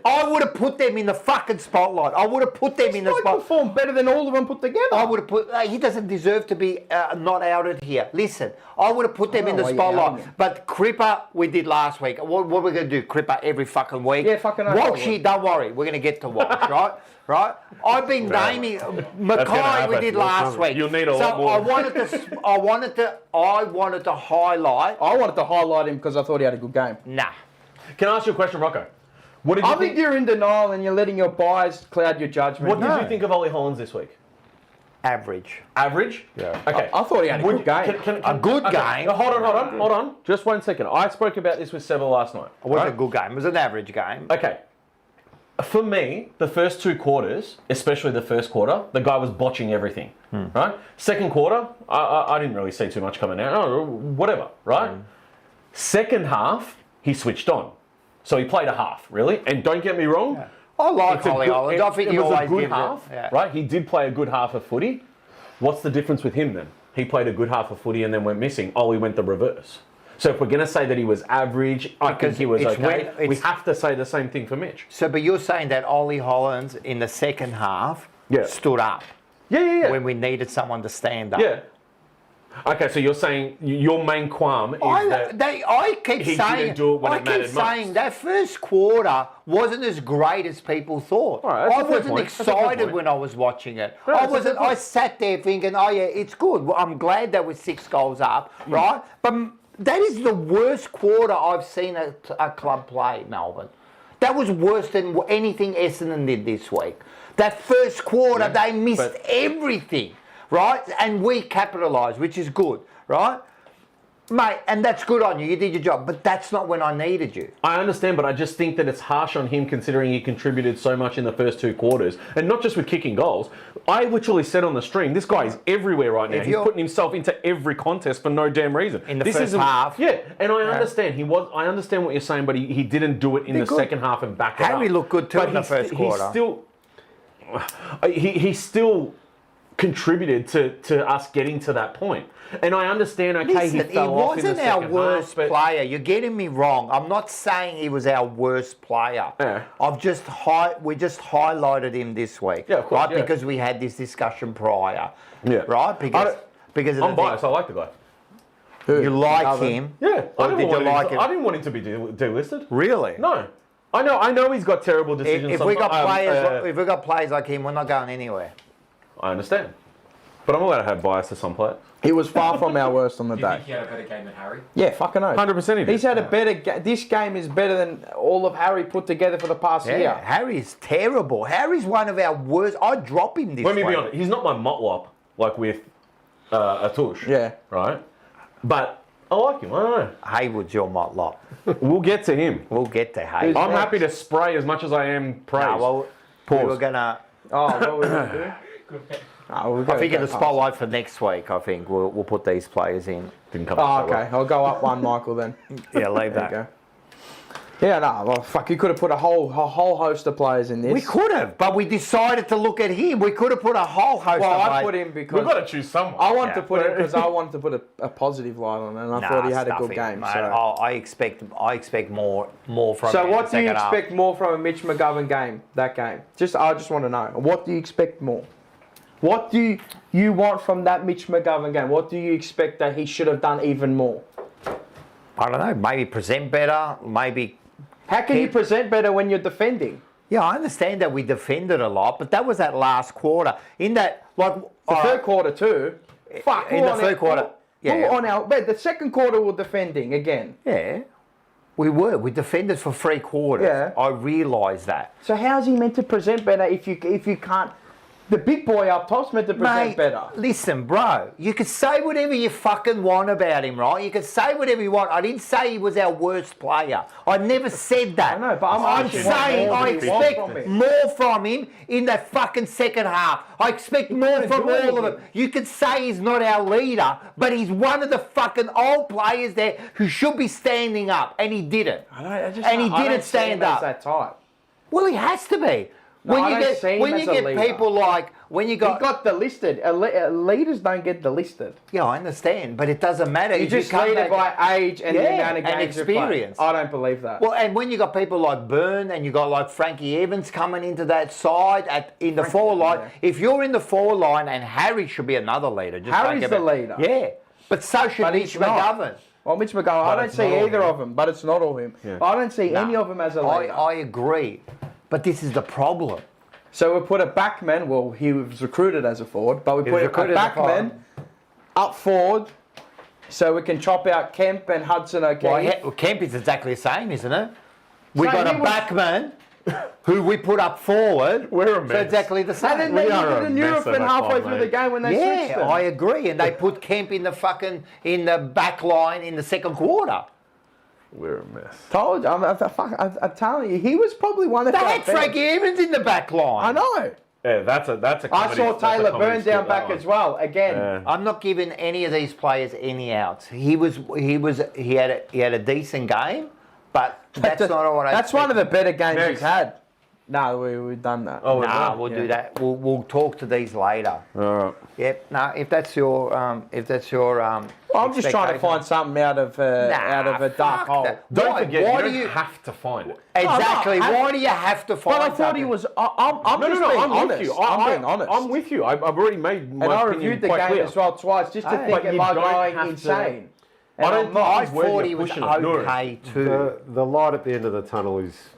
I would have put them in the fucking spotlight. I would have put them in the spotlight. He performed better than all of them put together. I would have put. He doesn't deserve to be not outed here. Listen, I would have put them in the spotlight. But Cripper, we did last week. What we're going to do? Cripper every fucking week. Yeah, fucking. Walshy, don't worry. We're going to get to Walsh, right? Right. I've been naming Mackay. We did last week. You'll need a lot more. I wanted to highlight. I wanted to highlight him because I thought he had a good game. Nah. Can I ask you a question, Rocco? What did you I think you're in denial and you're letting your bias cloud your judgment. What did you think of Ollie Hollands this week? Average. Average? Yeah. Okay. I thought he had a good game. A good game. No, hold on. Just 1 second. I spoke about this with Seville last night. It wasn't a good game. It was an average game. Okay. For me, the first 2 quarters, especially the first quarter, the guy was botching everything, right? Second quarter, I didn't really see too much coming out. Oh, whatever, right? Second half, he switched on. So he played a half, really. And don't get me wrong. Yeah. I like Ollie Hollands. I think he was always a good gives half, it. Yeah. right? He did play a good half of footy. What's the difference with him then? He played a good half of footy and then went missing. Ollie went the reverse. So if we're going to say that he was average, I think he was okay. We have to say the same thing for Mitch. So, but you're saying that Ollie Hollands in the second half stood up Yeah. when we needed someone to stand up. Yeah. Okay, so you're saying your main qualm is that I keep he saying, didn't do it when I it keep mattered saying most. that first quarter wasn't as great as people thought. All right, that's I a fair wasn't point. That's a fair excited point. when I was watching it. No, I that's a fair wasn't. I point. sat there thinking, oh yeah, it's good. Well, I'm glad that we're 6 goals up, right? But that is the worst quarter I've seen a club play, Melbourne. That was worse than anything Essendon did this week. That first quarter, they missed everything, right? And we capitalised, which is good, right? Mate, and that's good on you. You did your job, but that's not when I needed you. I understand, but I just think that it's harsh on him considering he contributed so much in the first 2 quarters. And not just with kicking goals. I literally said on the stream, this guy is everywhere right now. He's putting himself into every contest for no damn reason. In the this first isn't- half. Yeah, and I understand. I understand what you're saying, but he didn't do it in the second half and back it up. Harry looked good too in the first quarter. He still contributed to us getting to that point. And I understand, okay, Listen, he fell he off in the wasn't our second worst half, but player. You're getting me wrong. I'm not saying he was our worst player. Yeah. We just highlighted him this week, Yeah, of course, right? yeah. Because we had this discussion prior, Yeah. right? Because of I'm the biased. I like the guy. you like him. Yeah, Or didn't did you want like him? him? I didn't want him to be delisted. Really? No, I know he's got terrible decisions. If we got sometimes. if we got players like him, we're not going anywhere. I understand, but I'm allowed to have bias to some players. He was far from our worst on the Do you day. think he had a better game than Harry? Yeah, fucking oath. 100% he did. He's had a better. This game is better than all of Harry put together for the past Yeah, year. Harry's terrible. Harry's one of our worst. I'd drop him this Let me week. be honest. He's not my motlop like with Atush. Yeah. Right. But I like him. I don't know. Haywood's your motlop. We'll get to him. We'll get to Haywood. I'm happy to spray as much as I am praise. No, well, we were gonna. Oh, what we gonna do? Oh, we've got I think to in the go past. spotlight for next week, I think we'll put these players in. Didn't come Oh, out so okay. I'll go up one, Michael. Then Yeah, leave there that. you go. Yeah, no. Well, fuck. You could have put a whole host of players in this. We could have, but we decided to look at him. We could have put a whole host Well, of I players. put him We've because got to choose someone. I wanted to put him because I wanted to put a positive light on it, and I thought he had a stuff good it, game. mate. So, I expect more from so him what in do you the second half. expect more from a Mitch McGovern game? That game? I just want to know. What do you expect more? What do you want from that Mitch McGovern game? What do you expect that he should have done even more? I don't know. Maybe present better. Maybe. How can you present better when you're defending? Yeah, I understand that we defended a lot, but that was that last quarter. In that, like The third quarter too. Fuck. in the third quarter. But the second quarter we're defending again. Yeah, we were. We defended for 3 quarters. Yeah. I realise that. So how's he meant to present better if you can't? The big boy up top's meant to present Mate, better. listen, bro. You could say whatever you fucking want about him, right? You could say whatever you want. I didn't say he was our worst player. I never said that. I know, but I'm asking what saying more I do you want expect from him? more from him in that fucking second half. I expect more couldn't from do all of anything. them. You could say he's not our leader, but he's one of the fucking old players there who should be standing up, and he didn't. And he didn't stand up. That type. Well, he has to be. No, When I you don't see him when as you a get leader. people like when you He got got delisted. Leaders don't get delisted. yeah, I understand, but it doesn't matter. You If just come lead it back- by age and the Yeah, amount of and games you play. experience. I don't believe that. Well, and when you got people like Byrne and you got like Frankie Evans coming into that side in the four line, if you're in the 4 line, and Harry should be another leader. Just Harry's think the about- leader. Yeah, but so should But Mitch he's not. McGovern. Well, Mitch McGovern, I don't it's see not all either him. of them, but it's not all him. I don't see any of them as a leader. I agree, but this is the problem. So we put a backman. Well, he was recruited as a forward, but we was put a recruited as a backman up forward, so we can chop out Kemp and Hudson O'Keefe. Well, Kemp is exactly the same, isn't it? We So got a he was- backman who we put up forward. We're a So mess. exactly the same. And then We they are did a a mess of NUROFEN a halfway club, through mate. the game when they switched Yeah, them. I agree. And they put Kemp in the back line in the second quarter. We're a mess. Told you, I'm telling you, he was probably one of They our had best. Frankie Evans in the back line. I know. Yeah, that's a. I comedy- saw that's a Taylor comedy Burn skit, down that back one. as well. Again, Yeah. I'm not giving any of these players any outs. He had a decent game, but that's not what I That's one of the expected. better games he's had. No, we've done that. Oh, Nah, we'll do that. We'll talk to these later. all right. Yep. No, if that's your I'm just trying to find something out of a dark hole. Don't forget, why you do don't have to find it. Exactly. No, why do you have to find But I thought something? he was. I'm No, just no, being I'm honest. with you. I'm being honest. I'm with you. I've already made my and I opinion reviewed the quite game clear. as well twice, just to Hey. think, But am you I don't going have to- insane? I don't And I'm think not. I he's worthy thought of he was pushing it, Nori. okay too. The light at the end of the tunnel is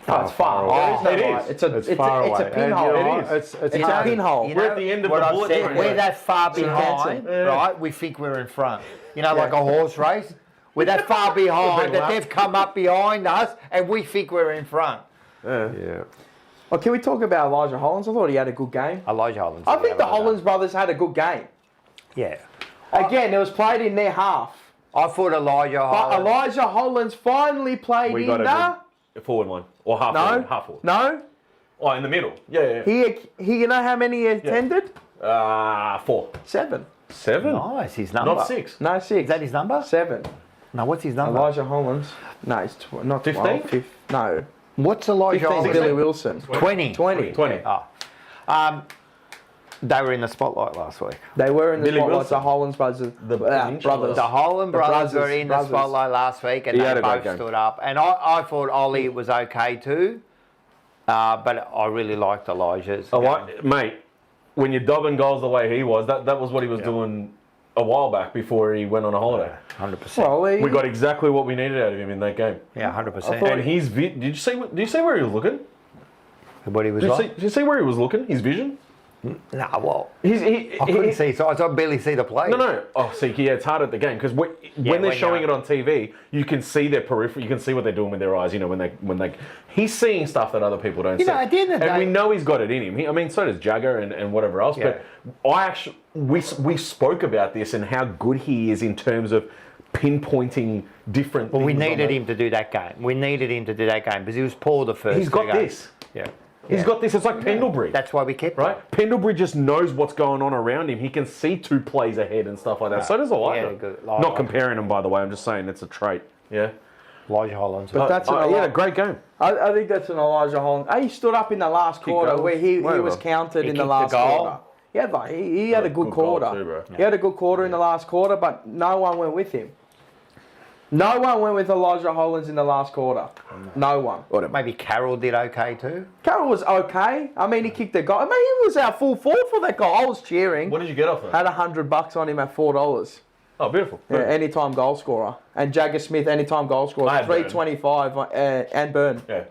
It's far. away. There is no It light. is. It's a far it's away. a pinhole. And, you know, It is. It's It's a hard. pinhole. You We're know at the end of what the I've bullet said, train. we're that far behind, Yeah. right? We think we're in front. You know, like a horse race. We're that far behind that they've come up behind us, and we think we're in front. Yeah. Well, can we talk about Elijah Hollins? I thought he had a good game. Elijah Hollins. I think the Hollins brothers had a good game. Yeah. Again, it was played in their half. I thought Elijah But Hollins. Elijah Hollins finally played We in got the... a forward line. Or half No, forward. Half forward. no. Oh, in the middle. Yeah, yeah. He, you know how many he attended? 4. 7. 7? Nice, his number. Not 6. No, 6. Is that his number? 7. No, what's his number? Elijah Hollins. No, it's not 15? 12. No. What's Elijah 15 Hollins? Billy Wilson. 20. 20. 20. Oh. They were in the spotlight last week. They were in the Billy spotlight, Wilson. the Hollins brothers. Peninsulas. Brothers. The Holland The brothers brothers- were in brothers. the spotlight last week, and He they had a great both game. stood up. And I thought Ollie was okay too, but I really liked Elijah's. Oh, game. what? Mate, when you're dobbing goals the way he was, that was what he was doing a while back before he went on a holiday. 100%. Well, We got exactly what we needed out of him in that game. Yeah, 100%. thought- And his did you see where he was looking? But he was Did you see where he was looking? His vision? No, well, He I couldn't see. So I barely see the play. No. Oh, see, yeah, it's hard at the game because when they're when showing you're- it on TV, you can see their periphery. You can see what they're doing with their eyes. You know, when they, he's seeing stuff that other people don't see. know, at the end of the and we day- know he's got it in him. I mean, so does Jagger and whatever else. Yeah. But I actually, we spoke about this and how good he is in terms of pinpointing different. Well, we things on needed the- him to do that game. We needed him to do that game because he was poor the first. He's got two games. this. Yeah. He's Yeah. got this. It's like Pendlebury. That's why we kept him. right? Pendlebury just knows what's going on around him. He can see 2 plays ahead and stuff like that. So does Elijah. Yeah, good. Not comparing them, by the way. I'm just saying it's a trait. Yeah. Elijah Hollins. But that's an yeah, great game. I think that's an Elijah Hollins. He stood up in the last quarter goals. where he Whatever. was counted He in the kicked last the goal. quarter. He had a good goal quarter. too, bro. He had a good quarter in the last quarter, but no one went with him. No one went with Elijah Hollins in the last quarter. No one. Maybe Carroll did okay too. Carroll was okay. I mean, he kicked the goal. I mean, he was our full forward for that goal. I was cheering. What did you get off that? Had $100 on him at $4. Oh, beautiful. Yeah, anytime goal scorer. And Jagger Smith, anytime goal scorer. I had Burn. 325 and Burn. Yeah.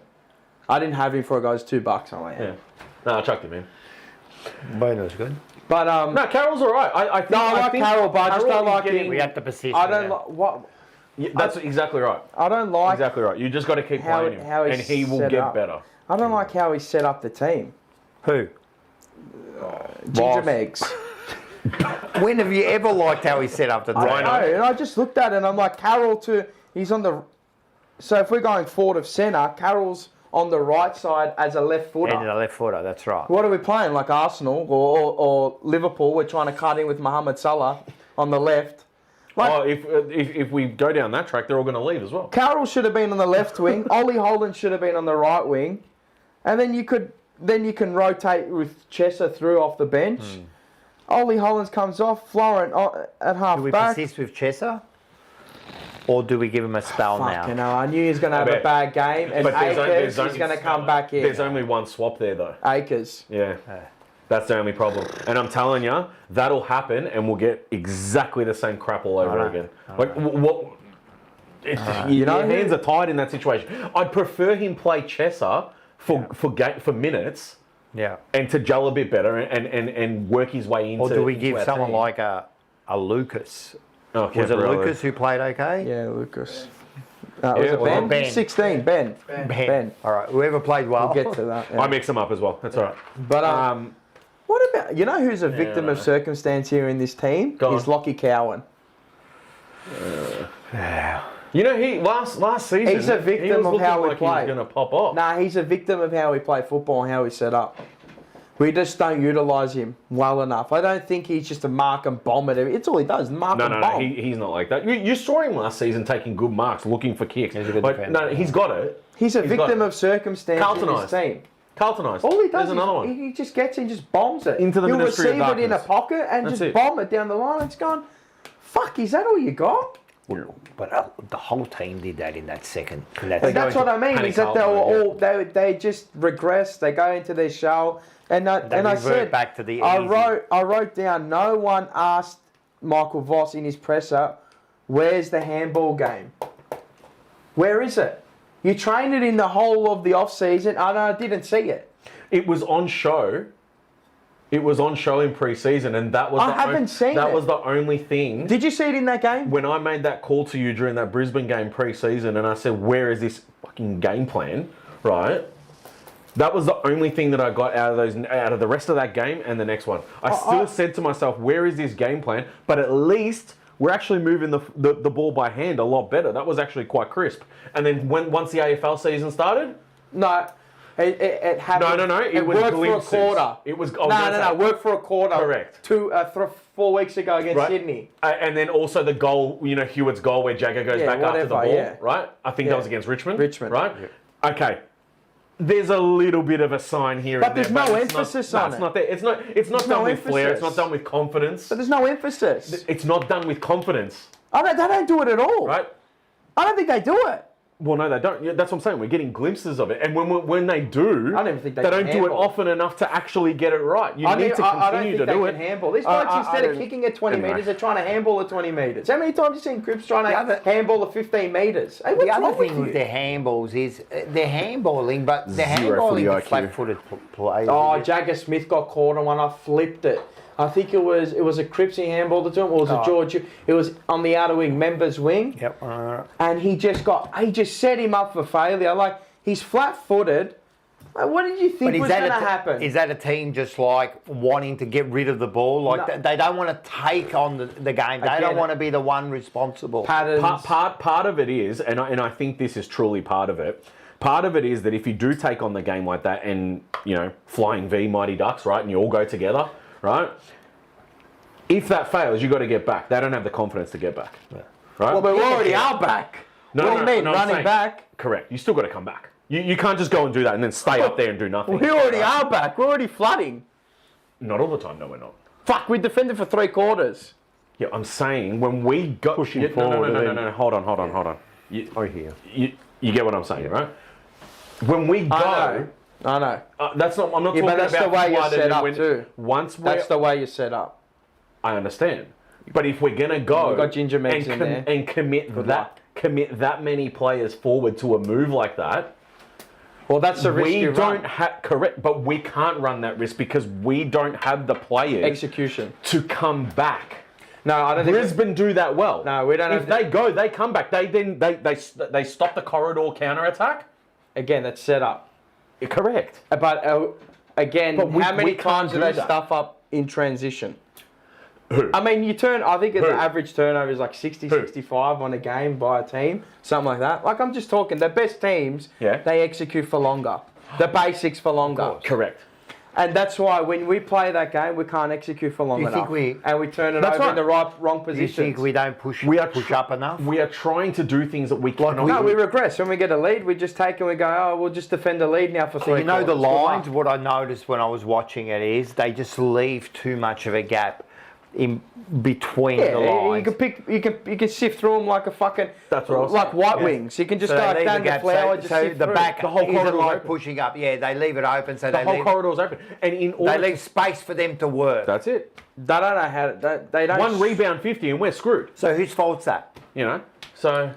I didn't have him for a guy's $2. I'm like, Yeah. No, I chucked him in. Bono was good. But No, Carroll's all right. I think, No, I like think Carroll, but I just don't Carroll is like him. getting- We had the position. I don't yeah. like what Yeah, that's exactly right. I don't like. Exactly right. You just got to keep How- playing him, how he's and he will set get up. better. I don't like how he set up the team. Who? Ginger Megs. When have you ever liked how he set up the team? I know, and I just looked at it and I'm like, Carroll he's on the. So if we're going forward of centre, Carroll's on the right side as a left footer. And a left footer, that's right. What are we playing? Like Arsenal or Liverpool? We're trying to cut in with Mohamed Salah on the left. Like, Oh, if we go down that track, they're all going to leave as well. Carroll should have been on the left wing. Ollie Holden should have been on the right wing, and then you can rotate with Chesser through off the bench. Ollie Hollins comes off. Florent at half Do we back. persist with Chesser? Or do we give him a spell Fucking now? hell, I knew he was going to have a bet. bad game, and But Akers is going to come back in. There's only one swap there, though. Akers. Yeah. That's the only problem. And I'm telling you, that'll happen and we'll get exactly the same crap all over again. Like, what? You know your who- hands are tied in that situation. I'd prefer him play Chesser for minutes Yeah. and to gel a bit better and work his way into. Or do we into give our someone team. like a Lucas? Oh, Was it Cabrera. Lucas who played okay? Yeah, Lucas. Yeah, Was it well, Ben? Ben. 16, Ben. Ben. All right. Whoever played well. We'll get to that. yeah. I mix them up as well. That's all right. But what about who's a victim of circumstance here in this team? Go Is on. Lockie Cowan. You know, he last season He's a victim he was of how looking we like play. He was going to pop off. Nah, he's a victim of how we play football and how we set up. We just don't utilise him well enough. I don't think he's just a mark and bomb at him. It's all he does, mark and bomb. He's not like that. You saw him last season taking good marks, looking for kicks. He's a good Like, defender. no, he's got it. He's a He's got victim it. of circumstance in his team. Carltonised. All he does There's is another one. he just gets in, just bombs it. Into the He'll Ministry of receive it in a Darkness. pocket and That's just it. bomb it down the line. It's gone, fuck, is that all you got? But the whole team did that in that second. That's what I mean, is that they were all, they just regress, they go into their shell. And I revert said, back to the I easy. wrote down, no one asked Michael Voss in his presser, where's the handball game? Where is it? You trained it in the whole of the off season. I didn't see it. It was on show. It was on show in pre-season, and that was that was the only thing. Did you see it in that game? When I made that call to you during that Brisbane game pre-season, and I said, "Where is this fucking game plan?" Right? That was the only thing that I got out of the rest of that game and the next one. I still said to myself, "Where is this game plan?" But at least we're actually moving the ball by hand a lot better. That was actually quite crisp. And then once the AFL season started, No. It happened. No. It was worked glimpses. for a quarter. It was No. Worked for a quarter. Correct. 4 weeks ago against Right. Sydney. And then also the goal, Hewitt's goal where Jagger goes back after the ball, yeah. right? I think that was against Richmond. Right? Yeah. Okay. There's a little bit of a sign here. But and there, there's no it's emphasis not, on no, it. It's not there. It's not done no with flair. It's emphasis. not done with confidence. But there's no emphasis. It's not done with confidence, They don't do it at all. right? I don't think they do it. Well, no, they don't. Yeah, that's what I'm saying. We're getting glimpses of it, and when they do, I don't even think they they can don't do it handball. often enough to actually get it right. You need to I don't continue think to do they it. can handball. These blokes, instead of don't- kicking at 20 anyway. metres, they're trying to handball at 20 metres. How many times have you seen Cripps trying to handball at 15 metres? Hey, what's The other wrong thing with with you? their handballs is they're handballing, but they're Zero footy handballing the IQ. flat-footed players. Oh, Jagger Smith got caught on one. I flipped it. I think it was a Cripsy handball to him, or was it George? It was on the outer wing, members wing. Yep. And he just set him up for failure. Like, he's flat-footed. Like, what did you think was going to happen? Is that a team just like wanting to get rid of the ball? Like No. they don't want to take on the game. They Again, don't want to be the one responsible. Patterns. Part of it is, and I think this is truly part of it. Part of it is that if you do take on the game like that, and flying V, Mighty Ducks, right, and you all go together, right? If that fails, you got to get back. They don't have the confidence to get back, right? Well, but we already are back. No, what do no, you mean, no, I'm running saying- back? Correct. You still got to come back. You can't just go and do that and then stay up there and do nothing. We already are back. We're already flooding. Not all the time. No, we're not. Fuck, we defended for 3 quarters. Yeah, I'm saying when we go Pushing no, forward No, and then- Hold on. I hear. You get what I'm saying, right? When we go, I know. that's not. I'm not Yeah, talking but that's about the way you're flooded set and up when- too. Once we're, That's the way you're set up. I understand, but if we're gonna go, We've got ginger megs in there. and commit luck. that many players forward to a move like that, Well, that's the risk we you don't run. have correct, but we can't run that risk because we don't have the players Execution. to come back. No, I don't think. Brisbane do that well. No, we don't If have they go, they come back. They stop the corridor counter attack. Again, that's set up. Correct. But again, But we- how many we can't times do do they that. stuff up in transition? Who? I mean, I think the Who? average turnover is like 60, Who? 65 on a game by a team, something like that. Like, I'm just talking, the best teams, Yeah. they execute for longer. The basics for longer. Correct. And that's why when we play that game, we can't execute for long Do you enough. think and we turn it That's over in right. the wrong Do you positions. think we don't push up enough? We are trying to do things that we cannot. No, we regress. When we get a lead, we just take and we go, oh, we'll just defend the lead now for So 3 you know the quarters. Good luck. lines. What I noticed when I was watching it is they just leave too much of a gap in between Yeah, the lines. you can sift through them like a fucking That's what I was like saying. white Yeah. wings. You can just So go they leave down a the gap, flower, so, just so sift the through. back The whole isn't corridor's like open. pushing up. Yeah, they leave it open, so The they whole leave, corridor's open, and in order they leave space for them to work. that's it. They don't know how to. They don't. One rebound 50, and we're screwed. So whose fault's that? So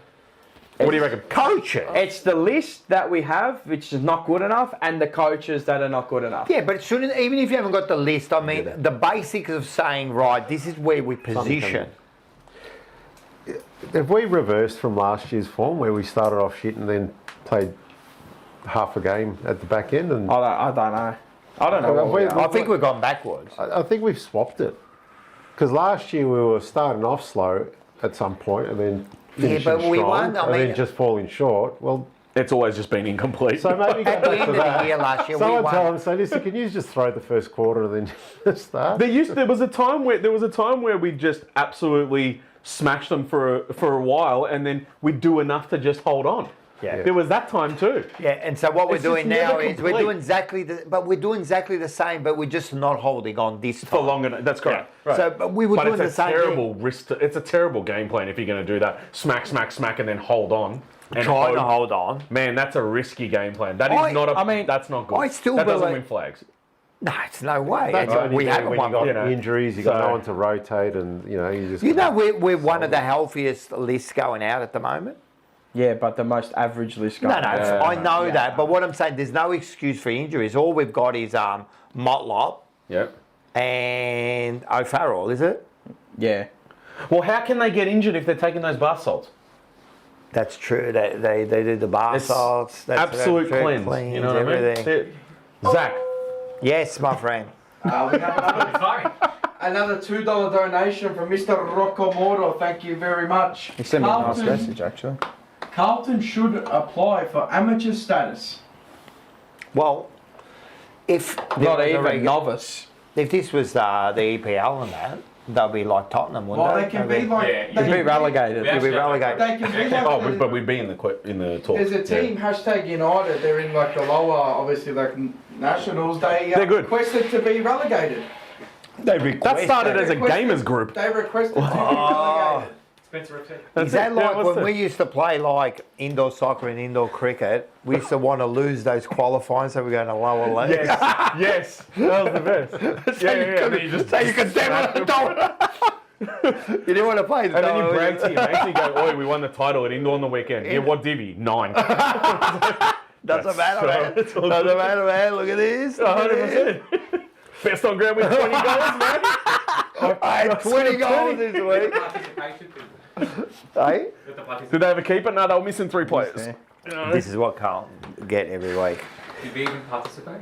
what do you reckon? Coaches. It's the list that we have, which is not good enough, and the coaches that are not good enough. Yeah, but it shouldn't, even if you haven't got the list, I mean, the basics of saying, right, this is where we position. Have we reversed from last year's form where we started off shit and then played half a game at the back end? And I don't know. I don't know. Have what we we- are. I think we've gone backwards. I think we've swapped it. Because last year we were starting off slow at some point and then finishing but we strong won, I and mean- then just falling short. Well, It's always just been incomplete. So maybe go At the back end to of the that. year last year, we Someone won. tell him, say, listen, can you just throw the first quarter and then start? There was a time where we just absolutely smashed them for a while, and then we'd do enough to just hold on. Yeah. There was that time too. Yeah, and so what we're It's just doing now never is we're complete. doing exactly the same, but we're just not holding on this time. For long enough. That's correct. Right. So but we were doing the it's a same terrible risk. It's a terrible game plan if you're going to do that. Smack, smack, smack, and then hold on. And Trying to hold on. Man, that's a risky game plan. That is that's not good. I still that doesn't believe- win flags. No, it's no way. That's And only we when haven't you won got one. you know. injuries, you got So- no one to rotate, and you just. You know, we're one of the healthiest lists going out at the moment. Yeah, but the most average list No, going. I know that, but what I'm saying, there's no excuse for injuries. All we've got is Motlop Yep. and O'Farrell, is it? Yeah. Well, how can they get injured if they're taking those bath salts? That's true. They do the bar It's salts. That's Absolute true. cleanse. You know what everything. I mean? Zach. Yes, my friend. We have another $2 donation from Mr. Rocco Moro. Thank you very much. He sent me a nice Carlton- message actually. Carlton should apply for amateur status. Well, if there Not was a even regu- novice. if this was the EPL and that, they'll be like Tottenham, wouldn't Well, they? they can They'll be like. Yeah, they you'd You'd be can relegated. You'll be relegated. They can be like. But we'd be in the talk. There's a team, hashtag United, they're in like the lower, obviously like nationals, They're good. requested to be relegated. That started as a Requested- gamers group. They requested to be relegated. Spencer upset. Is that Yeah, like what's when the- we used to play like indoor soccer and indoor cricket? We used to want to lose those qualifying, so we're going to lower leagues. Yes, yes, that was the best. Yeah. And then you just So you could smash the dollar. You didn't want to play the And then you dollar. brag to your mates and you go, "Oi, we won the title at indoor on the weekend." Yeah, what divvy? 9. Doesn't matter, man. It's all Doesn't good. matter, man. Look at this. Look at this. 100%. Best on ground with 20 goals, man. I had 20 goals this week. Participation. Hey? With the participation. Did they have a keeper? No, they were missing 3 players. This is what Carl get every week. Did we even participate?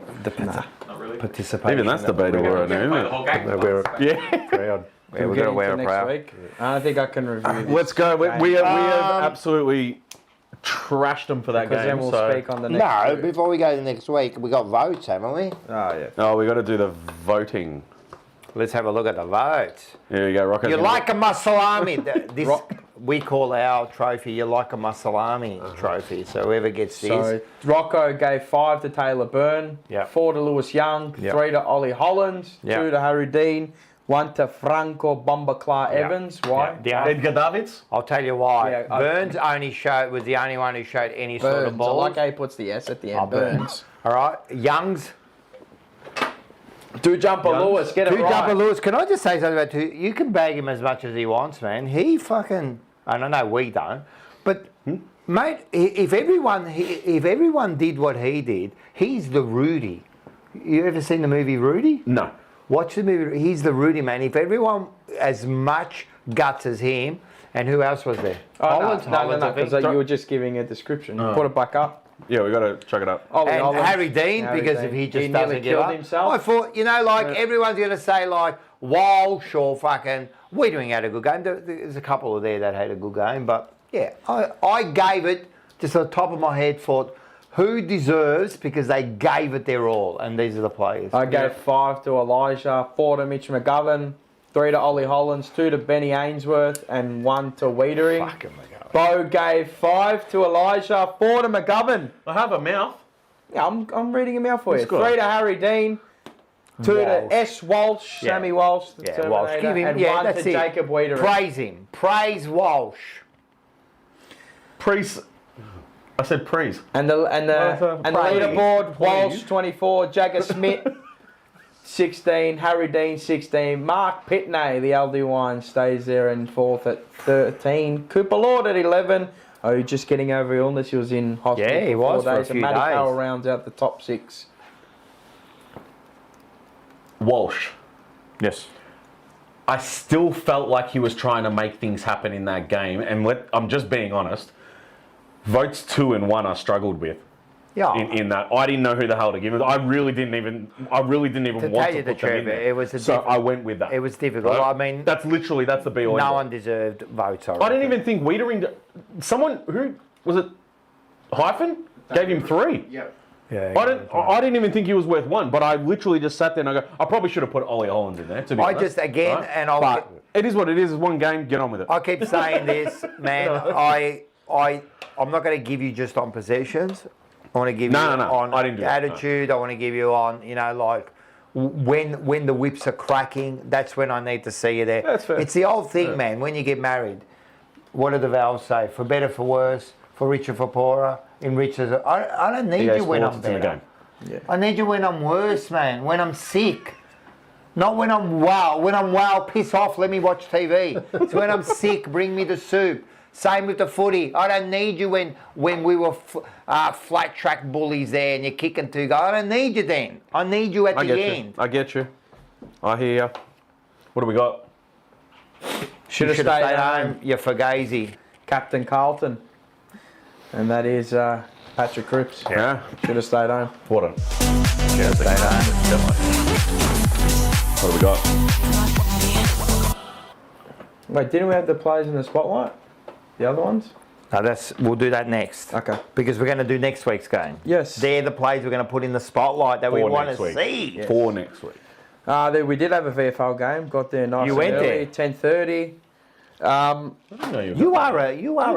Not really. Participation. Even that's debatable right We now, play isn't the it? whole game. No, we're- Yeah. Proud. Yeah, we're Get going to wear a into proud. next week. I don't think I can review this. Let's go. We have absolutely trashed them for that Because game. then we'll so. speak on the next No, two. before we go to next week, we got votes, haven't we? Oh, yeah. Oh, we got to do the voting. Let's have a look at the votes. Here you go, Rocco. You like a Masalami. This we call our trophy. You like a Masalami trophy. So whoever gets this, So Rocco gave 5 to Taylor Byrne, Yep. 4 to Lewis Young, Yep. 3 to Ollie Hollands, Yep. 2 to Harry Dean, 1 to Franco Bombaclar Evans. Why? Yeah. Edgar Davids? I'll tell you why. Yeah, I- Burns was the only one who showed any sort of Burns. I ball. like how he puts the S at the end. Oh, Burns. All right, Young's. Do jumper Lewis, get it Two right. Jumper Lewis. Can I just say something about two? You can bag him as much as he wants, man. He fucking. I don't know, we don't, but mate, if everyone did what he did, he's the Rudy. You ever seen the movie Rudy? No. Watch the movie. He's the Rudy, man. If everyone as much guts as him, and who else was there? Oh, Hollands, no, I think. because you were just giving a description. Put it back up. Yeah, we got to chuck it up. Ollie And Hollands. Harry Dean, Harry because Dean. if he just nearly doesn't give killed up. himself. I thought, everyone's going to say like Walsh or fucking Wiedering had a good game. There's a couple of there that had a good game, but yeah, I gave it just on the top of my head. Thought who deserves because they gave it their all, and these are the players. I gave 5 to Elijah, 4 to Mitch McGovern, 3 to Ollie Hollands, 2 to Benny Ainsworth, and 1 to Wiedering. Fucking my God. Bo gave 5 to Elijah, 4 to McGovern. I have a mouth. Yeah, I'm reading him out for you. That's good. 3 to Harry Dean, 2 Walsh. to S. Walsh, Yeah. Sammy Walsh, the Yeah, Walsh. Terminator, Give him, and yeah, 1 that's to it. Jacob Wiedering. Praise him. Praise Walsh. I said prees. And the Praise. leaderboard, Walsh 24, Jagger Smith 16, Harry Dean 16, Mark Pitney, the LD Wine, stays there in 4th at 13, Cooper Lord at 11. Oh, just getting over illness. He was in hospital Yeah, he for 4 was for a days. few and Matty days. Carroll rounds out the top 6. Walsh. Yes. I still felt like he was trying to make things happen in that game, and I'm just being honest. Votes 2 and 1 I struggled with. Yeah. In that, I didn't know who the hell to give it. I really didn't even To want tell to you put the them in truth, there. it was a So diff- I went with that. It was difficult. Right? I mean, That's the be all. no one deserved votes. I didn't even think Wiedering. Someone who was it? Hyphen gave him 3. Yep. Yeah, I didn't even think he was worth 1, but I literally just sat there and I go, I probably should have put Ollie Hollands in there, to be honest. But it is what it is. It's one game. Get on with it. I keep saying this, man. I'm not going to give you just on possessions. I want to give you on I didn't do attitude. I want to give you on, like when the whips are cracking. That's when I need to see you there. That's fair. It's the old thing, man. When you get married, what do the vows say? For better, for worse, for richer, for poorer. In riches, I don't need you when I'm better. Yeah. I need you when I'm worse, man. When I'm sick. Not when I'm well. When I'm well, piss off, let me watch TV. So when I'm sick, bring me the soup. Same with the footy. I don't need you when we were flat track bullies there and you're kicking 2 goals. I don't need you then. I need you at the end. I get you. I hear you. What do we got? Should have stayed home, you fugazi. Captain Carlton. And that is Patrick Cripps. Yeah. Should have stayed home. What a. Should have stayed home. What do we got? Wait, didn't we have the players in the spotlight? The other ones? No, we'll do that next. Okay. Because we're going to do next week's game. Yes. They're the players we're going to put in the spotlight that we For want next to week. see. Yes. For next week. We did have a VFL game. Got there nice You and went early, there? 10:30. I didn't know You are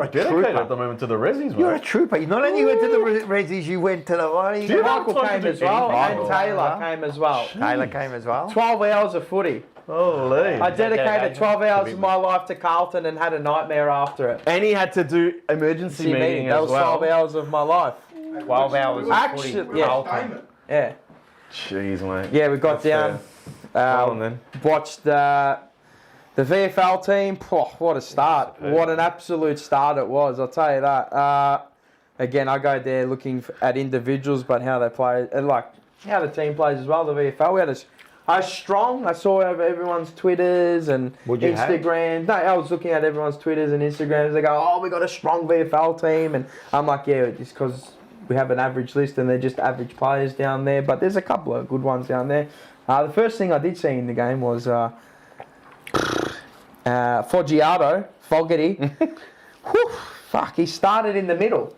a dedicated at trooper. the moment to the Rezzies, mate. You're a trooper. Not only you went to the Rezzies, you went to the what? you have Michael time to came do as well, anything? and Taylor came as well. Taylor came as well. 12 hours of footy. Holy. I dedicated 12 hours of my life to Carlton and had a nightmare after it. And he had to do emergency meeting That as was well. 12 hours of my life. 12 hours of Actually, footy. yeah. Carlton. Yeah. Jeez, mate. Yeah, we got That's down. Well, and then. Watched the VFL team. Oh, what a start. What an absolute start it was. I'll tell you that. Again, I go there looking at individuals, but how they play, and like how the team plays as well, the VFL. We had a strong, I saw over everyone's Twitters and What'd you have? Instagrams. No, I was looking at everyone's Twitters and Instagrams. They go, oh, we got a strong VFL team. And I'm like, yeah, just because we have an average list and they're just average players down there. But there's a couple of good ones down there. The first thing I did see in the game was Fogarty. Whew, fuck, he started in the middle.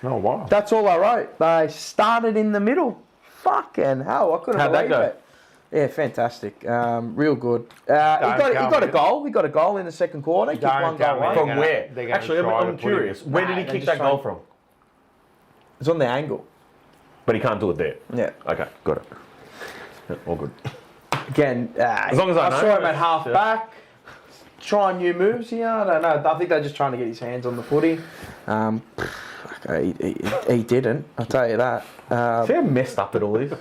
Oh, wow. That's all I wrote. They started in the middle. Fucking hell, I couldn't How'd that believe go? it. Yeah, fantastic. Real good. He got a goal. He got a goal in the second quarter. He kicked one goal away. From where? Actually, I'm curious. Where did he kick that goal from? It's on the angle. But he can't do it there. Yeah. Okay, got it. Yeah, all good. Again, As long as I know. saw him at half Yeah. back. Trying new moves here. I don't know. I think they're just trying to get his hands on the footy. He didn't. I'll tell you that. See how messed up it all is?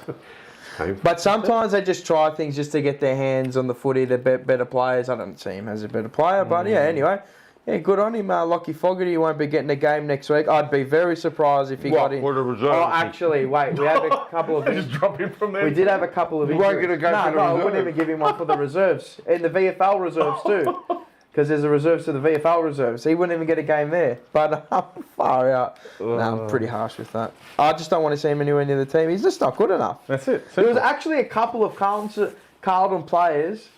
But sometimes they just try things just to get their hands on the footy. They're better players. I don't see him as a better player, but yeah. Anyway, yeah, good on him. Lockie Fogarty won't be getting a game next week. I'd be very surprised if he got in. For the reserve? Oh, actually, wait. We have a couple of. Just drop him from there. We did have a couple of. You weren't injuries. gonna go for the I reserve? wouldn't even give him one for the reserves in the VFL reserves too. Because there's a reserves to the VFL reserves. He wouldn't even get a game there. But I'm far out. No, I'm pretty harsh with that. I just don't want to see him anywhere near the team. He's just not good enough. That's it. There was actually a couple of Carlton players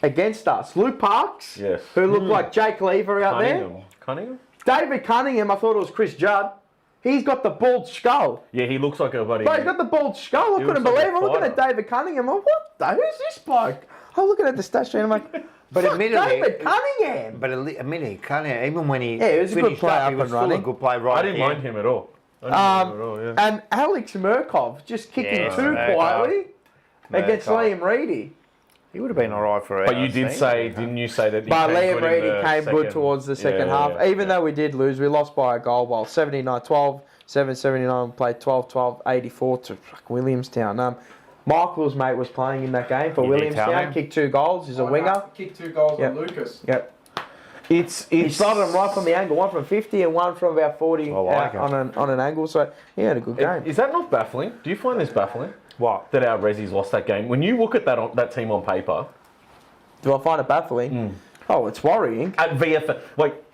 against us. Luke Parks, Yes. who looked like Jake Lever out there. Cunningham? David Cunningham, I thought it was Chris Judd. He's got the bald skull. Yeah, he looks like a buddy. But he's got the bald skull. I He couldn't looks like believe it. a I'm looking at fighter. David Cunningham. I'm like, what the? Who's this bloke? I'm looking at the stat sheet and I'm like, But fuck, admittedly, David Cunningham. But admittedly, Cunningham, even when he Yeah, he was a good finished player up, he up was and still running. a good player right I didn't there. mind him at all. I didn't mind him at all, yeah. And Alex Murkov just kicking Yes, too Murkov. quietly against Murkov. Liam Reedy. He would have been all right for But you did say, didn't you say that he But came Liam good in Reedy the came good second- towards the second Yeah, half. yeah, Even though we did lose, we lost by a goal. Well, 79-12, 7-79, played 12-12, 84 to Williamstown. Michael's mate was playing in that game for You did tell Williamstown. me. Kicked 2 goals. He's a winger. Kicked 2 goals Yep. on Lucas. Yep. It's He started them right from the angle, one from 50 and one from about 40 I like it. on an angle. So he had a good game. Is that not baffling? Do you find this baffling? What? That our Rezzies lost that game? When you look at that team on paper, Do I find it baffling? Oh, it's worrying. at VFL,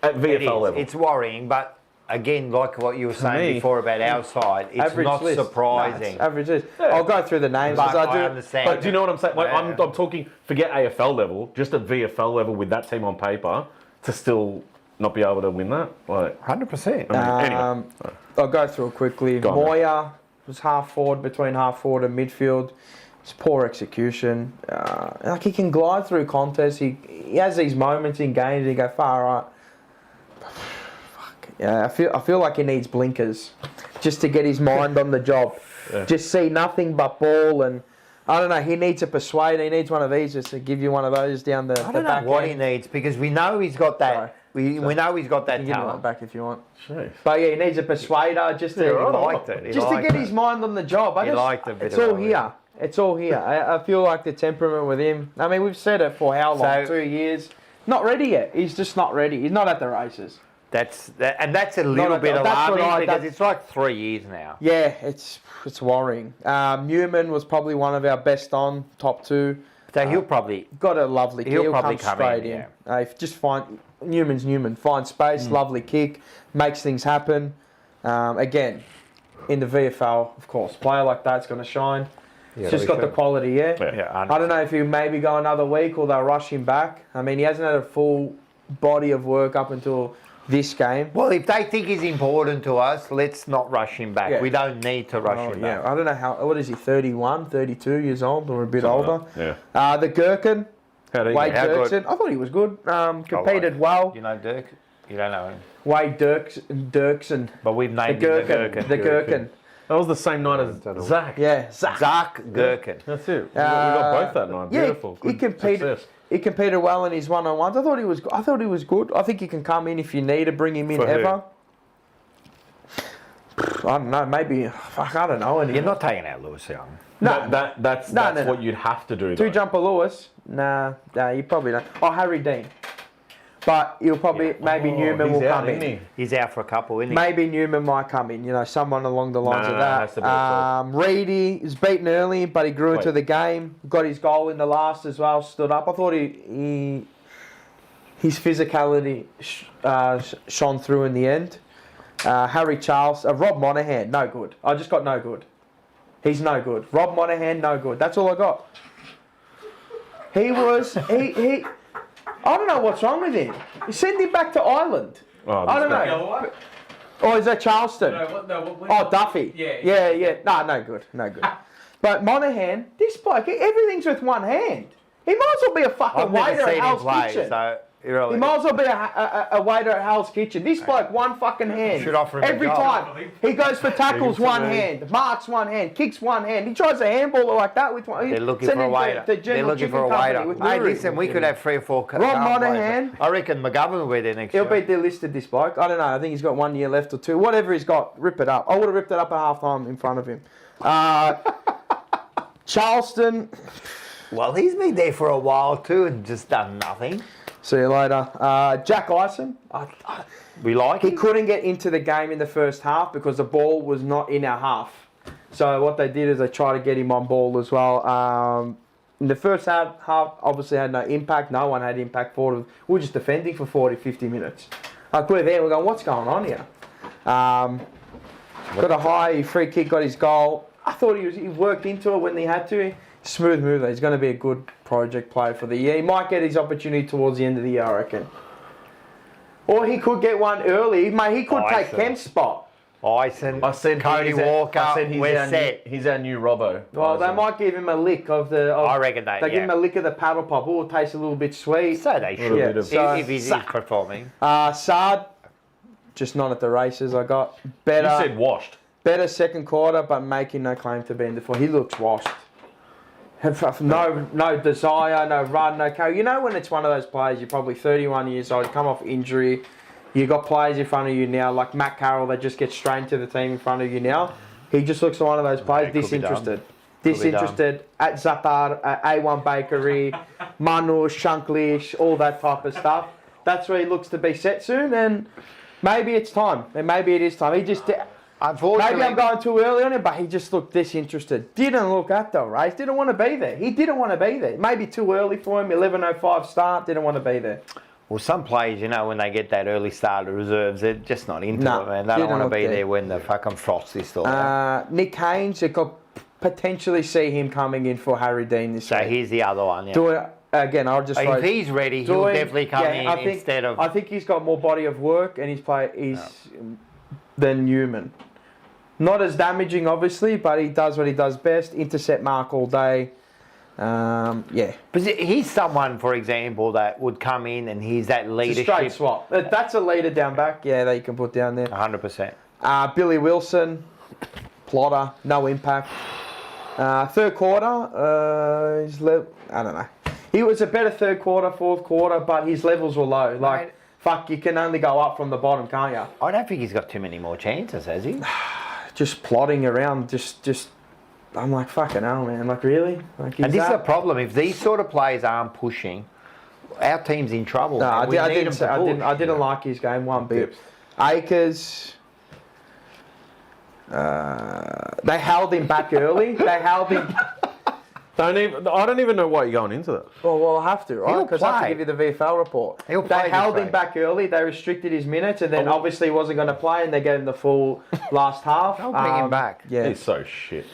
at It VFL is. level. It's worrying, but again, like what you were saying me, before about our side, it's Average not list. surprising. No, it's average list. I'll go through the names. But as I do. I understand. But do you know what I'm saying? Like, Yeah. I'm talking, forget AFL level, just at VFL level with that team on paper, to still not be able to win that? Like, 100%. anyway. I'll go through it quickly. Go on, Moya was half forward, between half forward and midfield. It's poor execution. Like he can glide through contests. He has these moments in games. And you go far right. Fuck. Yeah, I feel like he needs blinkers, just to get his mind on the job. Yeah. Just see nothing but ball, and I don't know. He needs a persuade. He needs one of these just to give you one of those down the. I don't know back what end. he needs because we know he's got that. Sorry. We know he's got that You can give me one talent. back if you want. Jeez. But yeah, he needs a persuader just to. He liked it. He Just to liked get it. his mind on the job. He liked a bit It's of all it. here. It's all here. I feel like the temperament with him. I mean, we've said it for how long? So- 2 years. Not ready yet. He's just not ready. He's not at the races. That's a little at bit the- that's what alarming because that's- it's like 3 years now. Yeah, it's worrying. Newman was probably one of our best on top two. So he'll probably. Got a lovely kick. He'll He'll probably come come straight in, in. If just find Newman's Newman. Find space. Lovely kick. Makes things happen. Again, in the VFL, of course, player like that's going to shine. Yeah, Just got the quality, yeah. Yeah, I don't know if he'll maybe go another week or they'll rush him back. I mean, he hasn't had a full body of work up until this game. Well, if they think he's important to us, let's not rush him back. Yeah. We don't need to rush him back. I don't know what is he, 31, 32 years old or a bit older. Yeah. The Gherkin, How do you Wade How good? Dirksen, I thought he was good. Competed well. You know Dirk? You don't know him. Wade Dirksen, But we've the named him the Gherkin. Gherkin. The Gherkin. That was the same night as Don't know. Zach. Yeah, Zach. Zark Gherkin. That's it. We got both that night. Yeah, Beautiful. he Good competed. success. He competed well in his one-on-ones. I thought he was good. I think he can come in if you need to bring him in For who? ever. I don't know. Maybe I don't know. You're not taking out Lewis Young. No, That's No, what no. you'd have to do. two Though. jumper Lewis. Nah, you probably don't. Oh, Harry Dean. But you'll probably maybe Newman will He's out, come isn't in. he? He's out for a couple, isn't he? Maybe Newman might come in. You know, someone along the lines No, of no, it has to that. be a Reedy is beaten early, but he grew into Wait. the game. Got his goal in the last as well. Stood up. I thought his physicality shone through in the end. Harry Charles, Rob Monaghan, no good. I just got no good. He's no good. Rob Monaghan, no good. That's all I got. He was he. I don't know what's wrong with him. You send him back to Ireland. Oh, I don't this The guy. other one? Or is that Charleston? What? Oh, Duffy. Yeah. No, no good. But Monaghan, this bloke, everything's with one hand. He might as well be a fucking I've never waiter at seen him Hell's play, Kitchen. so He might as well be a waiter at Hell's Kitchen. This bloke, one fucking hand. Should offer him a Every job. time. He goes for tackles, one hand. Marks, one hand. Kicks, one hand. He tries a handballer like that with one. They're looking Send for a him to waiter. the They're General looking Chicken for a Company waiter. with Hey, Nori. listen, we could have 3 or 4. Rob Monaghan. I reckon McGovern will be there next He'll year. be delisted, this bloke. I don't know. I think he's got 1 year left or 2. Whatever he's got, rip it up. I would have ripped it up at half time in front of him. Charleston. Well, he's been there for a while too and just done nothing. See you later. Jack Ison. We like He him. couldn't get into the game in the first half because the ball was not in our half. So what they did is they tried to get him on ball as well. In the first half obviously had no impact. No one had impact forward. We were just defending for 40, 50 minutes. We're there. We're going, what's going on here? Got a high free kick, got his goal. I thought he worked into it when he had to. Smooth mover. He's going to be a good project player for the year. He might get his opportunity towards the end of the year, I reckon. Or he could get one early. Mate, he could take Kemp's spot. Ison, I said Cody Walker, we're set. He's our new Robbo. Well, they might give him a lick of the. I reckon they give him a lick of the paddle pop. Oh, it tastes a little bit sweet. So they should. bit of- So- if he's performing. Saad, just not at the races. I got You better. said washed. Better second quarter, but making no claim to being the four. He looks washed. No desire, no run, no carry. You know when it's one of those players, you're probably 31 years old, come off injury, you got players in front of you now, like Matt Carroll, that just get straight into the team in front of you now. He just looks like one of those players, it could be disinterested. be Disinterested at Zatar, at A1 Bakery, Manush, Shanklish, all that type of stuff. That's where he looks to be set soon, and maybe it's time. And maybe it is time. He just... Unfortunately, Maybe I'm going too early on him, but he just looked disinterested. Didn't look at the race. Didn't want to be there. He didn't want to be there. Maybe too early for him. 11:05 start. Didn't want to be there. well, some players, you know, when they get that early start of reserves, they're just not into No, it, man. They don't didn't want to look be there. there when the fucking frost is still there. Nick Haynes, you could potentially see him coming in for Harry Dean this So week. here's the other one. Yeah. Do it. again, I'll just If he's ready, he'll definitely come in instead of. I think he's got more body of work and than Newman. Not as damaging, obviously, but he does what he does best: intercept mark all day. Yeah. But he's someone, for example, that would come in and he's that leadership. It's a straight swap. That's a leader down back. Yeah, that you can put down there. 100%. Billy Wilson, plotter, no impact. Third quarter, I don't know. He was a better third quarter, fourth quarter, but his levels were low. Like, fuck, you can only go up from the bottom, can't you? I don't think he's got too many more chances, has he? Just plodding around, just. I'm like, fucking hell, man. Like, really? Like, and this is the problem. If these sort of players aren't pushing, our team's in trouble. No, I didn't like his game one bit. Akers. They held him back early. They held him. I don't even know why you're going into that. Well, I'll have to, right? Because I have to give you the VFL report. They held him back early. They restricted his minutes, and then obviously he wasn't going to play, and they gave him the full last half. They'll bring him back. Yeah. He's so shit.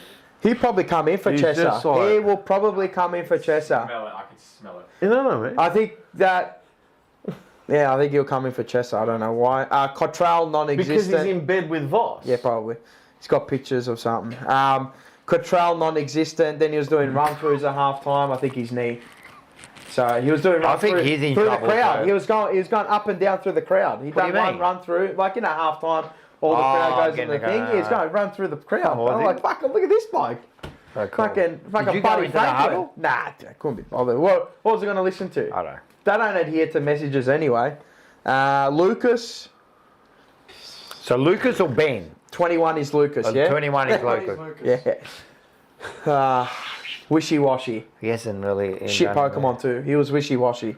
He'll probably come in for Chesser. He will probably come in for Chesser. I can smell it. You don't know, man. I think that. Yeah, I think he'll come in for Chesser. I don't know why. Cottrell non-existent. Because he's in bed with Voss. Yeah, probably. He's got pictures of something. Cottrell non-existent. Then he was doing run-throughs at half-time. I think his knee. So he was doing run-throughs I think he's in through trouble. The crowd. He was going up and down through the crowd. He done one run-through, like in a half-time. All the crowd goes in the thing. He's going to run through the crowd. I'm like, fuck, look at this bloke. So cool. Fucking Did you go Buddy into the Franklin. huddle? Nah, I couldn't be bothered. What was I going to listen to? I don't know. They don't adhere to messages anyway. Lucas. So Lucas or Ben? 21 is Lucas, yeah? 21 is Lucas. Yeah. Wishy-washy. He hasn't really... Shit Pokemon too. He was wishy-washy.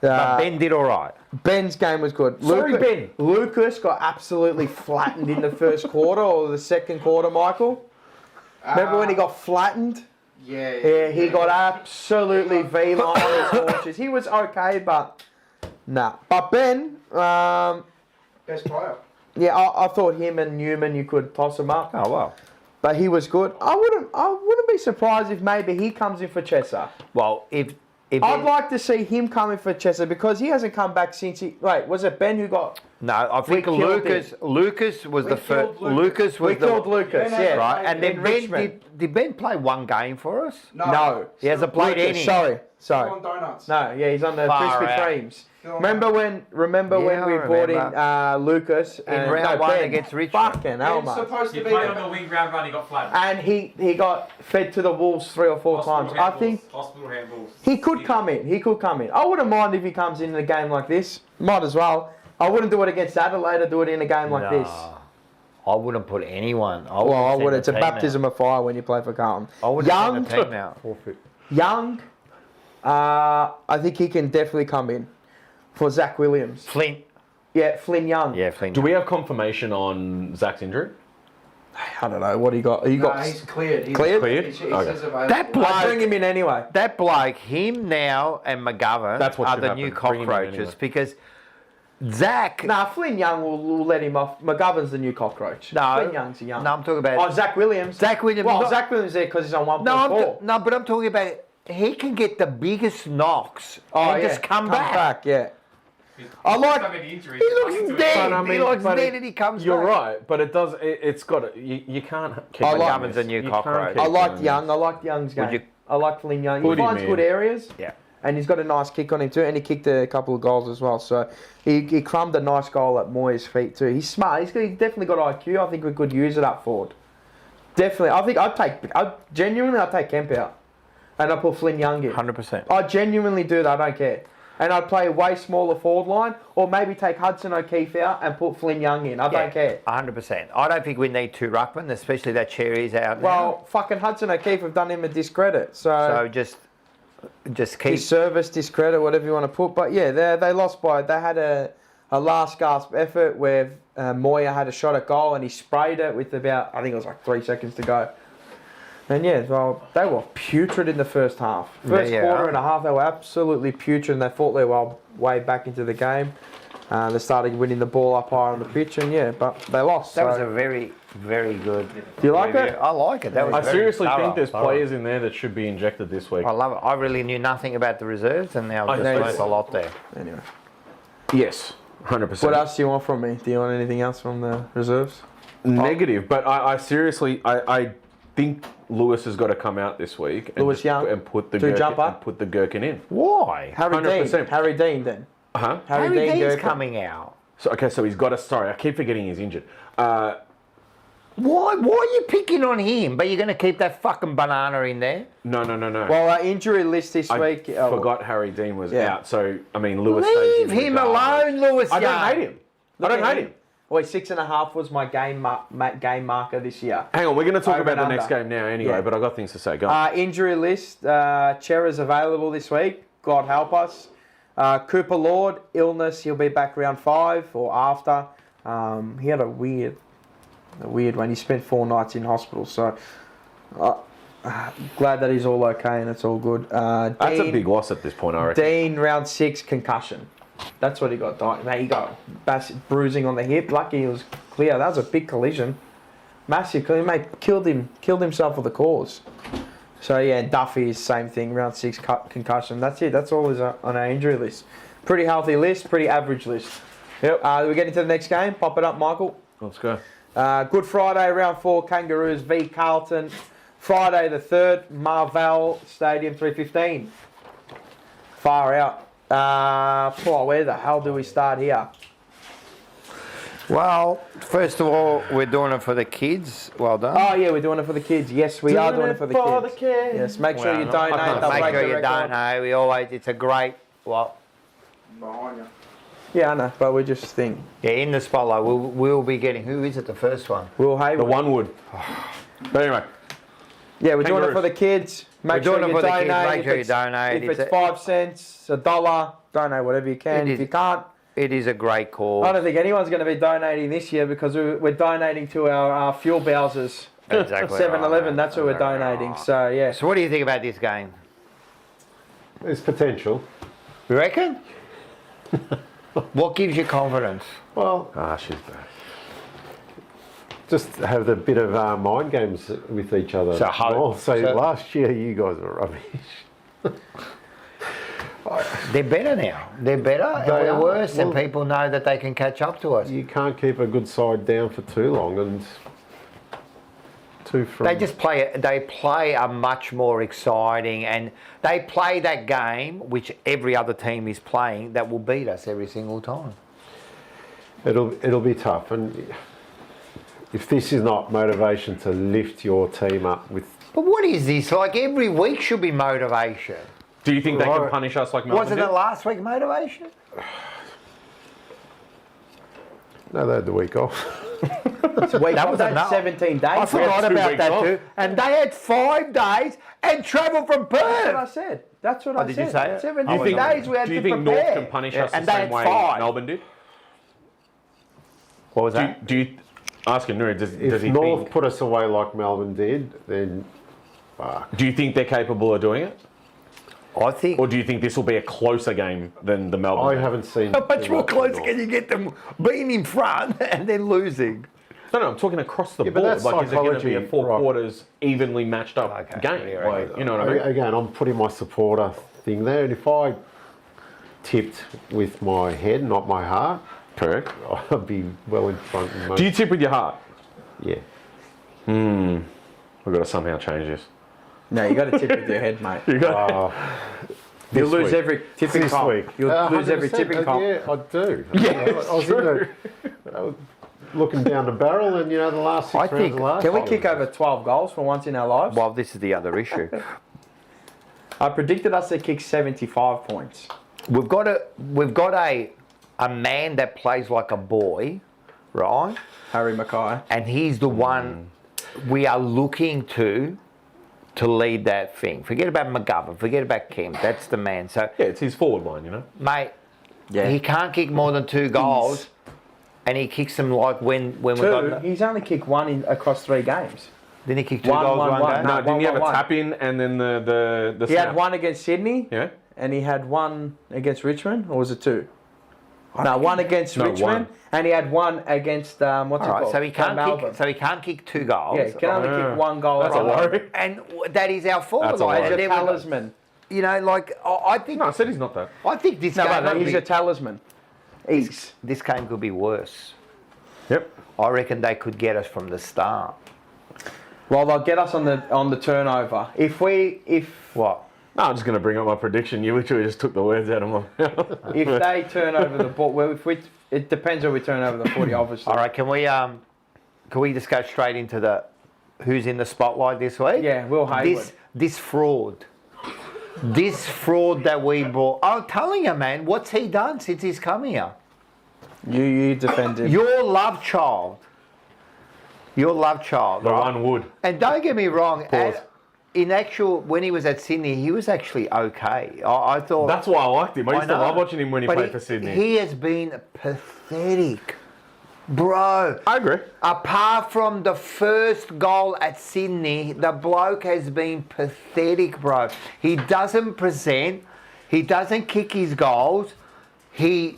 But Ben did all right. Ben's game was good. Ben. Lucas got absolutely flattened in the first quarter or the second quarter, Michael. Remember when he got flattened? Yeah, he got absolutely V-line on his launches. He was okay, but nah. But Ben, Best player. yeah, I thought him and Newman, you could toss him up. Oh, well. But he was good. I wouldn't be surprised if maybe he comes in for Chesser. Well, if I'd like to see him coming for Chesser because he hasn't come back since he... Wait, was it Ben who got... No, I think Lucas was the first... Lucas was We killed Lucas, yeah. Right, and then In Ben... Richmond. Did Ben play one game for us? No. He hasn't played Lucas, any. Sorry. On donuts. No, yeah, he's on the Far Krispy out. Kremes. Remember when Yeah, we I brought remember. in Lucas In round one against Richmond. Fucking hell, Ben's mate. supposed to He be played on the wing round run, he got flattened. And he got fed to the wolves 3 or 4 times. I think Hospital handballs. he could come in. He could come in. I wouldn't mind if he comes in a game like this. Might as well. I wouldn't do it against Adelaide. I'd do it in a game like this. I wouldn't put anyone. Well, I would. It's a baptism of fire when you play for Carlton. I would send the team out. Young, I think he can definitely come in for Zach Williams. Flynn. Yeah, Flynn Young. Yeah, Flynn. Do we have confirmation on Zach's injury? I don't know what he got. He's cleared. Cleared? He says Okay. available. That bloke, I'll bring him in anyway. that bloke, him now and McGovern That's what are should the happen. new Bring him in cockroaches anyway. because Zach. Nah, Flynn Young will let him off. McGovern's the new cockroach. No, Flynn Young's a young. No, I'm talking about. Oh, Zach Williams. Zach Williams. Well, not- Zach Williams there because he's on 1.4. no, but I'm talking about he can get the biggest knocks and just come back. Yeah. I like. So many injuries. He looks dead. But I mean, he looks but dead and he comes You're back. right, but it does. It's got to. You can't keep. I like- doing McGovern's this. a new You cockroach. can't I keep liked doing Young. this. I liked Young's game. you- I like Flynn Young. Footy, He finds man. good areas. Yeah. And he's got a nice kick on him too, and he kicked a couple of goals as well. So he crumbed a nice goal at Moyes' feet too. He's smart. He's definitely got IQ. I think we could use it up forward. Definitely. I think I'd take Kemp out, and I'd put Flynn Young in. 100%. I genuinely do that. I don't care. And I'd play a way smaller forward line, or maybe take Hudson O'Keefe out and put Flynn Young in. I don't care. 100%. I don't think we need 2 ruckmen, especially that Cherry's out now. Well, fucking Hudson O'Keefe have done him a discredit. So just keep. His service, discredit, whatever you want to put. But yeah, they lost by. They had a last gasp effort where Moya had a shot at goal and he sprayed it with about, I think it was like 3 seconds to go. And yeah, well, they were putrid in the first half. First quarter and a half, they were absolutely putrid, and they fought their way back into the game. They started winning the ball up higher on the pitch, and yeah, but they lost. That so. was a very Very good. Do you like it? I like it. That was I very seriously thorough, think there's thorough. players in there that should be injected this week. I love it. I really knew nothing about the reserves, and now I've I just know. learned a lot there. Anyway. Yes, 100%. What else do you want from me? Do you want anything else from the reserves? Negative, but I seriously, I think Lewis has got to come out this week and, Lewis Young? and put the To jump Gherkin, up? and put the Gherkin in. Why? Harry 100%. Dean. Harry Dean then. Huh? Harry Dean Dean's Gherkin. coming out. So okay, so he's got to. Sorry, I keep forgetting he's injured. Why are you picking on him? But you're going to keep that fucking banana in there? No. Well, our injury list this I week. forgot Harry Dean was Yeah. out. So I mean, Lewis. Leave stays in him regardless. alone, Lewis I don't Young. hate him. I don't hate him. Wait, 6.5 was my game marker this year. Hang on, we're going to talk Over about the and next under. game now anyway. Yeah. But I got things to say. Go on. Injury list. Chera's available this week. God help us. Cooper Lord, illness. He'll be back round 5 or after. He had a weird one. He spent 4 nights in hospital. So glad that he's all okay and it's all good. That's a big loss at this point, I reckon. Dean, round 6, concussion. That's what he got. Mate, he got bruising on the hip. Lucky he was clear. That was a big collision. Massive collision. Mate, killed himself for the cause. So yeah, Duffy is same thing. Round 6 concussion. That's it. That's all is on our injury list. Pretty healthy list. Pretty average list. Yep. We get into the next game. Pop it up, Michael. Let's go. Good Friday, round 4, Kangaroos v Carlton. Friday the 3rd, Marvell Stadium, 3:15. Far out. Where the hell do we start here? Well, first of all, we're doing it for the kids. Well done. Oh yeah, we're doing it for the kids. Yes, we are doing it for the kids. Yes, make sure you donate. They'll Make break sure the you record. don't know. It's a great, Yeah, I know, but we just think. yeah, in the spotlight. We'll be getting, who is it, the first one? Will Hayward. The one wood. But anyway, Yeah, we're doing it Kangaroos. for the kids. Make We're sure doing it you for the donate. kids. Make If sure you it's- donate. If It's it's a- 5 cents, $1, donate whatever you can. It If is- you can't, It is a great call. I don't think anyone's going to be donating this year because we're donating to our fuel bowsers. Exactly 7-Eleven, right. that's who we're donating. So yeah. So what do you think about this game? There's potential. You reckon? What gives you confidence? Well, she's back. just have a bit of mind games with each other. So hope. Well, so So- last year you guys were rubbish. They're better now. They're better. They They're are. worse, and Well- people know that they can catch up to us. You can't keep a good side down for too long, and 2 from. They just play. They play a much more exciting, and they play that game which every other team is playing that will beat us every single time. It'll be tough, and if this is not motivation to lift your team up with. But what is this? Like every week should be motivation. Do you think they can Right. punish us like Melbourne Wasn't did? it last week motivation? No, they had the week off. That was enough. 17 days. I forgot two about weeks that off. too. And they had 5 days and travelled from That's what I Perth. said. That's what I did said. you say it? 17 Do you think, days we had do you to think prepare. North can punish us And the they same had way 5. Melbourne did? What was that? Do you asking Nuri, does If he North think, put us away like Melbourne did, then fuck. do you think they're capable of doing it? I think. Or do you think this will be a closer game than the Melbourne I game? haven't seen. How much too more much of close North. can you get them being in front and then losing? No, I'm talking across the Yeah, but board. that's Like, is it going to be a psychology, 4 right. quarters evenly matched up Okay, game? yeah, right. Like, you know what I mean? Again, I'm putting my supporter thing there, and if I tipped with my head, not my heart, Correct. I'd be well in front. In most, Do you tip with your heart? yeah. We've got to somehow change this. No, you got to tip with your head, mate. You'll This lose week. every tipping This comp. week. You'll lose every 100%, tipping comp. Yeah, I do. Yeah, I was I was looking down the barrel, and the last 6 I rounds think- of last Can we year. kick over 12 goals for once in our lives? Well, this is the other issue. I predicted us to kick 75 points. We've got a man that plays like a boy, right? Harry Mackay. And he's the one we are looking to lead that thing. Forget about McGovern, forget about Kemp. That's the man. So, Yeah, it's his forward line, you know? mate, Yeah. he can't kick more than 2 goals, and he kicks them like when we got. He's only kicked one across 3 games. Then he kicked 2 One, goals one, one one. game. No, No, didn't he have a 1-1-1. tap in and then the He snap? had one against Sydney, Yeah? and he had one against Richmond, or was it 2? No, one against No, Richmond, one. and he had one against what's All it right, called? so he can't Melbourne. kick. So he can't kick 2 goals. Yeah, he can only kick one goal. That's a right? worry. And that is our fault. That's a like, worry. He's a and then we got- talisman. You know, like I think. No, I said he's not that. I think this No, game. but will he's be- a talisman. this game could be worse. Yep. I reckon they could get us from the start. Well, they'll get us on the turnover. If What? No, I'm just going to bring up my prediction. You literally just took the words out of my mouth. if they turn over the ball, well, it depends how we turn over the footy, obviously. All right, can we just go straight into the who's in the spotlight this week? Yeah, Will Hayward. This fraud. This fraud that we brought. I'm telling you, man, what's he done since he's come here? You defend him. Your love child. Your love child. The right? one would. And don't get me wrong, Pause. in actual, when he was at Sydney, he was actually okay. I thought. That's why I liked him. I used to know. love watching him when he But played for Sydney. He has been pathetic. Bro, I agree. apart from the first goal at Sydney, the bloke has been pathetic, bro. He doesn't present. He doesn't kick his goals. His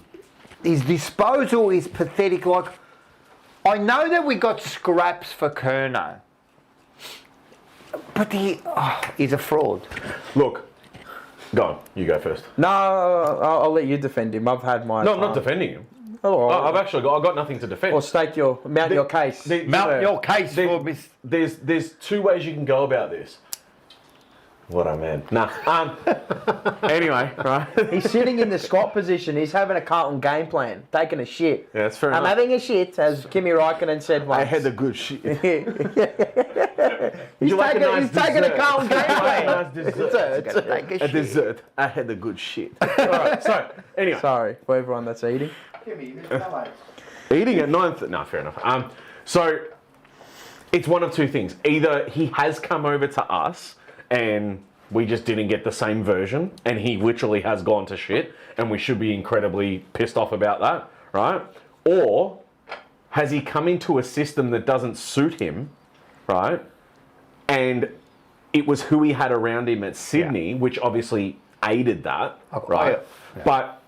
disposal is pathetic. Like, I know that we got scraps for Kerno, but he's a fraud. Look, go on. You go first. No, I'll let you defend him. I've had my. No, I'm not defending him. Oh, I've got nothing to defend. or mount your case. Mount your case for Miss. There's 2 ways you can go about this. What a man. Nah. Anyway, right. He's sitting in the squat position. He's having a Carlton game plan, taking a shit. Yeah, that's fair I'm enough. having a shit, as Kimi Räikkönen said once. I had a good shit. He's you like taking, a nice he's taking a dessert? Carlton game Would you like a plan. nice dessert? Take a A shit. dessert. I had a good shit. Alright, so, anyway. Sorry for everyone that's eating. Eating at 9th. No, fair enough. So, it's one of 2 things. Either he has come over to us and we just didn't get the same version and he literally has gone to shit and we should be incredibly pissed off about that, right? Or has he come into a system that doesn't suit him, right? And it was who he had around him at Sydney, which obviously aided that, right? Yeah. But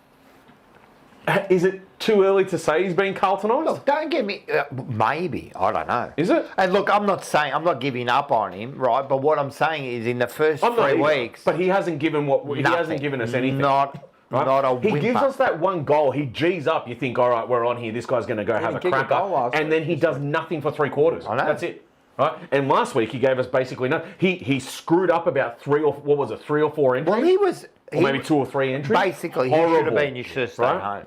is it too early to say he's been Carltonised? Look, don't get me. Maybe, I don't know. Is it? And look, I'm not giving up on him, right? But what I'm saying is, in the first I'm not 3 either, weeks, but he hasn't given he hasn't given us anything. Not a whimper. He gives us that one goal. He G's up. You think, all right, we're on here. This guy's going to go have a kicked a cracker, goal last and then he does nothing for 3 quarters. I know. That's it. Right? And last week he gave us basically nothing. He screwed up about 3 or 4 entries. Well, he was. or maybe 2 or 3 entries. Basically, he should have Horrible. been. You should have stayed Right? home.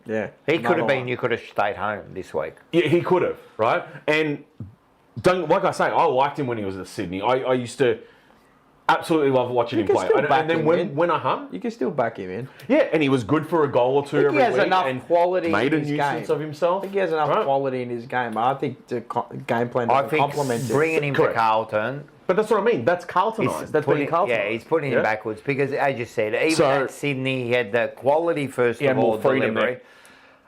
Yeah. He could have been. You could have stayed home this week. Yeah, he could have, right? And like I say, I liked him when he was at Sydney. I used to absolutely love watching him can play. still And back then him when in. You can still back him in. yeah, and he was good for a goal or 2 I think every he has week. enough and quality made in a his nuisance game. of himself. I think he has enough Right. quality in his game. I think the game plan I doesn't think complement it. bringing him Correct. to Carlton. But that's what I mean. That's Carltonised. That's being Carltonised. Yeah, he's putting him Yeah? backwards because, as you said, even So- at Sydney, he had the quality first He had of all, more freedom delivery.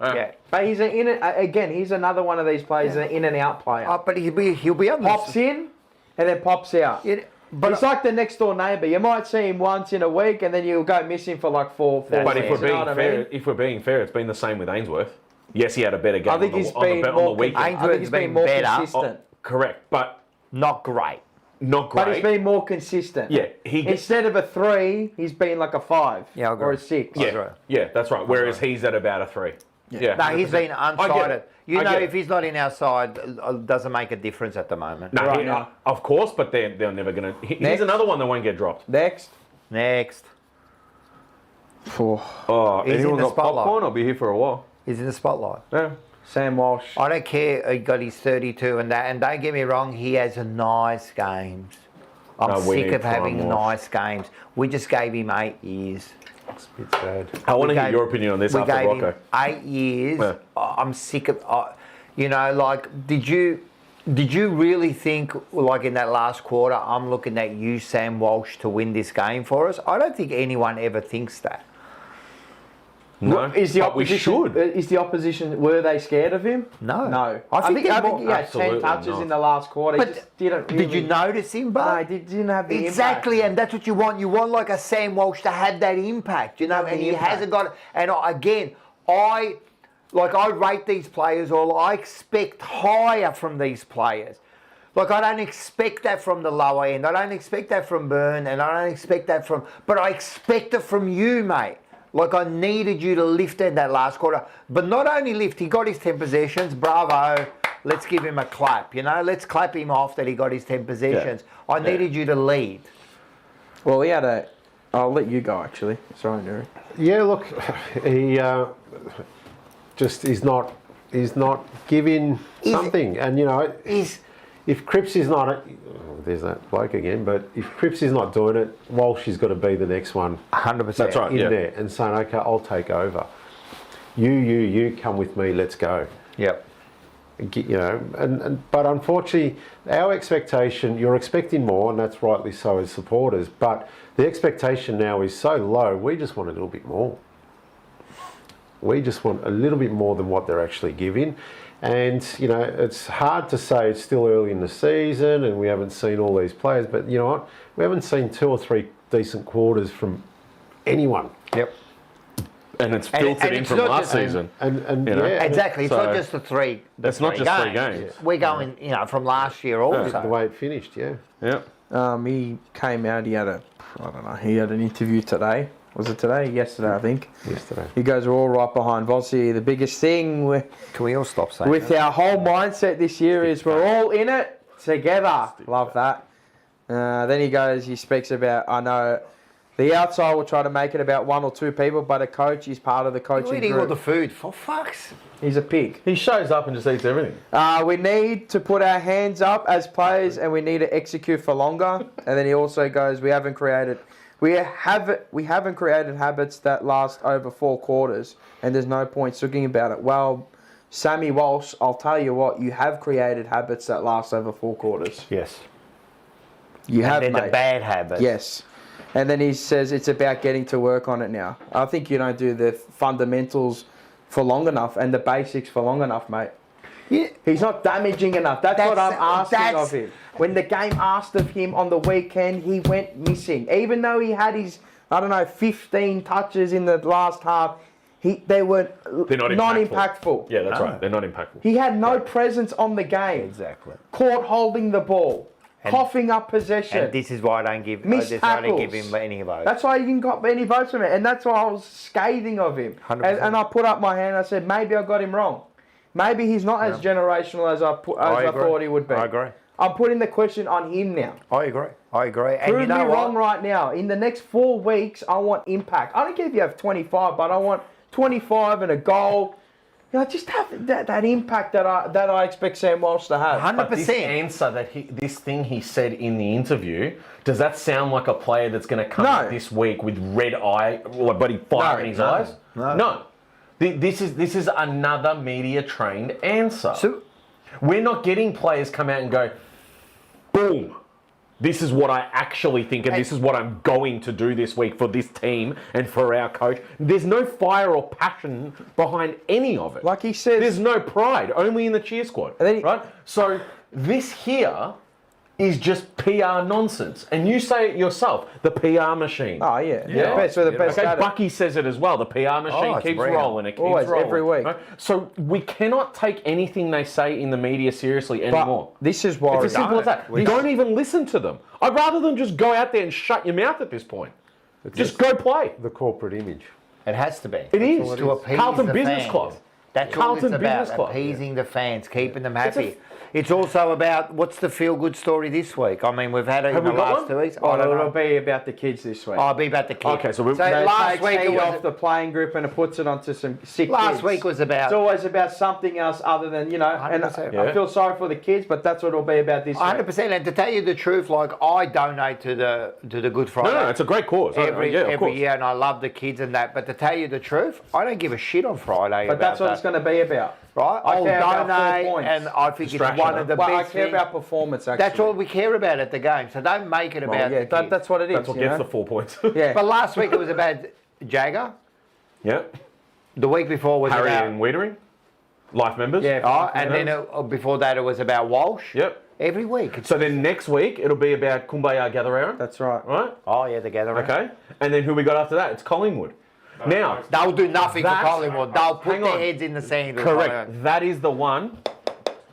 there. Yeah, But he's he's another one of these players, an in and out player. but he'll be on Pops in and then pops out. Yeah, but He's like the next door neighbour. You might see him once in a week, and then you'll go missing for like four But weeks. if we're You know being what I fair, mean? it's been the same with Ainsworth. Yes, he had a better game. I think he's been on the more. weekend. I think he's been been more better. consistent. Correct, but not great. not great. But he's been more consistent. Yeah, he gets. Instead of a 3, he's been like a 5 Yeah, I agree. or a 6. Yeah, yeah, that's right. Whereas he's at about a 3. Yeah. No, he's been I get unsighted. it. You I know, get it. if he's not in our side, it doesn't make a difference at the moment. No, Right now. of course, but they're never going to. He's Next. another one that won't get dropped. Next. Next, Oh, He's in anyone the got spotlight. popcorn? I'll be here for a while. he's in the spotlight. Yeah. Sam Walsh. I don't care. He got his 32 and that. And don't get me wrong, he has nice games. I'm No, we sick need of having Prime Walsh. nice games. We just gave him 8 years. It's a bit sad. I want to hear gave- your opinion on this We after gave Rocco. him 8 years. Yeah. I'm sick of, you know, like, did you really think, like in that last quarter, I'm looking at you, Sam Walsh, to win this game for us? I don't think anyone ever thinks that. No, Is the but we opposition? should. Is the opposition? Were they scared of him? No. No. I think I they're think more- he had 10 Absolutely touches not. in the last quarter. He But just didn't did you really- notice him, bro? No, he didn't have the Exactly, impact. and that's what you want. You want like a Sam Walsh to have that impact, you know, Have and the he impact. hasn't got it. And again, I rate these players, or I expect higher from these players. Like, I don't expect that from the lower end. I don't expect that from Burn, and I don't expect that from... But I expect it from you, mate. Like, I needed you to lift in that last quarter. But not only lift, he got his 10 possessions. Bravo. Let's give him a clap, you know? Let's clap him off that he got his 10 possessions. Yeah. I needed you to lead. Well, he had a... I'll let you go, actually. Sorry, Nori. Yeah, look, he he's not giving something. And, you know, if Cripps is not... there's that bloke again. But if Cripps is not doing it, Walsh has got to be the next one. 100%. That's right, in there and saying, okay, I'll take over. You come with me, let's go. Yep. You know, but unfortunately, our expectation, you're expecting more, and that's rightly so as supporters, but the expectation now is so low, we just want a little bit more. We just want a little bit more than what they're actually giving. And, you know, it's hard to say, it's still early in the season and we haven't seen all these players, but you know what? We haven't seen 2 or 3 decent quarters from anyone. Yep. And it's filtered in from last season. And you know? yeah, Exactly. It's not just the three. It's not just 3 games. We're going, you know, from last year also. the way it finished, yeah. Yeah. He came out, he had he had an interview today. Was it today? Yesterday, I think. Yesterday. He goes, we're all right behind Vossi. The biggest thing Can we all stop saying with that? our whole mindset this year is we're all in it together. Love that. Then he speaks about, I know the outside will try to make it about 1 or 2 people, but a coach is part of the coaching Eating all group. the food, for fuck's. He's a pig. He shows up and just eats everything. We need to put our hands up as players, and we need to execute for longer. And then he also goes, we haven't created habits that last over 4 quarters, and there's no point talking about it. Well, Sammy Walsh, I'll tell you what, you have created habits that last over 4 quarters. Yes. You have, And they're mate. the bad habits. Yes. And then he says it's about getting to work on it now. I think you don't do the fundamentals for long enough and the basics for long enough, mate. Yeah. He's not damaging enough. That's what I'm asking of him. When the game asked of him on the weekend, he went missing. Even though he had his, 15 touches in the last half, they were not impactful. Yeah, that's right. They're not impactful. He had no presence on the game. Exactly. Caught holding the ball. Coughing up possession. And this is why I don't give, Missed give him any votes. That's why he didn't got any votes from it. And that's why I was scathing of him. 100%. And I put up my hand and I said, maybe I got him wrong. Maybe he's not as generational as I thought he would be. I agree. I'm putting the question on him now. I agree. And Prove you know me what? wrong right now. In the next 4 weeks, I want impact. I don't care if you have 25, but I want 25 and a goal. You know, just have that impact that I expect Sam Walsh to have. 100%. But this answer this thing he said in the interview, does that sound like a player that's going to come out this week with red eye, but he fire in his eyes? No. This is another media trained answer. So, we're not getting players come out and go, boom. This is what I actually think, and this is what I'm going to do this week for this team and for our coach. There's no fire or passion behind any of it. Like he says, there's no pride, only in the cheer squad. Right? So this here is just PR nonsense. And you say it yourself, the PR machine. Oh, yeah. The best at Okay, it. Bucky says it as well. The PR machine keeps rolling. It keeps Always, rolling. every week. Right? So we cannot take anything they say in the media seriously anymore. But this is why It's as simple as that. Don't even listen to them. I'd rather than just go out there and shut your mouth at this point. Just go play. The corporate image. it has to be. It is. To appease Carlton the Business fans. Club. That's Carlton all it's about, Business Club. appeasing the fans, keeping them happy. It's also about what's the feel-good story this week. I mean, we've had it in the last 2 weeks. I don't it'll know. be about the kids this week. Oh, it'll be about the kids. Okay, so They last takes week heat it was off the playing group and it puts it onto some sick last kids. week was about. It's always about something else other than, and 100%. I feel sorry for the kids, but that's what it'll be about this week. 100%. And to tell you the truth, like I donate to the Good Friday. No, it's a great cause. Every of course. year, and I love the kids and that. But to tell you the truth, I don't give a shit on Friday. But that's what it's going to be about. Right? I I'll care about 4 donate, points. and I think it's Distraction, one of the Well, I best care things. about performance, actually. That's all we care about at the game. So don't make it about the kids. That's what it is. That's what gets the 4 points. Yeah. But last week it was about Jagger. Yeah. The week before was Harry about... and Wiedering, life members. Yeah. and then before that it was about Walsh. Yep. Every week. So then next week it'll be about Kumbaya Gatherera. That's right. Right? Oh, yeah, the gathering. Okay. And then who we got after that? It's Collingwood. Now, They'll do nothing for That's- Collingwood. They'll put hang their on. heads in the sand. with correct. Collingwood. That is the one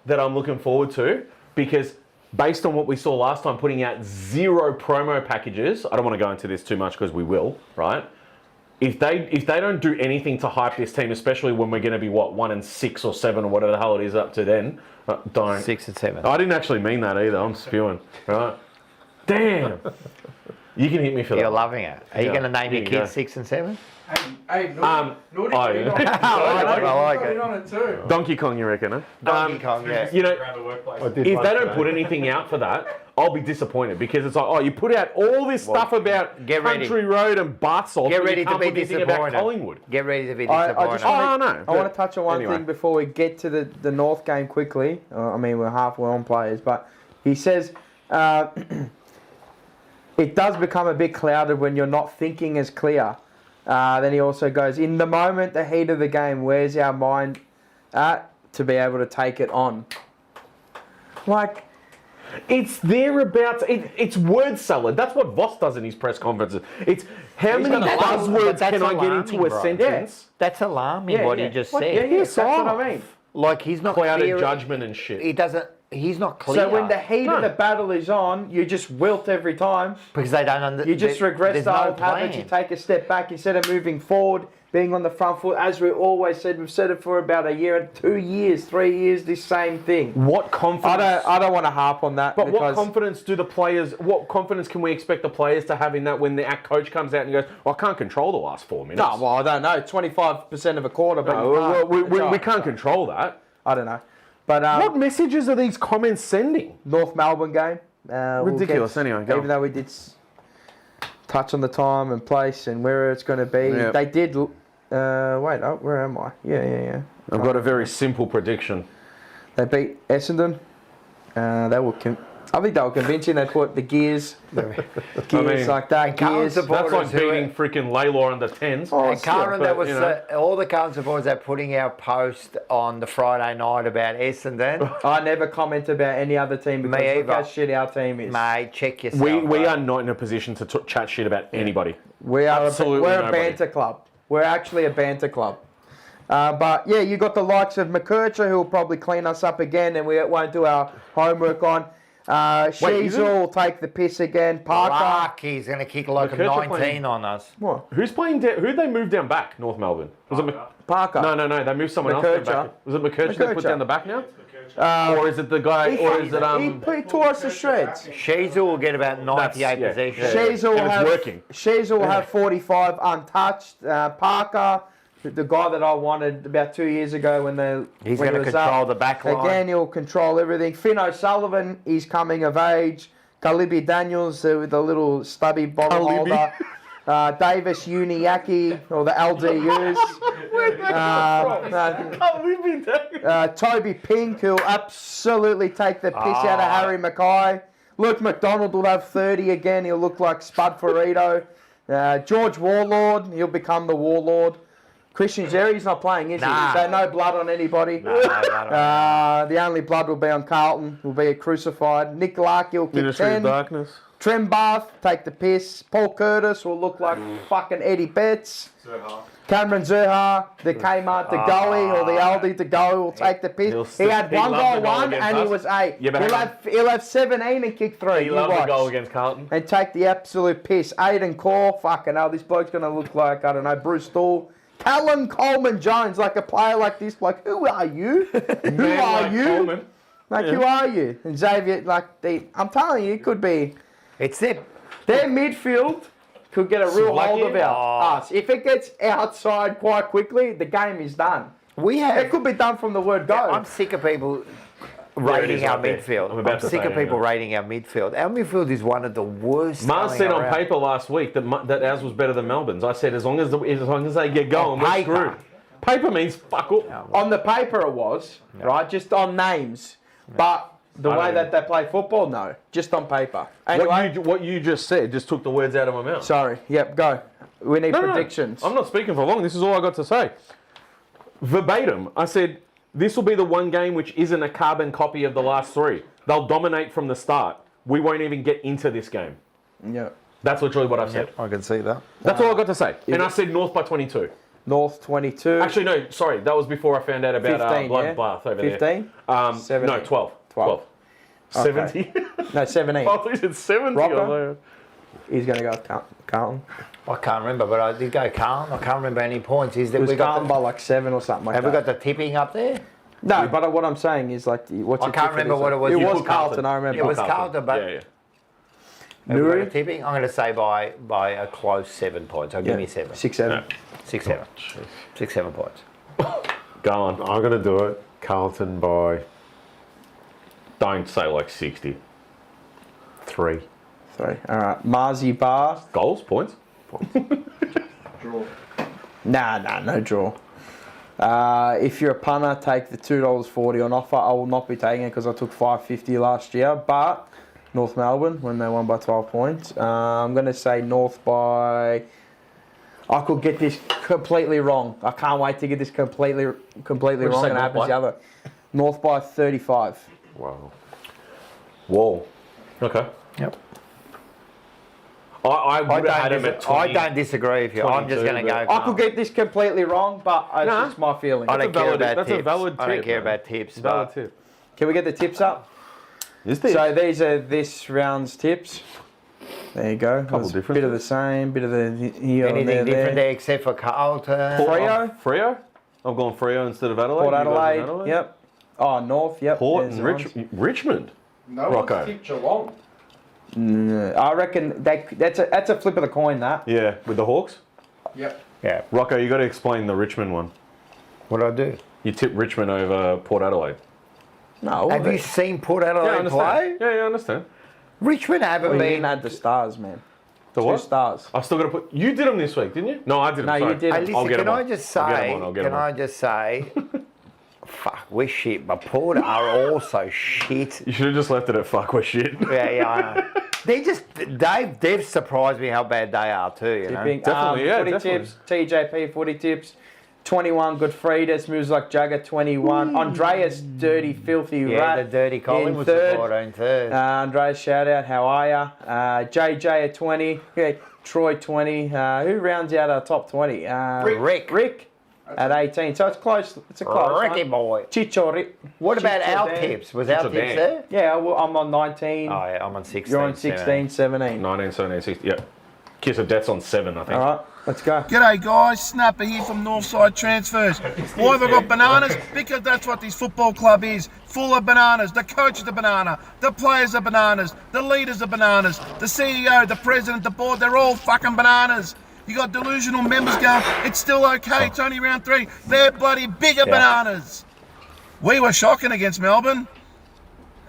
that I'm looking forward to because based on what we saw last time, putting out 0 promo packages. I don't want to go into this too much because we will, right? If they don't do anything to hype this team, especially when we're going to be 1-6 or 7 or whatever the hell it is up to then, don't. 6 and 7. I didn't actually mean that either. I'm spewing, right? Damn. You can hit me for You're that. loving it. Are you Yeah. going to name Here your you go. kids 6 and 7? Hey, Nori, Oh, Nori, yeah. I like it. on it too. Donkey Kong, you reckon? Huh? Donkey Kong, yeah. You know, Around the workplace. I did if one they don't today. put anything out for that, I'll be disappointed because it's like, oh, you put out all this stuff about get ready. Country Road and bath salts, Get but ready you to can't be put anything about disappointed. Collingwood. Get ready to be I disappointed. just want Oh, to, no. I want to touch on one Anyway. thing before we get to the North game quickly. I mean, we're halfway on players, but he says it does become a bit clouded when you're not thinking as clear. Then he also goes, in the moment, the heat of the game, where's our mind at to be able to take it on? Like, It's thereabouts. It's word salad. That's what Voss does in his press conferences. It's how many gonna love it, but buzzwords that's can I get alarming, into a bro. sentence? That's alarming Yeah, what yeah. he just What- said. yeah, that's what I mean. Like he's not Clouded clear. judgment and shit. He doesn't. He's not clear. So when the heat No. of the battle is on, you just wilt every time. because they don't understand. You just regress there's the no old habits. You plan. take a step back instead of moving forward, being on the front foot. As we always said, we've said it for about a year, 2 years, 3 years. This same thing. What confidence? I don't want to harp on that. But what because confidence do the players? What confidence can we expect the players to have in that when our coach comes out and goes, well, "I can't control the last 4 minutes." No, well, I don't know. 25% of a quarter, but No, you can't. we can't control that. I don't know. But What messages are these comments sending? North Melbourne game. we'll Ridiculous, get- anyway, go Even on. though we did touch on the time and place and where it's going to be, Yeah. they did. Wait, oh, where am I? Yeah. I've got a very simple prediction. They beat Essendon. I think they were convincing. They put the gears mean, like that. Carlton Gears. supporters That's like who beating freaking Laylaw under 10s. Oh, And Karen, but, that was you know. all the Carlton supporters are putting out post on the Friday night about Essendon. I never comment about any other team because Me look how either. shit our team is. Mate, check yourself. We bro. are not in a position to chat shit about anybody. We are Absolutely we're a nobody. banter club. We're actually a banter club. But yeah, you got the likes of McKercher who will probably clean us up again, and we won't do our homework on. Sheezel will take the piss again. Parker. Fuck, he's going to kick like a McKercher 19 playing- on us. What? Who's playing? Who'd they move down back? North Melbourne. Was it? Parker. No. They moved someone else down McKercher. back. Was it McKercher they put McKercher. down the back now? Or is it the guy? Or is it He tore us to shreds. Sheezel will get about 98 yeah, possessions. yeah. Sheezel will And it's have working. Sheezel will have 45 untouched. Parker, the guy that I wanted about 2 years ago when He's when going he to was control up. the back line. Again, he'll control everything. Finn O'Sullivan, he's coming of age. Kalibi Daniels with the little stubby bottle holder. Davis Uniacke, or the LDUs. Toby Pink, who'll absolutely take the piss out of Harry Mackay. Luke McDonald will have 30 again. He'll look like Spud Ferrito. George Warlord, he'll become the Warlord. Christian Zeri's not playing, is Nah. he? So no blood on anybody. The only blood will be on Carlton. Will be a crucified. Nick Larkey will kick Ministry 10. of Darkness. Trem Bath, take the piss. Paul Curtis will look like fucking Eddie Betts. Cameron Zerha, the Kmart, the goalie, or the Aldi, the goalie will take the piss. He had one loved goal, the goal one, against and he us. was 8. Yeah, but He'll have 17 and kick 3. He You loved the watch. goal against Carlton. And take the absolute piss. Aiden Core, fucking hell, this bloke's going to look like, I don't know, Bruce Stall. Callum Coleman Jones, like a player like this, like, who are you? Who are like you? Coleman. Like, who are you? And Xavier, like, I'm telling you, it could be. It's it. Their midfield could get a real hold of Slovakia? us. If it gets outside quite quickly, the game is done. We have. It could be done from the word go. I'm sick of people it rating is our right there. midfield. I'm about I'm to sick say of it, people yeah. rating our midfield. Our midfield is one of the worst. Mars going said on around. paper last week that ours was better than Melbourne's. I said as long as they get going, we're paper. screwed. Paper means fuck up. On the paper it was, right? Just on names. But the I way don't that they play football, no. Just on paper. Anyway, What you just said just took the words out of my mouth. sorry. Yep, go. We need No, no, predictions. I'm not speaking for long. This is all I got to say. Verbatim, I said this will be the one game which isn't a carbon copy of the last 3. They'll dominate from the start. We won't even get into this game. Yeah. That's literally what I've said. I can see that. That's all I got to say. And I said North by 22. North 22. Actually, no, sorry. That was before I found out about 15, yeah? Bloodbath over 15? there. 17. No, 12. 12. 70? No, 17. I thought you said 70. Rocco? He's going to go with Carlton. I can't remember, but I did go Carlton. I can't remember any points. Is that It was we got Carlton by like 7 or something like have that. we got the tipping up there? No, but what I'm saying is like, what's I your can't tip for remember this what it one? was. It You was put Carlton, I remember. It was Carlton, but Yeah. have we got Nori? a tipping? I'm going to say by a close 7 points. I'll give me 7. 6, 7. 6, 7. 6, 7 points. Go on. I'm going to do it. Carlton by Don't say like 60. 3. 3. All right. Marzi Bar. Goals? Points? Draw. Nah, no draw. If you're a punter, take the $2.40 on offer. I will not be taking it because I took $5.50 last year. But North Melbourne, when they won by 12 points. I'm going to say North by... I could get this completely wrong. I can't wait to get this completely wrong and it happens the other. North by 35. Wow. Whoa. Okay. Yep. I would have had him at 20. I don't disagree with you. I'm just 22, going to go. but- I could get this completely wrong, but it's Nah. just my feeling. I don't care about that's tips. a valid I don't tip, care man. about tips. Valid But tip. Can we get the tips up? Is this? So these are this round's tips. There you go. Couple There's a differences. bit of the same, bit of the here and anything there. different there except for Carlton? Freo? Freo? I've gone Freo instead of Adelaide. Port You guys in Adelaide. Yep. Oh, North. Yep. Port There's and the ones. Richmond. No Rocco. one's tipped Geelong. I reckon that's a flip of the coin. That. Yeah, with the Hawks. Yep. Yeah. Rocco, you got to explain the Richmond one. What do I do? You tipped Richmond over Port Adelaide. No. Have you seen Port Yeah, I Adelaide understand. play? Yeah, I understand. Richmond haven't Well, you been. didn't add the stars, man. The 2 what? stars. I've still got to put. You did them this week, didn't you? No, I didn't. No, you sorry. didn't. Hey, I'll listen, get can 'em I on. just I'll get 'em say? on, I'll get Can 'em on. I just say? Fuck, we're shit, but Port are also shit. You should have just left it at fuck, we're shit. Yeah, I know. They've surprised me how bad they are too. You know. Tipping. Definitely, yeah, Footy definitely. tips. TJP footy tips. 21 Goodfriedis moves like Jagger 21. Andreas dirty filthy Yeah, rat. the dirty Colin in was third. the 14 third. Andreas, shout out. How are ya? JJ at 20. Okay, Troy 20. Who rounds out our top 20? Rick at 18. So it's close. It's a close Ricky one. boy. Chicho Rick. What about Chicho our Dan. tips? Was our Chicho tips Dan. there? Yeah, well, I'm on 19. Oh yeah, I'm on 16. You're on 16, 17. 19, 17, 16. Yeah. Kiss of Death's on 7, I think. All right, let's go. G'day guys, Snapper here from Northside Transfers. Why have I got bananas? Because that's what this football club is. Full of bananas. The coach is a banana. The players are bananas. The leaders are bananas. The CEO, the president, the board, they're all fucking bananas. You got delusional members going, it's still okay, it's only round 3. They're bloody bigger bananas. We were shocking against Melbourne.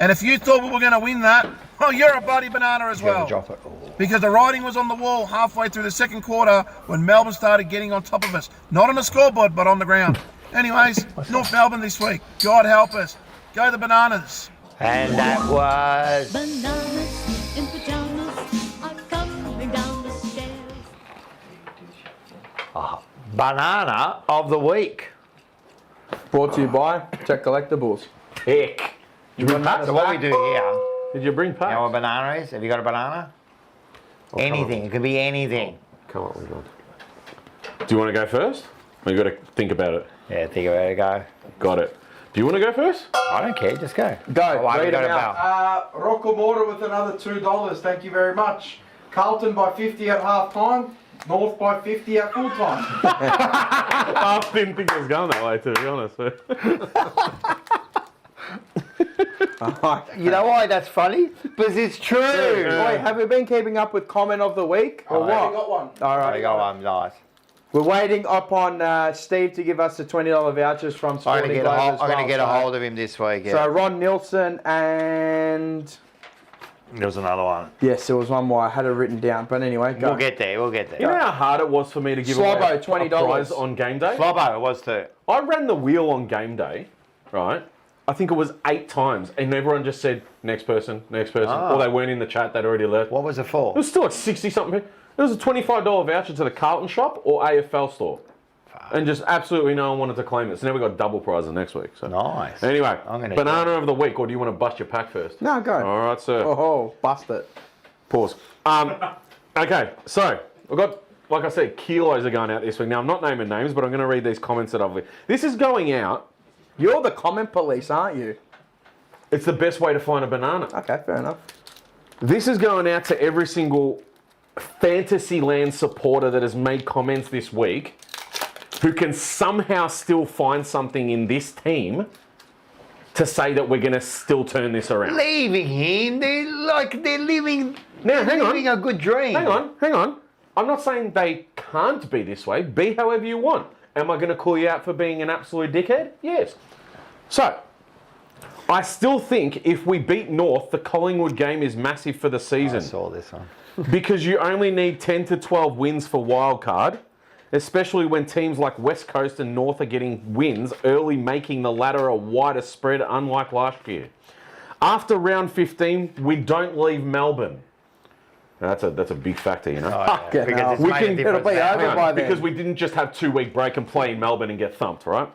And if you thought we were going to win that, well, you're a bloody banana as well. Drop it. Because the writing was on the wall halfway through the second quarter when Melbourne started getting on top of us. Not on the scoreboard, but on the ground. Anyways, North Melbourne this week. God help us. Go the Bananas. And that was Bananas in pajamas are coming down the stairs. banana of the week. Brought to you by Check Collectibles. Heck. So what we do here, Did you bring you know what a packs? banana is? Have you got a banana? Anything. It could be anything. Come on, we got. Do you want to go first? Or you got to think about it. Yeah, think about it. Go. Got it. Do you want to go first? I don't care. Just go. Go, Oh, why, we read got them a out. bell. Rocco Mortar with another $2. Thank you very much. Carlton by 50 at half time. North by 50 at full time. I didn't think it was going that way, to be honest. You know why that's funny? Because it's true. Wait, have we been keeping up with comment of the week or I what? got one. All There right. you go. I'm nice. We're waiting upon Steve to give us the $20 vouchers from I'm Sporting gonna Globe as I'm gonna well, get a so- hold of him this week. Yeah. So Ron Nilsson and there was another one. yes, there was one more. I had it written down, but anyway, go. We'll get there. We'll get You know there. how hard it was for me to give Slobbo, away a $20. prize on game day? Slobbo, it was too. I ran the wheel on game day, right? I think it was 8 times, and everyone just said, next person, or they weren't in the chat, they'd already left. What was it for? It was still at 60-something. It was a $25 voucher to the Carlton shop or AFL store. And just absolutely no one wanted to claim it. So now we got double prizes next week. So. Nice. Anyway, I'm gonna banana of the week, or do you want to bust your pack first? No, go. All right, sir. Oh, bust it. Pause. Okay, so I've got, like I said, kilos are going out this week. Now, I'm not naming names, but I'm going to read these comments that I've... This is going out. You're the comment police, aren't you? It's the best way to find a banana. Okay, fair enough. This is going out to every single Fantasyland supporter that has made comments this week who can somehow still find something in this team to say that we're going to still turn this around. Leaving him, they're living, Now, hang on. living a good dream. Hang on. I'm not saying they can't be this way. Be however you want. Am I going to call you out for being an absolute dickhead? Yes. So, I still think if we beat North, the Collingwood game is massive for the season. I saw this one. Because you only need 10 to 12 wins for wildcard, especially when teams like West Coast and North are getting wins early, making the latter a wider spread, unlike last year. After round 15, we don't leave Melbourne. That's a big factor, you know. Because it's We made a can- difference it'll be now. over Hang on, by then. because we didn't just have 2-week break and play in Melbourne and get thumped, right?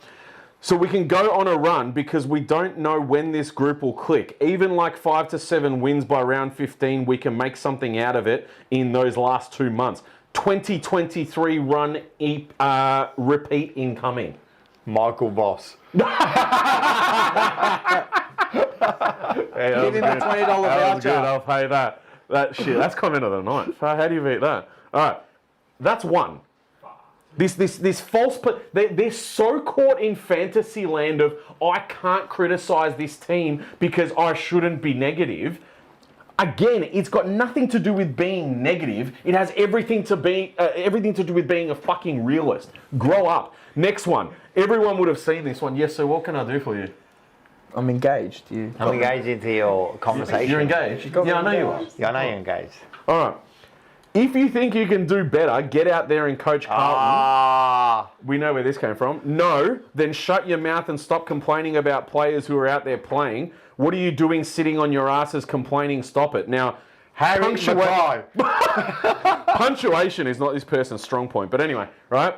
So we can go on a run because we don't know when this group will click. Even like 5 to 7 wins by round 15, we can make something out of it in those last 2 months. 2023 run repeat incoming. Michael Voss. Give him a $20 voucher. I'll pay that. That shit. That's comment of the night. How do you beat that? All right, that's one. This false, they're so caught in fantasy land of I can't criticize this team because I shouldn't be negative. Again, it's got nothing to do with being negative. It has everything to do with being a fucking realist. Grow up. Next one. Everyone would have seen this one. Yes, so what can I do for you? I'm engaged. I'm engaged into your conversation. You're engaged? Yeah, I know you are. Yeah, I know you're engaged. All right. If you think you can do better, get out there and coach Carlton. We know where this came from. No, then shut your mouth and stop complaining about players who are out there playing. What are you doing sitting on your asses complaining? Stop it. Now, punctuation is not this person's strong point. But anyway, right?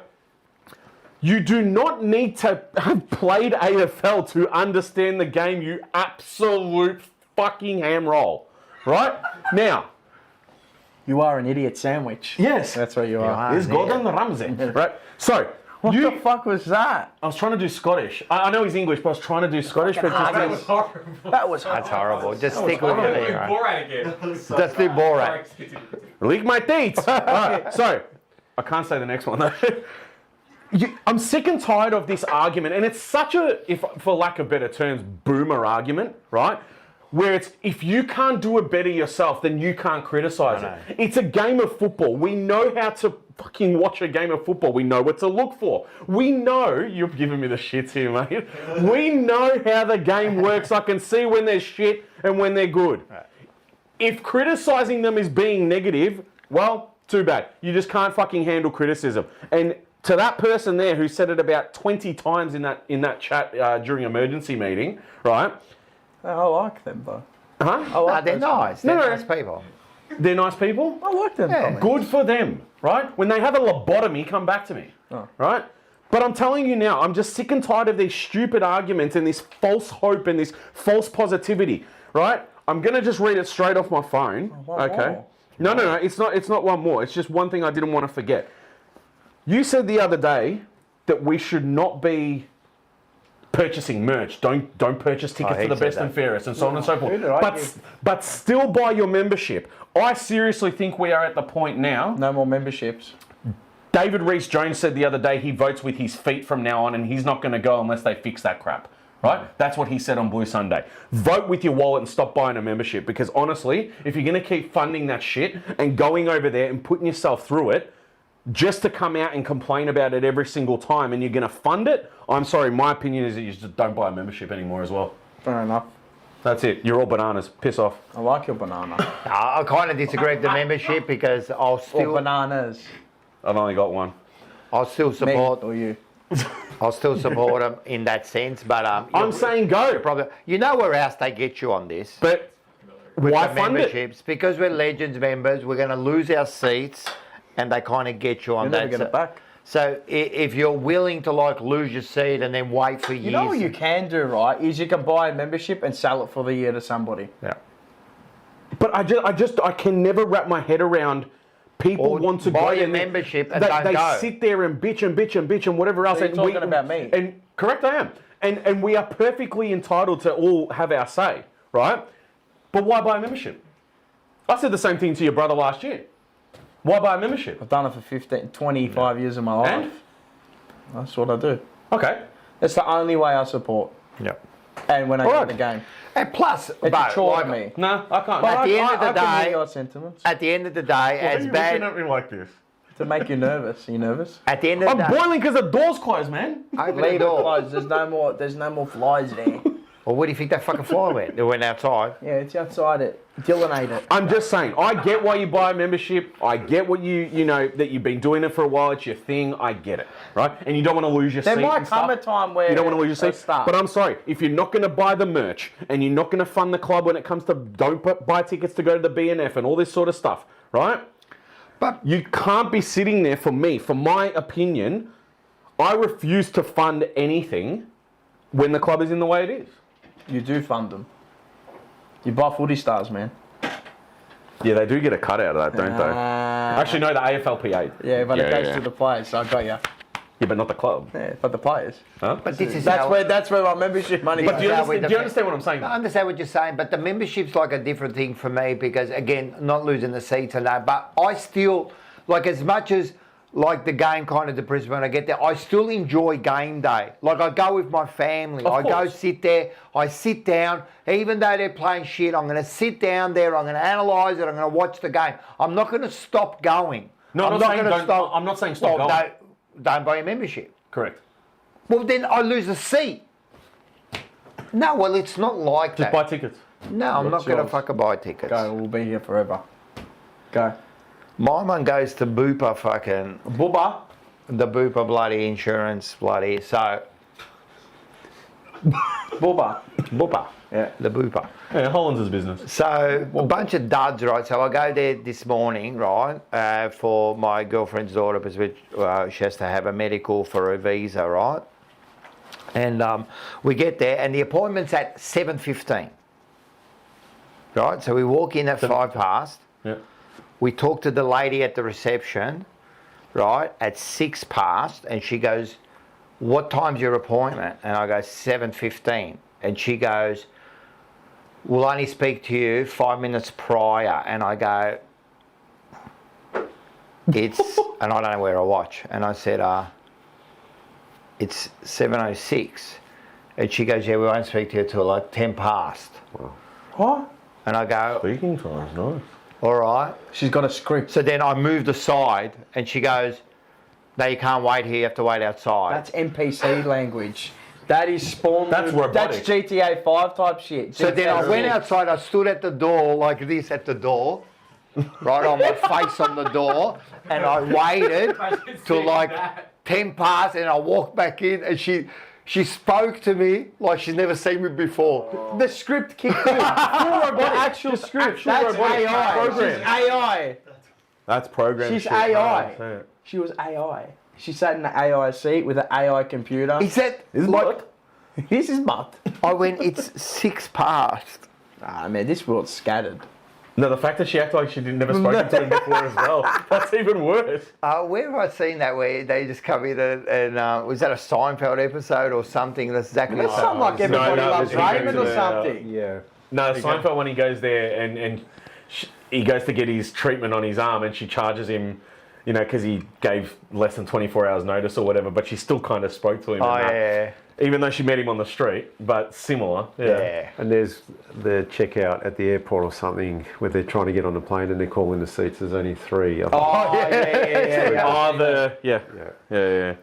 You do not need to have played AFL to understand the game, you absolute fucking ham roll. Right? Now, You are an idiot sandwich. yes, That's what you are. it's Gordon Ramsay. Right? So, What the fuck was that? I was trying to do Scottish. I know he's English, but I was trying to do Scottish. But That was just horrible. That was That's horrible. Just stick with I'm it. going to do Right? Borat again. Just do Borat. leak my teeth. All right, so I can't say the next one though. I'm sick and tired of this argument, and it's such a, if for lack of better terms, boomer argument, right? Where it's, if you can't do it better yourself, then you can't criticize it. It's a game of football. We know how to fucking watch a game of football. We know what to look for. We know, you're giving me the shits here, mate. We know how the game works. I can see when they're shit and when they're good. If criticizing them is being negative, well, too bad. You just can't fucking handle criticism. And to that person there who said it about 20 times in that chat during emergency meeting, right? I like them, though. Huh? They're nice. They're No. nice people. They're nice people. I like them. Yeah. comments. Good for them, right? When they have a lobotomy, come back to me, right? But I'm telling you now, I'm just sick and tired of these stupid arguments and this false hope and this false positivity, right? I'm gonna just read it straight off my phone, okay? more. No, it's not one more. It's just one thing I didn't want to forget. You said the other day that we should not be purchasing merch. Don't purchase tickets he to the said best that. and fairest and so on and so forth. Who did I give? But still buy your membership. I seriously think we are at the point now. No more memberships. David Rees-Jones said the other day he votes with his feet from now on and he's not going to go unless they fix that crap. Right? That's what he said on Blue Sunday. Vote with your wallet and stop buying a membership, because honestly, if you're going to keep funding that shit and going over there and putting yourself through it just to come out and complain about it every single time and you're going to fund it, I'm sorry, my opinion is that you just don't buy a membership anymore as well. Fair enough. That's it. You're all bananas. Piss off. I like your banana. I kind of disagree with the membership because I'll Or still bananas. I've only got one. support Me or you. I'll still support them in that sense. But I'm saying go. probably you know where else they get you on this. But With why the fund it? memberships, because we're Legends members, we're going to lose our seats, and they kind of get you on You'll that. never get it back. So if you're willing to like lose your seat and then wait for years, You know what you can do, right? Is you can buy a membership and sell it for the year to somebody. yeah. But I can never wrap my head around people Or want to buy go your there. membership and they, don't they go. sit there and bitch and bitch and bitch and whatever else. So you're and talking about me. And correct, I am. And we are perfectly entitled to all have our say, right? But why buy a membership? I said the same thing to your brother last year. Why buy a membership? I've done it for 25 years of my life. And? That's what I do. Okay. It's the only way I support. Yep. And when I get Alright. the game. And plus, It's a but, chore like, to me. No, I can't. But At the end of the I can hear day- your sentiments. at the end of the day, as bad. me like this? To make you nervous. Are you nervous? At the end of I'm the day, boiling because the door's closed, man. open the Leave it door. closed. There's no more flies there. Well, where do you think that fucking fly went? They went outside. Yeah, it's outside it. Dylan ate it. I'm just saying, I get why you buy a membership. I get what you know, that you've been doing it for a while. It's your thing. I get it, right? And you don't want to lose your There seat might and come stuff. a time where You don't want to lose your it'll seat. start. But I'm sorry, if you're not going to buy the merch and you're not going to fund the club when it comes to buy tickets to go to the BNF and all this sort of stuff, right? But You can't be sitting there for me, for my opinion. I refuse to fund anything when the club is in the way it is. You do fund them. You buy footy stars, man. Yeah, they do get a cut out of that, don't they? Actually, no, the AFLPA. Yeah, but it goes to the players, so I got you. Yeah, but not the club. Yeah, but the players. Huh? but this is That's where my membership money But goes. Do you, Yeah, understand, with do you the- understand what I'm saying? I understand what you're saying, but the membership's like a different thing for me because, again, not losing the seats and that, but I still, like, as much as, like, the game kind of depresses when I get there, I still enjoy game day. Like, I go with my family. Of I go course. sit there. I sit down. Even though they're playing shit, I'm going to sit down there. I'm going to analyse it. I'm going to watch the game. I'm not going to stop going. No, I'm not saying don't- I'm not saying stop Well, going. don't buy a membership. Correct. Well, then I lose a seat. No, well, it's not like Just that. buy tickets. No, I'm not What's going to yours? fucking buy tickets. Go, we'll be here forever. Go. My one goes to Booper fucking, Booba. the Booper bloody insurance bloody, so, Booba. Boopa. Yeah. the Booper. Yeah, Holland's business. So, a bunch of duds, right? So I go there this morning, right, for my girlfriend's daughter, because she has to have a medical for her visa, right? And we get there, and the appointment's at 7:15, right? So we walk in at 5 past. Yeah. We talk to the lady at the reception, right, at 6 past, and she goes, "What time's your appointment?" And I go, 7:15. And she goes, "We'll only speak to you 5 minutes prior." And I go, "It's," and I don't know where I watch. And I said, "It's 7:06. And she goes, "Yeah, we won't speak to you till like 10 past. What? And I go, speaking times, nice. All right. She's got a script. So then I moved aside and she goes, "No, you can't wait here, you have to wait outside." That's NPC language. That is spawn. That's robotic. That's GTA 5 type shit. So then I GTA went 6. outside, I stood at the door like this at the door, right on my face on the door, and I waited till like 10 past and I walked back in and she spoke to me like she's never seen me before. The script kicked in. The actual script. That's robotic AI. program. She's AI. That's programmed She's shit. AI. Oh, She was AI. She sat in the AI seat with an AI computer. He said, Is like, This is butt. I went, "It's 6 past. Ah, man, this world's scattered. No, the fact that she acted like she didn't never spoken to him before as well. That's even worse. Where have I seen that where they just come in and was that a Seinfeld episode or something? That's exactly It's something like Everybody no, Loves there's Raymond no- or something. Yeah. No, Seinfeld when he goes there and he goes to get his treatment on his arm and she charges him, you know, because he gave less than 24 hours notice or whatever, but she still kind of spoke to him. Oh, and that. yeah. Even though she met him on the street, but similar. Yeah. And there's the checkout at the airport or something where they're trying to get on the plane and they're calling the seats. There's only 3. I think. Oh, yeah. Oh, yeah.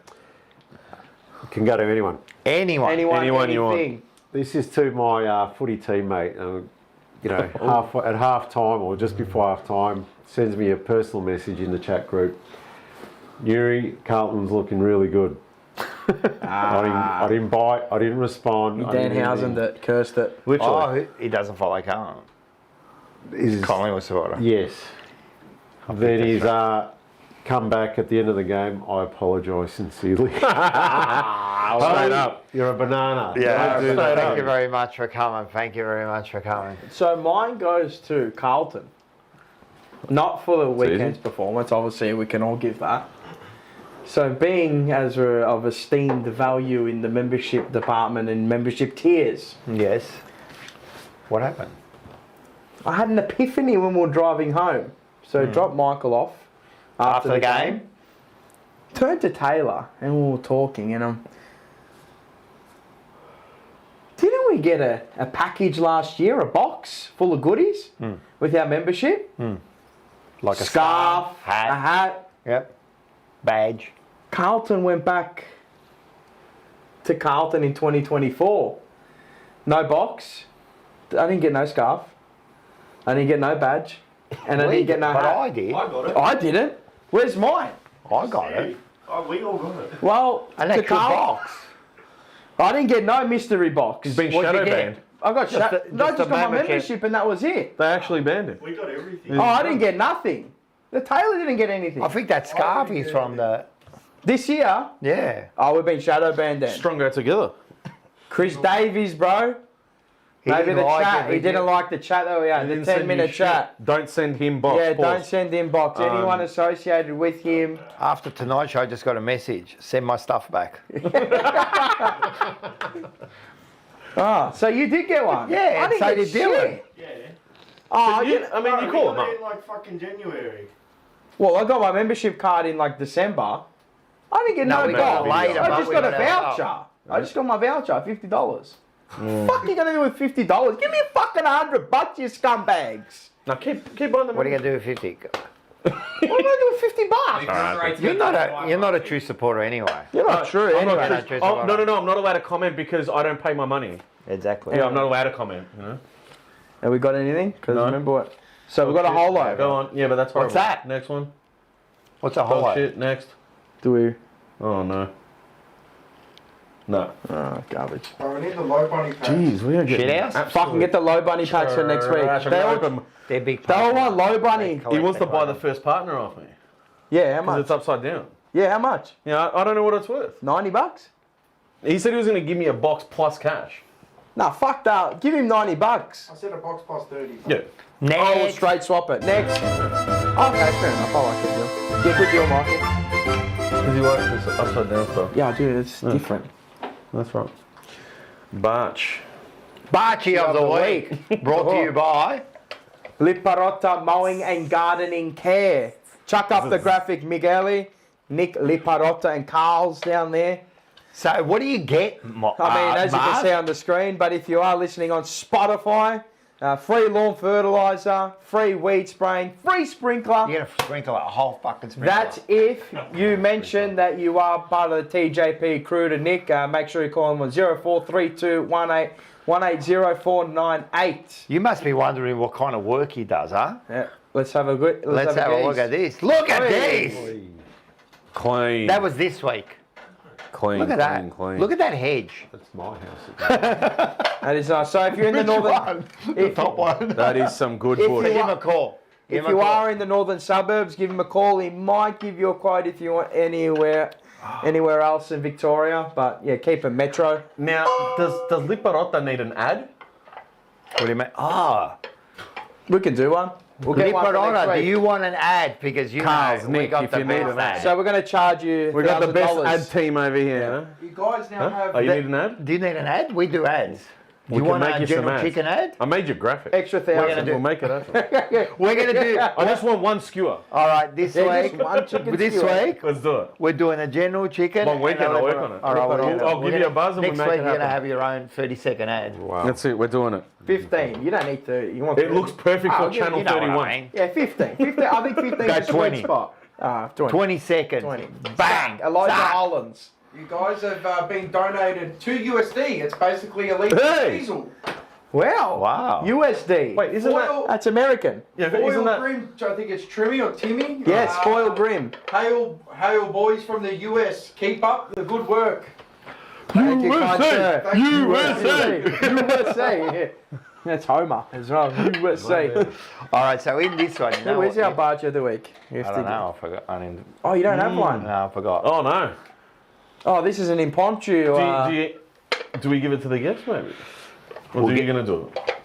Can go to anyone. Anyone. Anyone you want. anything. This is to my footy teammate. You know, at half time or just before half time, sends me a personal message in the chat group. Nuri, Carlton's looking really good. I didn't bite. I didn't respond. I didn't Danhausen that cursed it. Literally. Oh, he doesn't follow Carlton. Is Collingwood supporter. Yes. Then he's come back at the end of the game. I apologise sincerely. Straight up. You're a banana. Yeah, Don't do that. thank you very much for coming. Thank you very much for coming. So mine goes to Carlton. Not for the easy. weekend's performance, obviously, we can all give that. So, being as we're of esteemed value in the membership department and membership tiers, Yes. What happened? I had an epiphany when we were driving home. So, dropped Michael off after the game. Turned to Taylor and we were talking, and didn't we get a package last year, a box full of goodies with our membership? Like a Scarf, a hat. Yep. Badge. Carlton went back to Carlton in 2024. No box. I didn't get no scarf. I didn't get no badge. And I didn't get no But hat. I did. I got it. I didn't. Where's mine? I got it. Oh, we all got it. Well, An to extra Carlton- box. I didn't get no mystery box. He's been What'd you shadow get? banned. I got Just a- no, just just a got my membership. membership and that was it. They actually banned him. We got everything. Oh, I didn't get nothing. The Taylor didn't get anything. I think that scarf is from the. This year, Yeah. oh, we've been shadow banned then. Stronger together. Chris Davies, bro. He Maybe didn't the like chat. it, He didn't like the chat that we had, the Didn't send 10-minute you chat. shit. Don't send him box. Yeah, pause. don't send him box. Anyone associated with him. After tonight's show, I just got a message. Send my stuff back. Oh, so you did get one? Yeah, I didn't so get did Dylan. shit. Yeah. Oh, You call him up. Like fucking January. well, I got my membership card in like December. I didn't get No, no we got box. it later, I but just we got a got it out. voucher. I just got my voucher, $50. Fuck you gonna do with $50? Give me a fucking $100, you scumbags. Now keep buying them. What are you gonna do with 50? What am I gonna do with $50? You're not a true supporter anyway. You're not true I'm not anyway. true. Oh, no, I'm not allowed to comment because I don't pay my money. Exactly. Yeah, I'm not allowed to comment. You know? Have we got anything? Because No. remember what? So we've got a holo. Go on. Yeah, but that's horrible. What's that? Next one. What's a Dog holo? shit. Next. Do we? Oh no. No. Oh, garbage. Oh, we need the low bunny pack. Jeez, we are getting Shit house? Fucking get the low bunny packs for next week. They They're big. all want low bunny. He wants to buy the first partner off me Yeah, how because much? it's upside down. Yeah, how much? Yeah, I don't know what it's worth. $90? He said he was going to give me a box plus cash. Nah, fuck that. Give him $90. I said a box plus 30. Yeah. Oh, we'll straight swap it. Next. Okay, fair enough. I like the deal. Yeah, good deal, Michael. Because he likes this upside down stuff. Yeah, dude, it's different. That's right. Barch. Bachi of the week. Brought to you by. Liparotta Mowing and Gardening Care. Chuck up the graphic, Migueli, Nick Liparotta and Carl's down there. So what do you get? I mean, as you can see on the screen, but if you are listening on Spotify, free lawn fertilizer, free weed spraying, free sprinkler. You're gonna sprinkle a whole fucking sprinkler. That's if you mention that you are part of the TJP crew to Nick. Make sure you call him on 0432 180498. You must be wondering what kind of work he does, huh? Yeah, let's have a good. Let's have a look at this. Look at this. Clean. That was this week. clean. Look at that. Clean. Look at that hedge. That's my house. That is so. If you're in the northern, The top one. That is some good If bush. you Give him a call. Give if him a you call. are in the northern suburbs, give him a call. He might give you a quote if you want anywhere else in Victoria. But yeah, keep it metro. Now, does Liparotta need an ad? What do you mean? Ah. We can do one. We'll get one for next Liparotta, do week. you want an ad? Because you Carl's, know we Nick, got if the you need best an ad. So we're going to charge you. We got the best $1,000. ad team over here. You guys now have. Oh, you need an ad? Do you need an ad? We do ads. We you can want make a you some general ads. chicken ad? I made your graphic. Extra gonna $1,000. do- We'll make it happen. We're going to do... I just want one skewer. All right, this Yeah, week, just one chicken this skewer. week, Let's do it. we're doing a general chicken. One weekend, and I'll work on it. All right, I'll give you a buzz and we'll next make week it you're going to happen. have your own 30-second ad. Wow. That's it. We're doing it. 15. You don't need 30. You want It looks perfect Oh, for you Channel know what 31. I mean. Yeah, 15. 15. I think 15 Go is a 20. sweet spot. 20. 20 seconds. 20. Bang. Elijah Zap. Hollands. You guys have been donated $2. It's basically a litre Hey! of diesel. Wow. Wow. USD. Wait, isn't that? Foil, That's American. Yeah, foil isn't that? grim. I think it's Trimmy or Timmy. Yes, foil grim. Hail boys from the US. Keep up the good work. Thank you, kind sir. Thank you. USA. Yeah. That's Homer as well. USA. All right, so in this one, you know Who is what- our Barge of the week? You have I to don't get- know. I forgot. I didn't. Oh, you don't have one? No, I forgot. Oh, no. Oh, this is an impromptu. Do we give it to the guests, maybe? Or are you going to do it?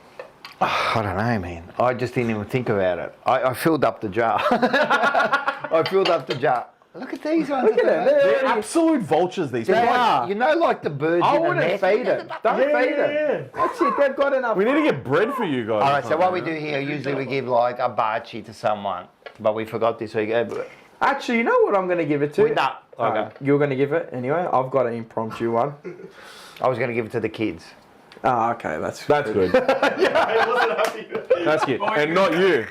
I don't know, man. I just didn't even think about it. I filled up the jar. I filled up the jar. Look at these ones. Look at them. They're absolute vultures, these They're people. like, you know, like the birds I in a wouldn't nest. feed it. Don't feed it. That's it. They've got enough. We need to get bread for you guys. All right, so what we do here, usually we give like a bachi to someone, but we forgot this week. Actually, you know what I'm going to give it to? No. Okay. You're going to give it anyway. I've got an impromptu one. I was going to give it to the kids. Oh, okay. That's good. That's good. And not you.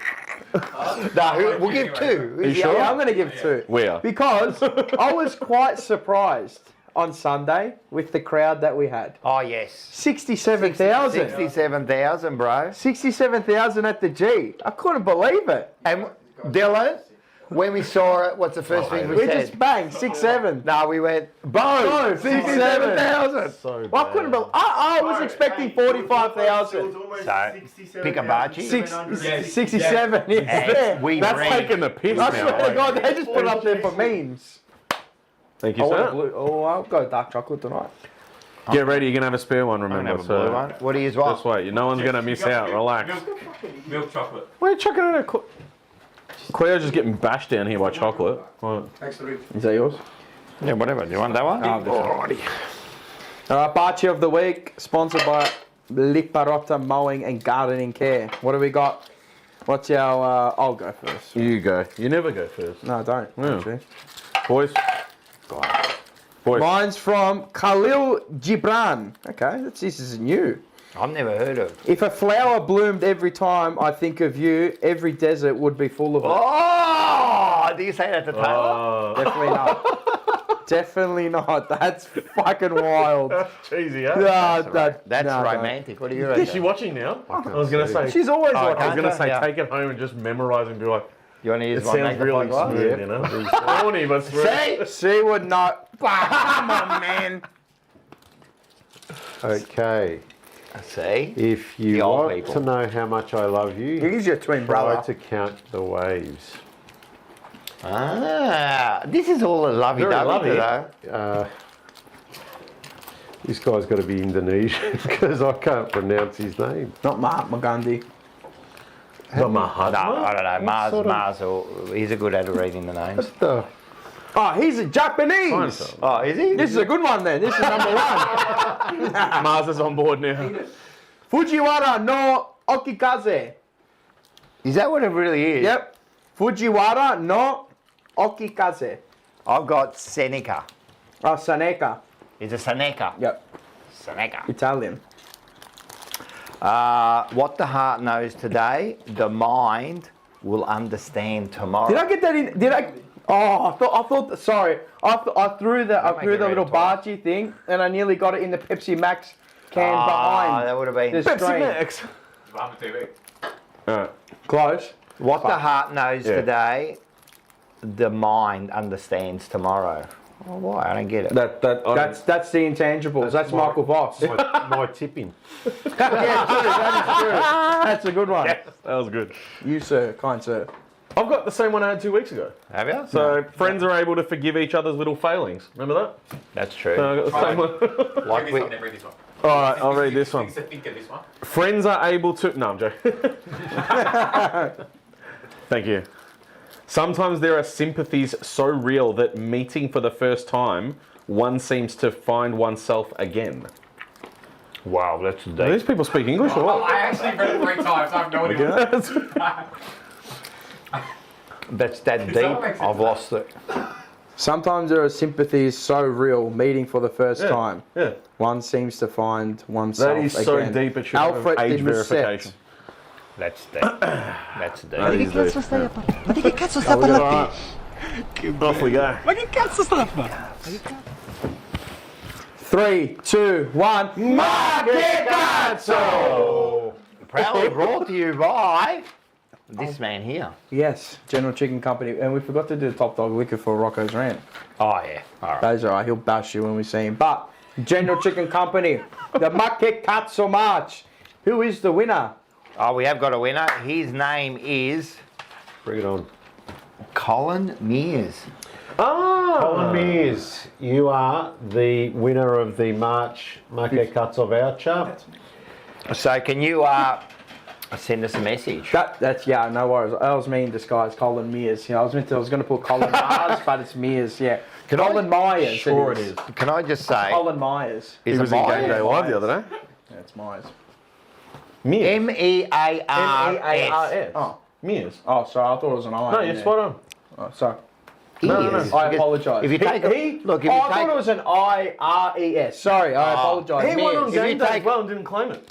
No, we'll give two. Are you sure? Yeah, I'm going to give two. Where? Because I was quite surprised on Sunday with the crowd that we had. Oh, yes. 67,000. 67,000, bro. 67,000 at the G. I couldn't believe it. And Dylan, when we saw it, what's the first thing we We said? just banged 6-7. No, we went, Boom! 67,000. So I couldn't believe. I was expecting 45,000. So, pick a bachi. 67. Yeah. We That's ran. taking the piss I now. swear to God, they just put it up there for memes. Thank you, I want a sir. blue. Oh, I'll go dark chocolate tonight. Get ready, you're going to have a spare one, I'm remember. gonna have a blue one. What do you want? Just wait, no one's going to miss out. Relax. Milk chocolate. We're chucking it at Cleo's just getting bashed down here by chocolate. What? Is that yours? Yeah, whatever. Do you want that one? Alrighty. Alright, Bachi of the Week, sponsored by Liparotta Mowing and Gardening Care. What do we got? What's our... I'll go first. You go. You never go first. No, I don't. Yeah. Actually. Boys. Mine's from Khalil Gibran. Okay, this is new. I've never heard of. If a flower bloomed every time I think of you, every desert would be full of it. Oh! Do you say that to Taylor? Definitely not. Definitely not. That's fucking wild. Cheesy, huh? That's no, romantic. What do you Is reckon? she watching now? I was going to say. She's always Oh, watching. I was going to say, Yeah. take it home and just memorise and be like, You want to use it one sounds really magnifying glass? smooth, you know? Corny, but smooth. She would not. Come on, man. Okay. See? If you The old want people. to know how much I love you, He's your twin try brother. to count the waves. Ah, this is all a lovey-dovey Very lovely. today. This guy's got to be Indonesian because I can't pronounce his name. Not Mahatma Gandhi. But my No, husband. I don't know. Mars, sort of- Mars, or he's a good at reading the names. What the? Oh, he's a Japanese. Fine, Oh, is he? This is a good one then. This is number one. Mars is on board now. Fujiwara no Okikaze. Is that what it really is? Yep. Fujiwara no Okikaze. I've got Seneca. Oh, Seneca. It's a Seneca. Yep. Seneca. Italian. What the heart knows today, the mind will understand tomorrow. Did I get that in? Did I? Oh, I thought. Sorry, I threw the make it little red twice. Bachi thing, and I nearly got it in the Pepsi Max can Ah, behind. that would have been. the Pepsi screen. Max. Alright. Close. What the heart knows Yeah. today, the mind understands tomorrow. Oh, why? I don't get it. That's That's the intangibles. That's Michael Voss. My tipping. Yeah, true. That is true. That's a good one. that was good. You, sir, kind sir. I've got the same one I had 2 weeks ago. Have you? So friends are able to forgive each other's little failings. Remember that? That's true. So I got the same one. Like we, All right, I'll read this one. Friends are able to. No, I'm joking. Thank you. Sometimes there are sympathies so real that meeting for the first time, one seems to find oneself again. wow, that's Do deep. these people speak English or what? I actually read it 3 times. I have no idea. That's that deep. that what makes it I've lost it. Sometimes there are sympathies so real, meeting for the first time. Yeah. One seems to find oneself That is so again. deep it should have Alfred age de Musset. verification. That's deep. That's deep. That is deep. Off we go. 3, 2, 1. Market Proudly brought to you by this man here. Yes, General Chicken Company. And we forgot to do the top dog liquor for Rocco's rant. Oh yeah. All right. That's alright, he'll bash you when we see him. But General Chicken Company, the Make Katsu March. Who is the winner? Oh, we have got a winner. His name is Bring it on. Colin Mears. Colin Mears, you are the winner of the March Make Katsu voucher. So can you Send us a message. That's no worries. That was me in disguise, Colin Mears. I was going to put Colin Mars, but it's Mears. Yeah, Colin Myers. Sure it is. Can I just say? Colin Myers. He Is was it in Game Myers? Day Live the other day. Yeah, it's Myers. Mears. M-E-A-R-S. Oh, Mears. oh, sorry. I thought it was an I. No, you're spot on. Oh, sorry. Ears. I apologise. If you take I look, if you thought take it was an I-R-E-S. Sorry, I apologise. He won on If you Game Day take- as well and didn't claim it.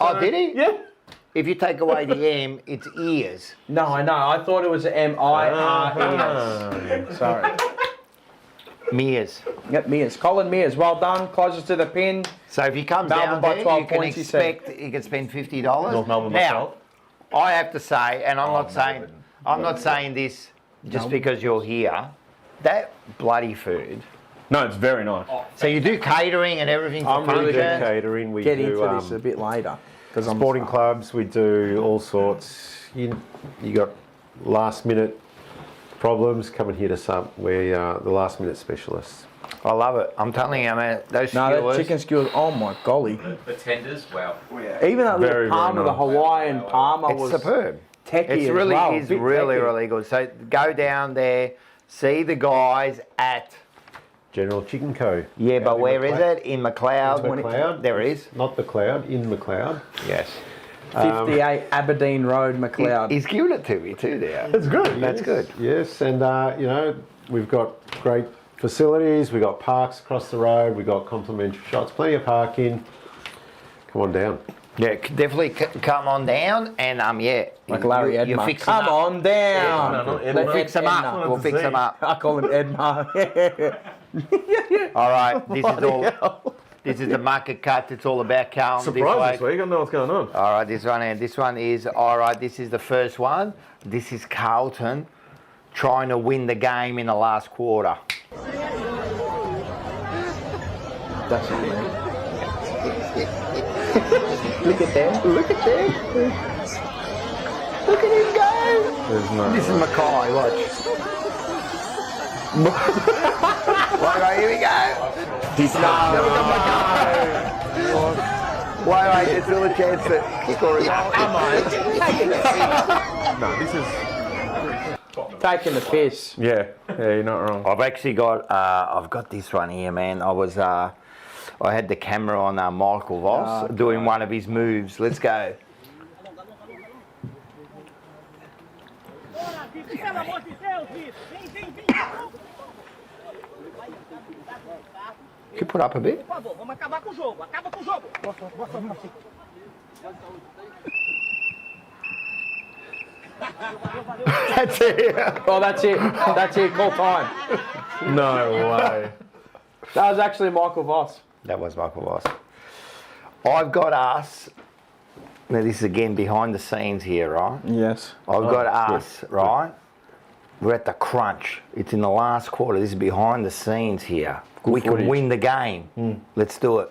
oh, did he? Yeah. If you take away the M, it's ears. No, I know. I thought it was M-I-R-E-S. Sorry. Mears. Yep, Mears. Colin Mears. Well done. Closest to the pin. So if he comes Melbourne down by there, 12 you can points, he said. expect he can spend $50. North Melbourne now, myself. I have to say, and I'm not saying this just because you're here. That bloody food. No, it's very nice. So you do catering and everything for I'm really functions? good Catering, we Get do into this a bit later. Because I'm sporting clubs, we do all sorts. You got last minute problems, come and hit us up. We are the last minute specialists. I love it. I'm telling you, man, those No, that skewers. chicken skewers. Oh my golly! The tenders, wow. Even that Very, little Parma, very the nice. Hawaiian Parma It's was superb. techie It's as really well. is Bit really techie. really good. So go down there, see the guys at General Chicken Co. yeah, but in where is McLeod. it? In McLeod. In McLeod. There it is. Not the cloud, in McLeod. Yes. 58 Aberdeen Road, McLeod. He's given it to me too there. It's good. That's good. Yes, and you know, we've got great facilities, we've got parks across the road, we've got complimentary shots, plenty of parking. Come on down. Yeah, definitely come on down and yeah. Like Larry you Edmar. fix them Come up. on down. No, not We'll fix them up. Edmar. We'll fix them up. I call him Edmar. All right. This is all. This is the market cut. It's all about Carlton. Surprise this week. I don't know what's going on. All right, this one and this one is all right. This is the first one. This is Carlton trying to win the game in the last quarter. That's it, man. Look at them. Look at them. Look at him go. There's no. This is Mackay. Watch. Right, here we go. This wait, there's still a chance that kick or No, this is. Taking the piss. Yeah, you're not wrong. I've actually got I've got this one here, man. I had the camera on Michael Voss doing one of his moves. Let's go. Can you put up a bit? That's it. Oh, that's it. That's it. Call time. No way. That was actually Michael Voss. That was Michael Voss. I've got us. Now this is again behind the scenes here, right? Yes. I've got us, right? We're at the crunch. It's in the last quarter. This is behind the scenes here. We can footage. win the game. Let's do it.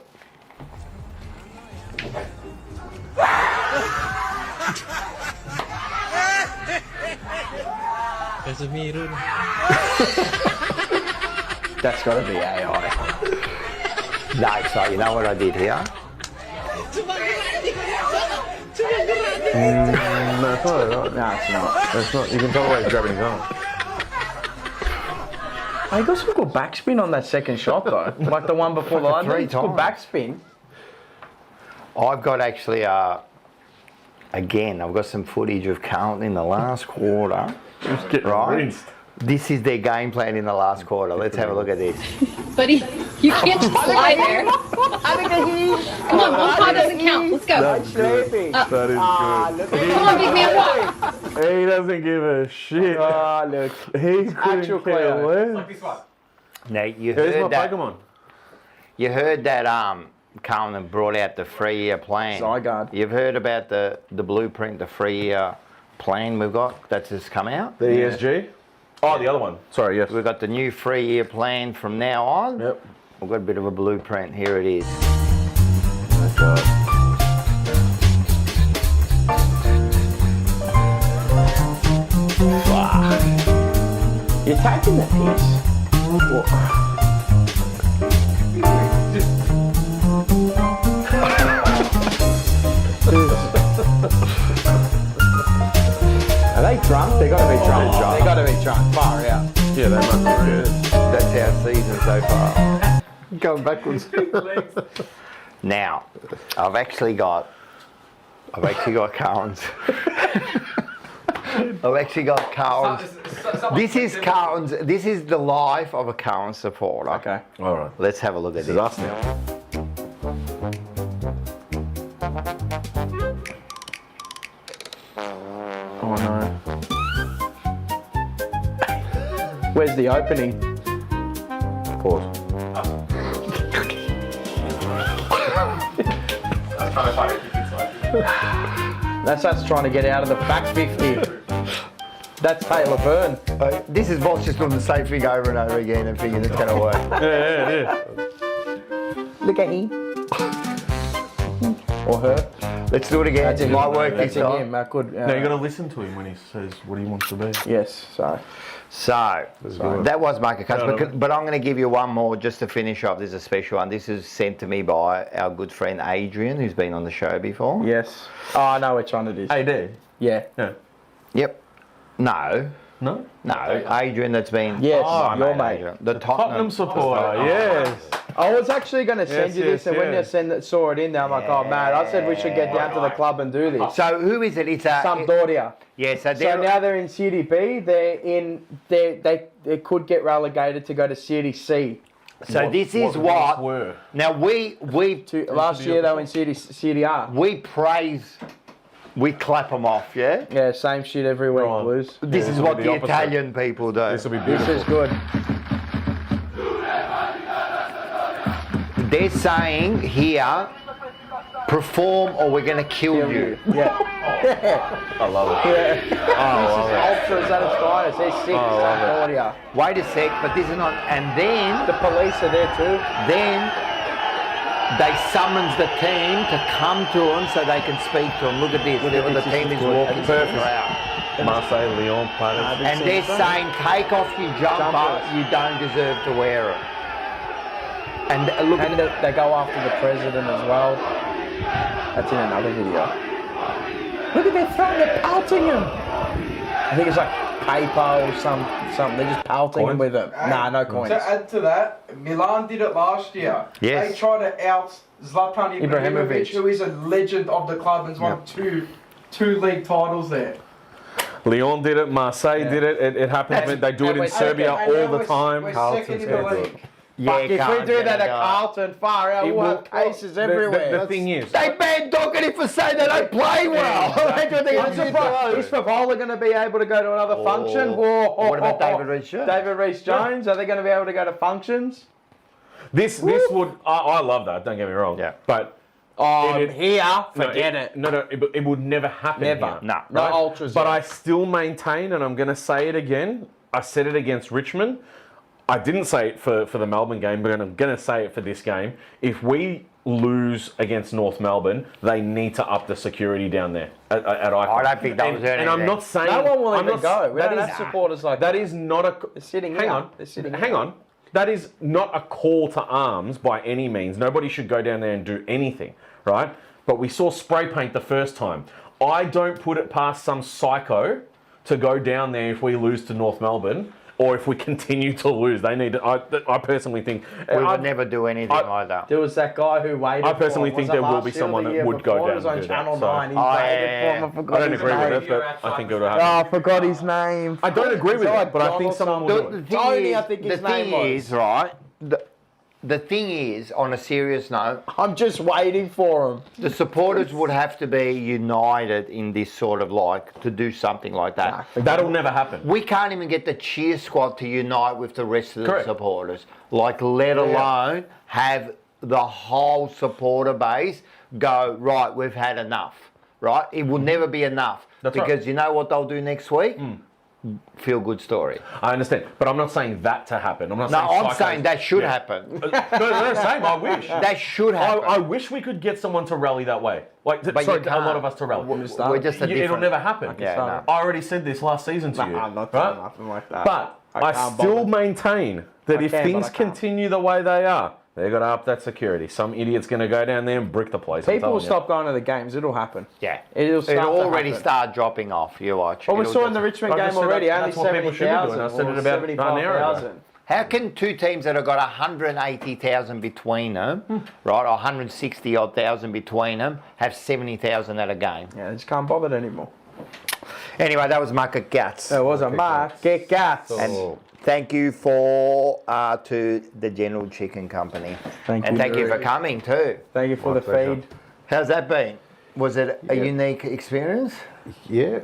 That's got to be AI. No, so you know what I did here? No, it's not right. No, it's not. It's not. You can tell why he's grabbing his arm. Oh, he got some good backspin on that second shot though. Like the one before the line. Three It's good times. backspin. I've got actually, again, I've got some footage of Carlton in the last quarter. Just getting Right. rinsed. This is their game plan in the last quarter. Let's have a look at this. Buddy, you can't just lie there. Come on, one paw doesn't count. Let's go. That is good. Come on, big man, walk. He doesn't give a shit. Ah, look. He actual couldn't care Cleo. less. Like this one. Now you Who's my heard that. Pokemon? You heard that Carlton brought out the 3-year plan. Zygarde. You've heard about the blueprint, the 3-year plan we've got that's just come out. The ESG? Oh, the other one. Sorry, yes. We've got the new 3-year plan from now on. Yep. We've got a bit of a blueprint. Here it is. That's right. You're taking the piss. they drunk? They gotta be drunk. They gotta be drunk. Far out. Yeah, they must be good. That's our season so far. Going backwards. Now, I've actually got Carlton's. I've actually got Carlton's. This is Carlton's. This is the life of a Carlton supporter. Okay. All right. Let's have a look at This is us now. Oh no. Where's the opening? Pause. That's us trying to get out of the back 50. That's Taylor Byrne. This is Boss just doing the same thing over and over again and thinking it's going to work. Yeah. Look at him. Or her. Let's do it again. That's It him. might work That's this time. him. That could. Now you got to listen to him when he says what he wants to be. Yes. So, that was Market Cuts, No. but I'm going to give you one more just to finish off. This is a special one. This is sent to me by our good friend Adrian, who's been on the show before. Yes. Oh, I know which one it is. AD. Yeah. Yeah. Yep. No, Adrian that's been... Yes, Oh, your mate. Adrian. The Tottenham supporter. Yes. I was actually going to send you this, and when you yes. saw it in there, I'm like, oh man, I said we should get down to the club and do this. So who is it? It's a... Sampdoria. Yeah, so So now they're in Serie B. They could get relegated to go to Serie C. So this is what... were. Now Last year they were in Serie A. we praise... We clap them off, yeah? Yeah, same shit every week, Right. Blues. This is will what be the the opposite. Italian people do. This will be This beautiful. is good. They're saying here, perform or we're going to kill you. Yeah. I love it. Yeah. Ultras at its finest. They're sick. Sampdoria. Wait a sec, but this is not... And then... The police are there too. Then they summons the team to come to them so they can speak to them. Look at this. The team is walking around. Marseille, Lyon, Paris. And they're saying, take off your jumper, you don't deserve to wear it. And look And they go after the president as well. That's in another video. Look at they're throwing, they're pelting him. I think it's like paper or something. They're just pelting him with it. Nah, no coins. To add to that, Milan did it last year. Yes. They tried to out Zlatan Ibrahimovic. Ibrahimovic, who is a legend of the club and's won two league titles there. Lyon did it. Marseille did it. It happens. They do it in Serbia all the time. We're second in the league. Fuck, if we do that at Carlton, far out, we'll have cases everywhere. The thing is, They banned Doherty for saying they don't play well. I'm surprised. Is Favola going to be able to go to another function? Whoa. What about David Rees-Jones? David Rees-Jones, are they going to be able to go to functions? this would. I love that. Don't get me wrong. Yeah. But Forget it. No, it would never happen. Never. Here, No. No ultras. But I still maintain, and I'm going to say it again. I said it against Richmond. I didn't say it for the Melbourne game, but I'm going to say it for this game. If we lose against North Melbourne, they need to up the security down there at Icon. I don't think they'll do And I'm anything. not saying... No one will I'm even not- go. We that don't is- have supporters like That is not a... They're sitting Hang here. on. They're sitting Hang here. on. That is not a call to arms by any means. Nobody should go down there and do anything, right? But we saw spray paint the first time. I don't put it past some psycho to go down there if we lose to North Melbourne, or if we continue to lose. They need to, I personally think... We would never do anything like that. There was that guy who waited I personally for him. think Was it there will last be year or someone the that year would go before? down It was and on do that, Channel so- 9. He Oh, waited yeah. for him. I forgot I don't his agree with name. it, but I think it would Oh, happen. I forgot his name. I don't agree with It's it, but I John think or someone something. will do it. Tony, I think his name was. Right? The thing is, on a serious note, I'm just waiting for him. the supporters would have to be united in this sort of to do something like that. That'll never happen. We can't even get the cheer squad to unite with the rest of the Correct. supporters. Let alone have the whole supporter base go, right, we've had enough. Right? It will never be enough. That's right. because you know what they'll do next week? Feel good story. I understand, but I'm not saying that to happen. I'm not No, saying I'm saying that should happen. No, same. I wish. That should happen. I wish we could get someone to rally that way. Like, But sorry, you a can't. lot of us to rally. We're just a It'll different... never happen. Yeah, no. I already said this last season to you. I'm not right? doing nothing like that. But I can't still bother. maintain that I if can, but things I can't. continue the way they are, They've got to up that security. Some idiot's going to go down there and brick the place. I'm People will telling you. stop going to the games. It'll happen. Yeah. It'll already happen. start dropping off. You watch. Well, we It'll saw in just- the Richmond I just game said already, that's only what people should be doing. 70,000 I said or it about an hour ago. 75,000. How can two teams that have got 180,000 between them, right, or 160 odd thousand between them, have 70,000 at a game? Yeah, they just can't bother anymore. Anyway, that was Market Guts. There was a mark. Get gas. And thank you to the General Chicken Company. Thank and you, thank you for Nori. coming too. Thank you for the pleasure. feed. How's that been? Was it a unique experience? Yeah,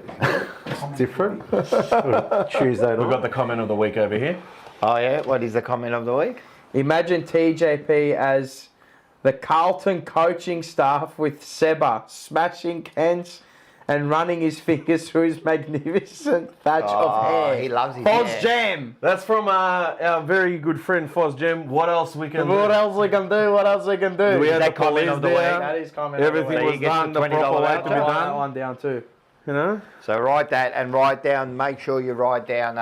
it's different. Tuesday night. We've got the comment of the week over here. Oh yeah, what is the comment of the week? Imagine TJP as the Carlton coaching staff with Seba smashing cans and running his fingers through his magnificent thatch of hair. He loves his Foz hair. Jam. That's from our very good friend Foz Jam. What else we can What do? else we can do? What else we can do? We had that the comment police of the there. That is comment. Everything So was you get done the the proper $20 way to be Write that done. one down too. You know? So write that and write down. Make sure you write down.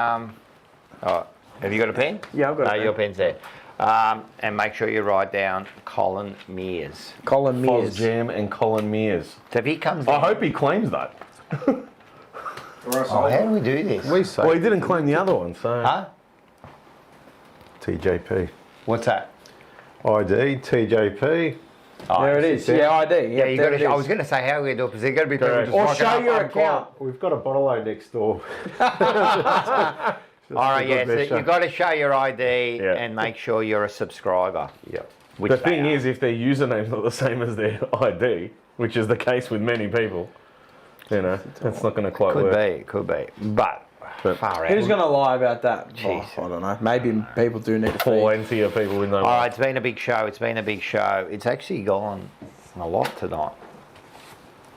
Oh, have you got a pen? Yeah, I've got a No, pen. your pen's there. And make sure you write down Colin Mears. Colin Foz Mears. Jam and Colin Mears. So if he comes I in, hope he claims that. how do we do this? We say Well, he didn't claim the other one, so. Huh? TJP. What's that? ID, TJP. Oh, There it is. Yeah, ID. Yeah, you there got it to. I is. was going to say how we do it because there's going to be people Correct. just Or rocking show up. your I'm account. We've got a bottle next door. All right, yeah. So measure. you've got to show your ID Yeah. and make sure you're a subscriber. Yep. Which The they thing are. is, if their username's not the same as their ID, which is the case with many people, you know, that's not going to quite work. could be. But far out. Who's going to lie about that? Jeez. Oh, I don't know. Maybe people do need to feed. Plenty of people with no. All right, it's been a big show. It's been a big show. It's actually gone a lot tonight.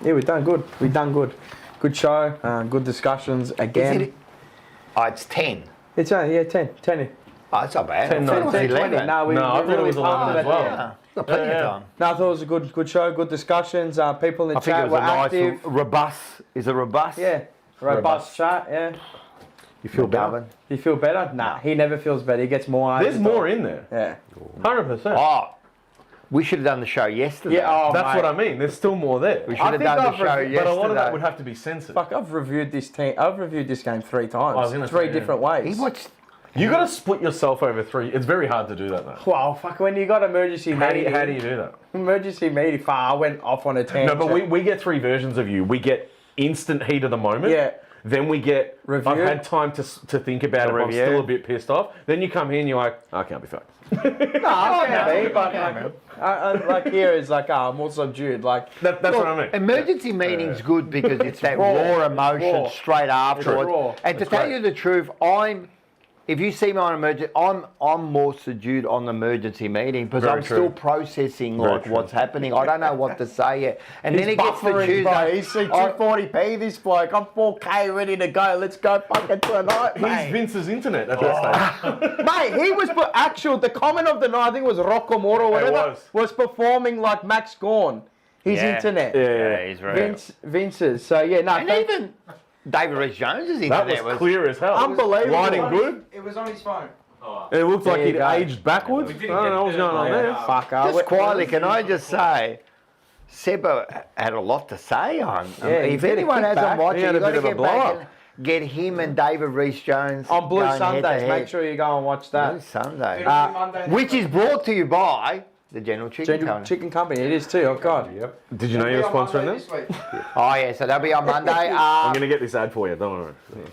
Yeah, we've done good. We've done good. Good show. Good discussions again. Is it? Oh, it's 10. It's 10. Oh, it's not bad. 10, I thought it no, was 10, 11. 20. No, we No, I thought it really was 11 pumped as it well. at the end. Yeah, got plenty of time. No, I thought it was a good show, good discussions. People in the I think it chat was were a nice, active. robust. Is it robust? Yeah, robust chat. Yeah. You feel better? McGovern. You feel better? Nah, he never feels better. He gets more. There's eyes. more in there. Yeah. 100%. Oh, we should have done the show yesterday. Yeah. Oh, That's mate. what I mean. There's still more there. We should have think done the I've show reviewed- yesterday. But a lot of that would have to be censored. Fuck, I've reviewed this team. I've reviewed this game 3 times. I was gonna Three say, yeah. different ways. He watched. You got to split yourself over 3. It's very hard to do that, though. Well, fuck, when you got emergency How do meeting. you do that? Emergency meeting. Fuck, I went off on a No, tangent. but we get 3 versions of you. We get instant heat of the moment. Yeah. Then we get, Review. I've had time to think about it, but I'm review. still a bit pissed off. Then you come here and you're like, I can't be fucked. No, I can be, but like here is like, more subdued. Like, That's what I mean. Emergency meeting's good because it's that raw emotion raw. straight afterwards. raw. And to tell you the truth, if you see me on emergency, I'm more subdued on the emergency meeting because Very I'm true. still processing like true. what's happening. I don't know what to say yet. And then he's it gets to buffering, bro. Tuesday. He's 240p, this bloke. I'm 4K ready to go. Let's go fucking tonight, He's mate. Vince's internet at that stage. Mate, he was the comment of the night, I think it was Rocco or whatever, was performing like Max Gorn. His Yeah. internet. Yeah, he's right. Vince's. So yeah, no. And even David Reece Jones's That internet was clear as hell. Unbelievable. Lighting good. It was on his phone. It looked like There you he'd go. aged backwards. I We don't didn't know what's get going on there. Fuck, Just quietly, can I just say, Seba had a lot to say on. Yeah, he if did a anyone hasn't kickback. watched He it, had you've a got to bit of a get blow back up. and get him and David Reece Jones On Blue going head to Sundays. head. Make sure you go and watch that. Blue Sunday. Uh, Which is brought to you by the General Chicken Company. Chicken Company. It is too. Oh God. Yep. Did you know you were sponsoring this? Oh yeah, so that'll be on Monday. I'm going to get this ad for you, don't worry.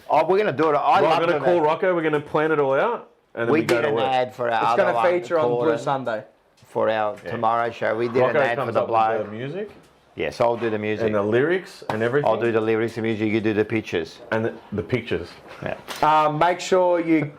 Oh, we're going to do it. I Well, love I'm going to call Rocco, we're going to plan it all out, and then We we go did to an work. ad for our It's other going to one, feature on Blue Gordon, Sunday. for our tomorrow show. We did Rocco an ad for comes the up bloke. with the music, Yes, I'll do the music. and the lyrics, and everything. I'll do the lyrics and music. You do the pictures. And the pictures. Yeah. Make sure you.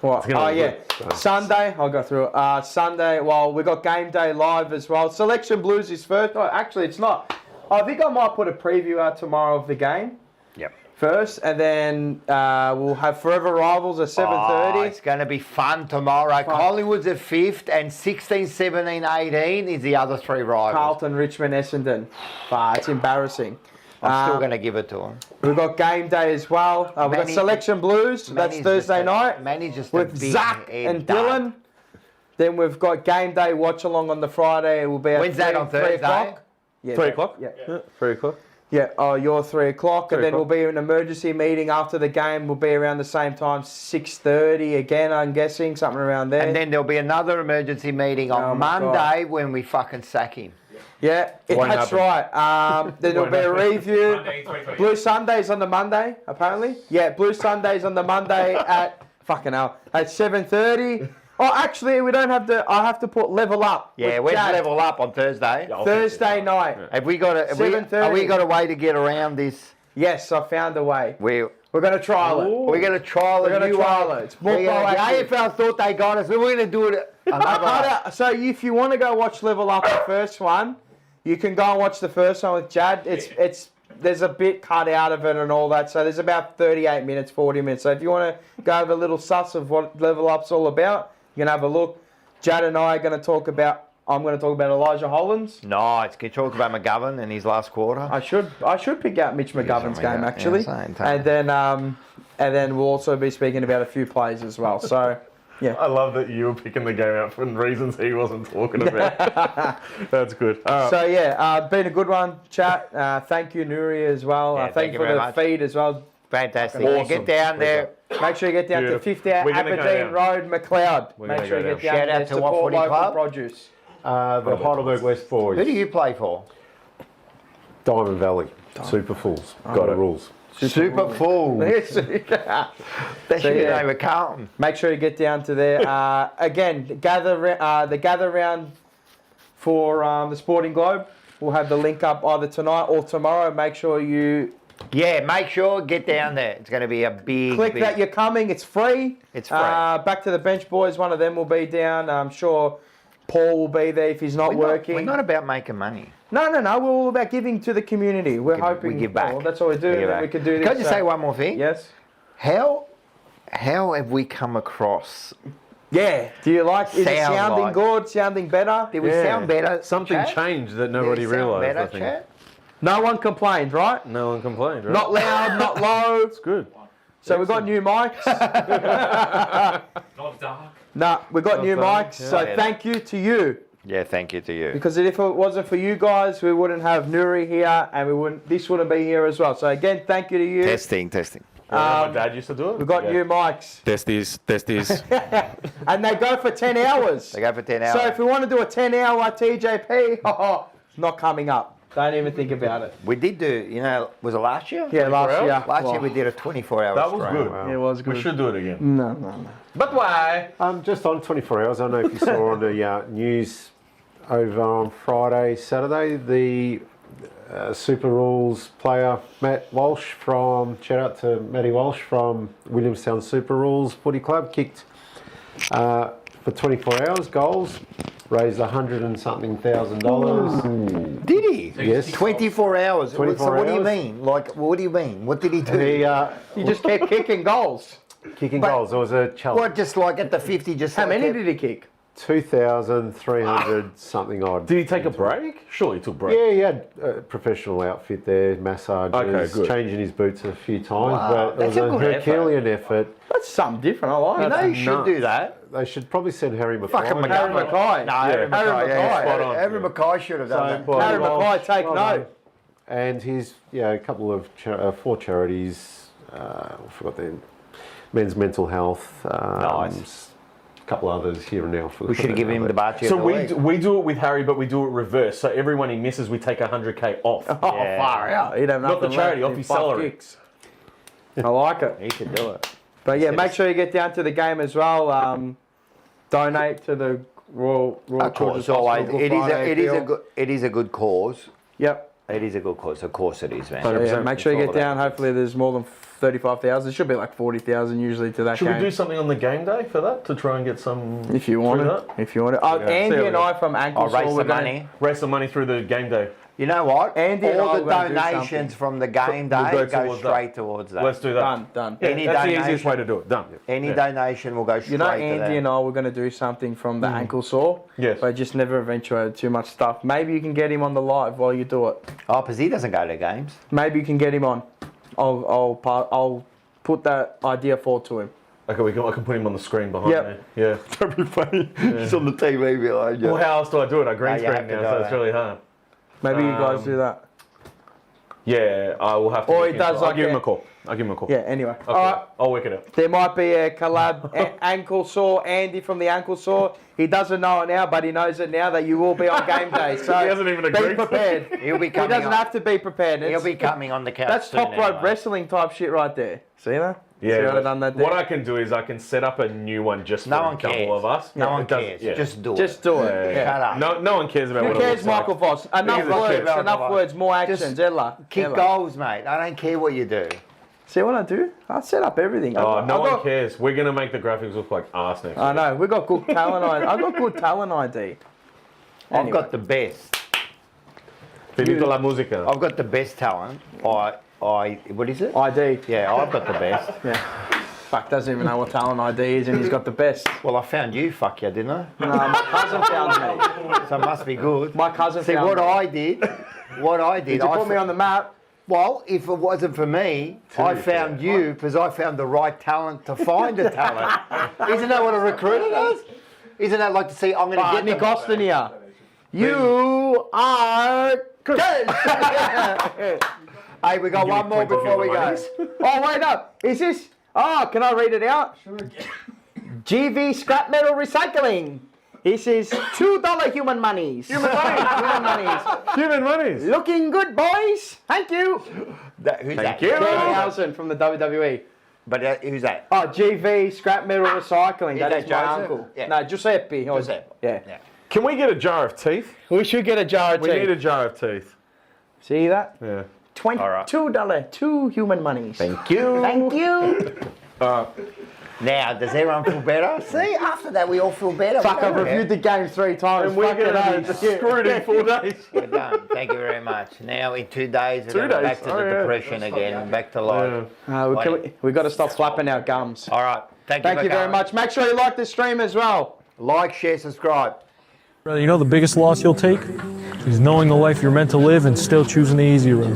What? gonna Oh be yeah, good. Sunday. I'll go through it. Sunday. Well, we got game day live as well. Selection Blues is first. Oh, actually, it's not. I think I might put a preview out tomorrow of the game Yep. first, and then we'll have Forever Rivals at 7:30. Oh, it's going to be fun tomorrow. Collingwood's at 5th and 16, 17, 18 is the other 3 rivals. Carlton, Richmond, Essendon. It's embarrassing. I'm still going to give it to them. We've got game day as well. We've got Manny- Selection Blues. That's Manny's Thursday just a- night Manny's just a with big Zach head and dud. Dylan. Then we've got game day watch along on the Friday. It will be at When's that, on Thursday? 3:00. Yeah, 3 o'clock? Yeah. 3 o'clock. Yeah, oh, you're 3 o'clock, 3 and then o'clock. we'll be an emergency meeting after the game. We'll be around the same time, 6:30 again, I'm guessing, something around there. And then there'll be another emergency meeting on Oh my Monday when we fucking sack him. yeah, Won't that's happen. right. Then there'll be a review. Monday, 2020. Blue Sundays on the Monday, apparently. Yeah, Blue Sundays on the Monday at fucking hell at 7:30. Oh, actually, we don't have to. I have to put level up. Yeah, with where's Jad. level up on Thursday? I'll Thursday night. Have we got a? Have we 7:30. got a way to get around this? Yes, I found a way. We're going to trial it. going to trial We're a gonna new trial way. it. It's more The proactive. AFL thought they got us, but we're going to do it another way. So if you want to go watch Level Up the first one, you can go and watch the first one with Jad. It's there's a bit cut out of it and all that. So there's about 38 minutes, 40 minutes. So if you want to go have a little suss of what Level Up's all about, you can have a look. Jad and I are going to talk about. I'm going to talk about Elijah Hollands. Nice. Can you talk about McGovern in his last quarter? I should pick out Mitch McGovern's something game out. actually, Yeah, same. and then we'll also be speaking about a few plays as well. So. Yeah. I love that you were picking the game out for reasons he wasn't talking about. That's good. All right. So yeah, been a good one, chat. Thank you, Nuri, as well. Yeah, Thank thank you you for very the much. feed as well. Fantastic. Awesome. Get down there. Make sure you get down Beautiful. to 50 Aberdeen We're gonna go down. Road, McLeod. We're Make gonna sure go you down. get down Shout there. out to what Support footy local club? produce. The Heidelberg West Boys. Who do you play for? Diamond Valley. Super Fools. Got it. Rules. Super Full. That should be yeah. the name of Carlton. Make sure you get down to there. Again, gather round for the Sporting Globe. We'll have the link up either tonight or tomorrow. Make sure you Yeah, make sure, get down there. It's going to be a big... click big- that you're coming. It's free. It's free. Back to the bench, boys. One of them will be down. I'm sure Paul will be there if he's not working. We're not about making money. No. We're all about giving to the community. We're hoping we give back. well, that's what we do. We give that we back. can do this. Can I just say one more thing? Yes. How have we come across... Yeah. Do you like? Is it Sound sounding like- good? Sounding better? Did we sound better? Something Chat? changed that Did nobody we sound realised, better, I think. Chat? No one complained, right? No one complained, right? Not loud, not low. It's good. So we've got new mics. Not dark. No, we've got new dark, mics. yeah. So Yeah. thank you to you. Yeah, thank you to you. Because if it wasn't for you guys, we wouldn't have Nuri here, and this wouldn't be here as well. So again, thank you to you. Testing. My dad used to do it. We've got new mics, Test this. and they go for 10 hours. They go for 10 hours. So if we want to do a 10-hour TJP, it's not coming up. Don't even think about it. We did do, was it last year? Yeah, last hours? year. Last year we did a 24-hour That was stream. good. It was good. We should do it again. No. But why? Just on 24 hours, I don't know if you saw on the news over on Friday, Saturday, the Super Rules player Matt Walsh shout out to Matty Walsh from Williamstown Super Rules Footy Club, kicked for 24 hours goals, raised $100 and something thousand. Did he? Yes. 24 hours. 24 so what do you hours. mean? What do you mean? What did he do? You just kept kicking goals. Kicking But- goals. It was a challenge. What, just like at the 50, just How like many kept- did he kick? 2,300 something odd. Did he take a break? Surely he took a break. Yeah, he had a professional outfit there, massages, Okay, good. changing his boots a few times, Wow, but it that's was a a good Herculean effort. That's something different. I like You know that. you should do that. They should probably send Harry McGovern. Fucking Harry McGovern. Mackay. No, Harry Harry Mackay. Yeah, Mackay. Spot on. Harry Yeah. Mackay should have done that. Well, Harry Mackay, take well note. done. And he's a couple of 4 charities. I forgot their men's mental health. Nice. A couple others here and now. We should have given him the bachi So of the we week. we do it with Harry, but we do it reverse. So everyone he misses, we take 100K off. Oh, far out. He'd have Not the nothing charity, left off in his 5 salary. kicks. I like it. He should do it. But yeah, make sure you get down to the game as well. Donate to the Royal Of Children's course, always. Hospital. It is a appeal. good. It is a good cause. Yep. It is a good cause. Of course, it is, man. So, yeah, 100%. make sure you get Follow that. down. Hopefully, there's more than 35,000. There should be like 40,000 usually to that Should game. we do something on the game day for that to try and get some? If you want through it. that? If you want it. Oh, Yeah. See Andy how we and go. I from Ankle I'll raise Sore, some money. Raise some money through the game day. You know what? Andy and I All the were gonna do donations something. from the game We'll day go go towards straight towards that. Let's do that. Done. Yeah, Any that's the donation- easiest way to do it. Done. Any Yeah. donation will go straight You know, to Andy that. and I were going to do something from the ankle sore. Yes. But just never eventuated too much stuff. Maybe you can get him on the live while you do it. Oh, because he doesn't go to games. Maybe you can get him on. I'll put that idea forward to him. Okay, I can put him on the screen behind Yep. me. Yeah. That'd be funny. He's on the TV behind you. Well, how else do I do it? I green No, you screen have to now, do so that. it's really hard. Maybe you guys do that. Yeah, I will have to. Or look he does into it. I'll like give him a- a call. I'll give him a call. Yeah, anyway. Okay, All right. I'll work it out. There might be a collab. Ankle sore, Andy from the ankle sore. He doesn't know it now, but he knows it now that you will be on game day. So He hasn't even agreed. be prepared. He'll be He coming doesn't on. have to be prepared. He'll It's- be coming on the couch. That's soon top rope anyway. wrestling type shit right there. See that? Yeah, See what but I've done that there? what I can do is I can set up a new one just for No a one couple cares. of us. No Yeah, one it does- cares. yeah. Just do it. Just do it. Yeah, Yeah. Shut up. No one cares about Who what it cares, looks like. Michael Voss? Enough Who gives a words, shit? enough words, more actions. Ella. Kick Ella. goals, mate. I don't care what you do. See what I do? I set up everything. Oh, I've no one got- cares. We're going to make the graphics look like arse next I week. know. We got good talent ID. I got good talent ID. I've Anyway. got the best. Finito la musica. I've got the best talent. What is it? ID. Yeah, I've got the best. Yeah. Fuck, doesn't even know what talent ID is, and he's got the best. Well, I found you, fuck you, didn't I? No, my cousin found me. So it must be good. My cousin See, found what me. I did, Did you put me on the map? Well, if it wasn't for me, I found you because I found the right talent to find a talent. Isn't that what a recruiter does? Isn't that like to see, I'm going to get Nick the... Austin here. You are good. Hey, we got one more before we go. Oh, wait up. Is this? Oh, can I read it out? Sure. GV Scrap Metal Recycling. This is $2 human monies. Human monies. Human monies. Looking good, boys. Thank you. Who's that? you. Danhausen from the WWE. But who's that? Oh, GV Scrap Metal Recycling. Is That that is my Joseph? uncle. Yeah. No, Giuseppe. Giuseppe. Yeah. Yeah. Can we get a jar of teeth? We should get a jar of We tea. need a jar of teeth. See that? Yeah. $22. 2 human monies. Thank you. Thank you. Now, does everyone feel better? See, after that, we all feel better. Fuck, I've reviewed the game 3 times. And we're Fuck it, going to be screwed in 4 days. We're done. Thank you very much. Now, in 2 days, we're 2 going to days? back to Oh, the yeah. depression again, back to life. we got to stop flapping our gums. All right. Thank Thank for you very coming. much. Make sure you like the stream as well. Like, share, subscribe. Brother, you know the biggest loss you'll take is knowing the life you're meant to live and still choosing the easy road.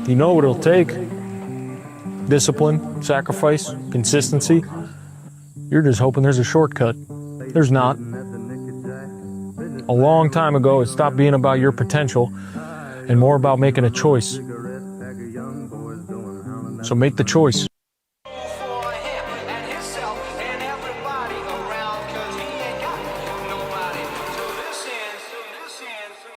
You know what it'll take. Discipline, sacrifice, consistency. You're just hoping there's a shortcut. There's not. A long time ago, it stopped being about your potential and more about making a choice. So make the choice.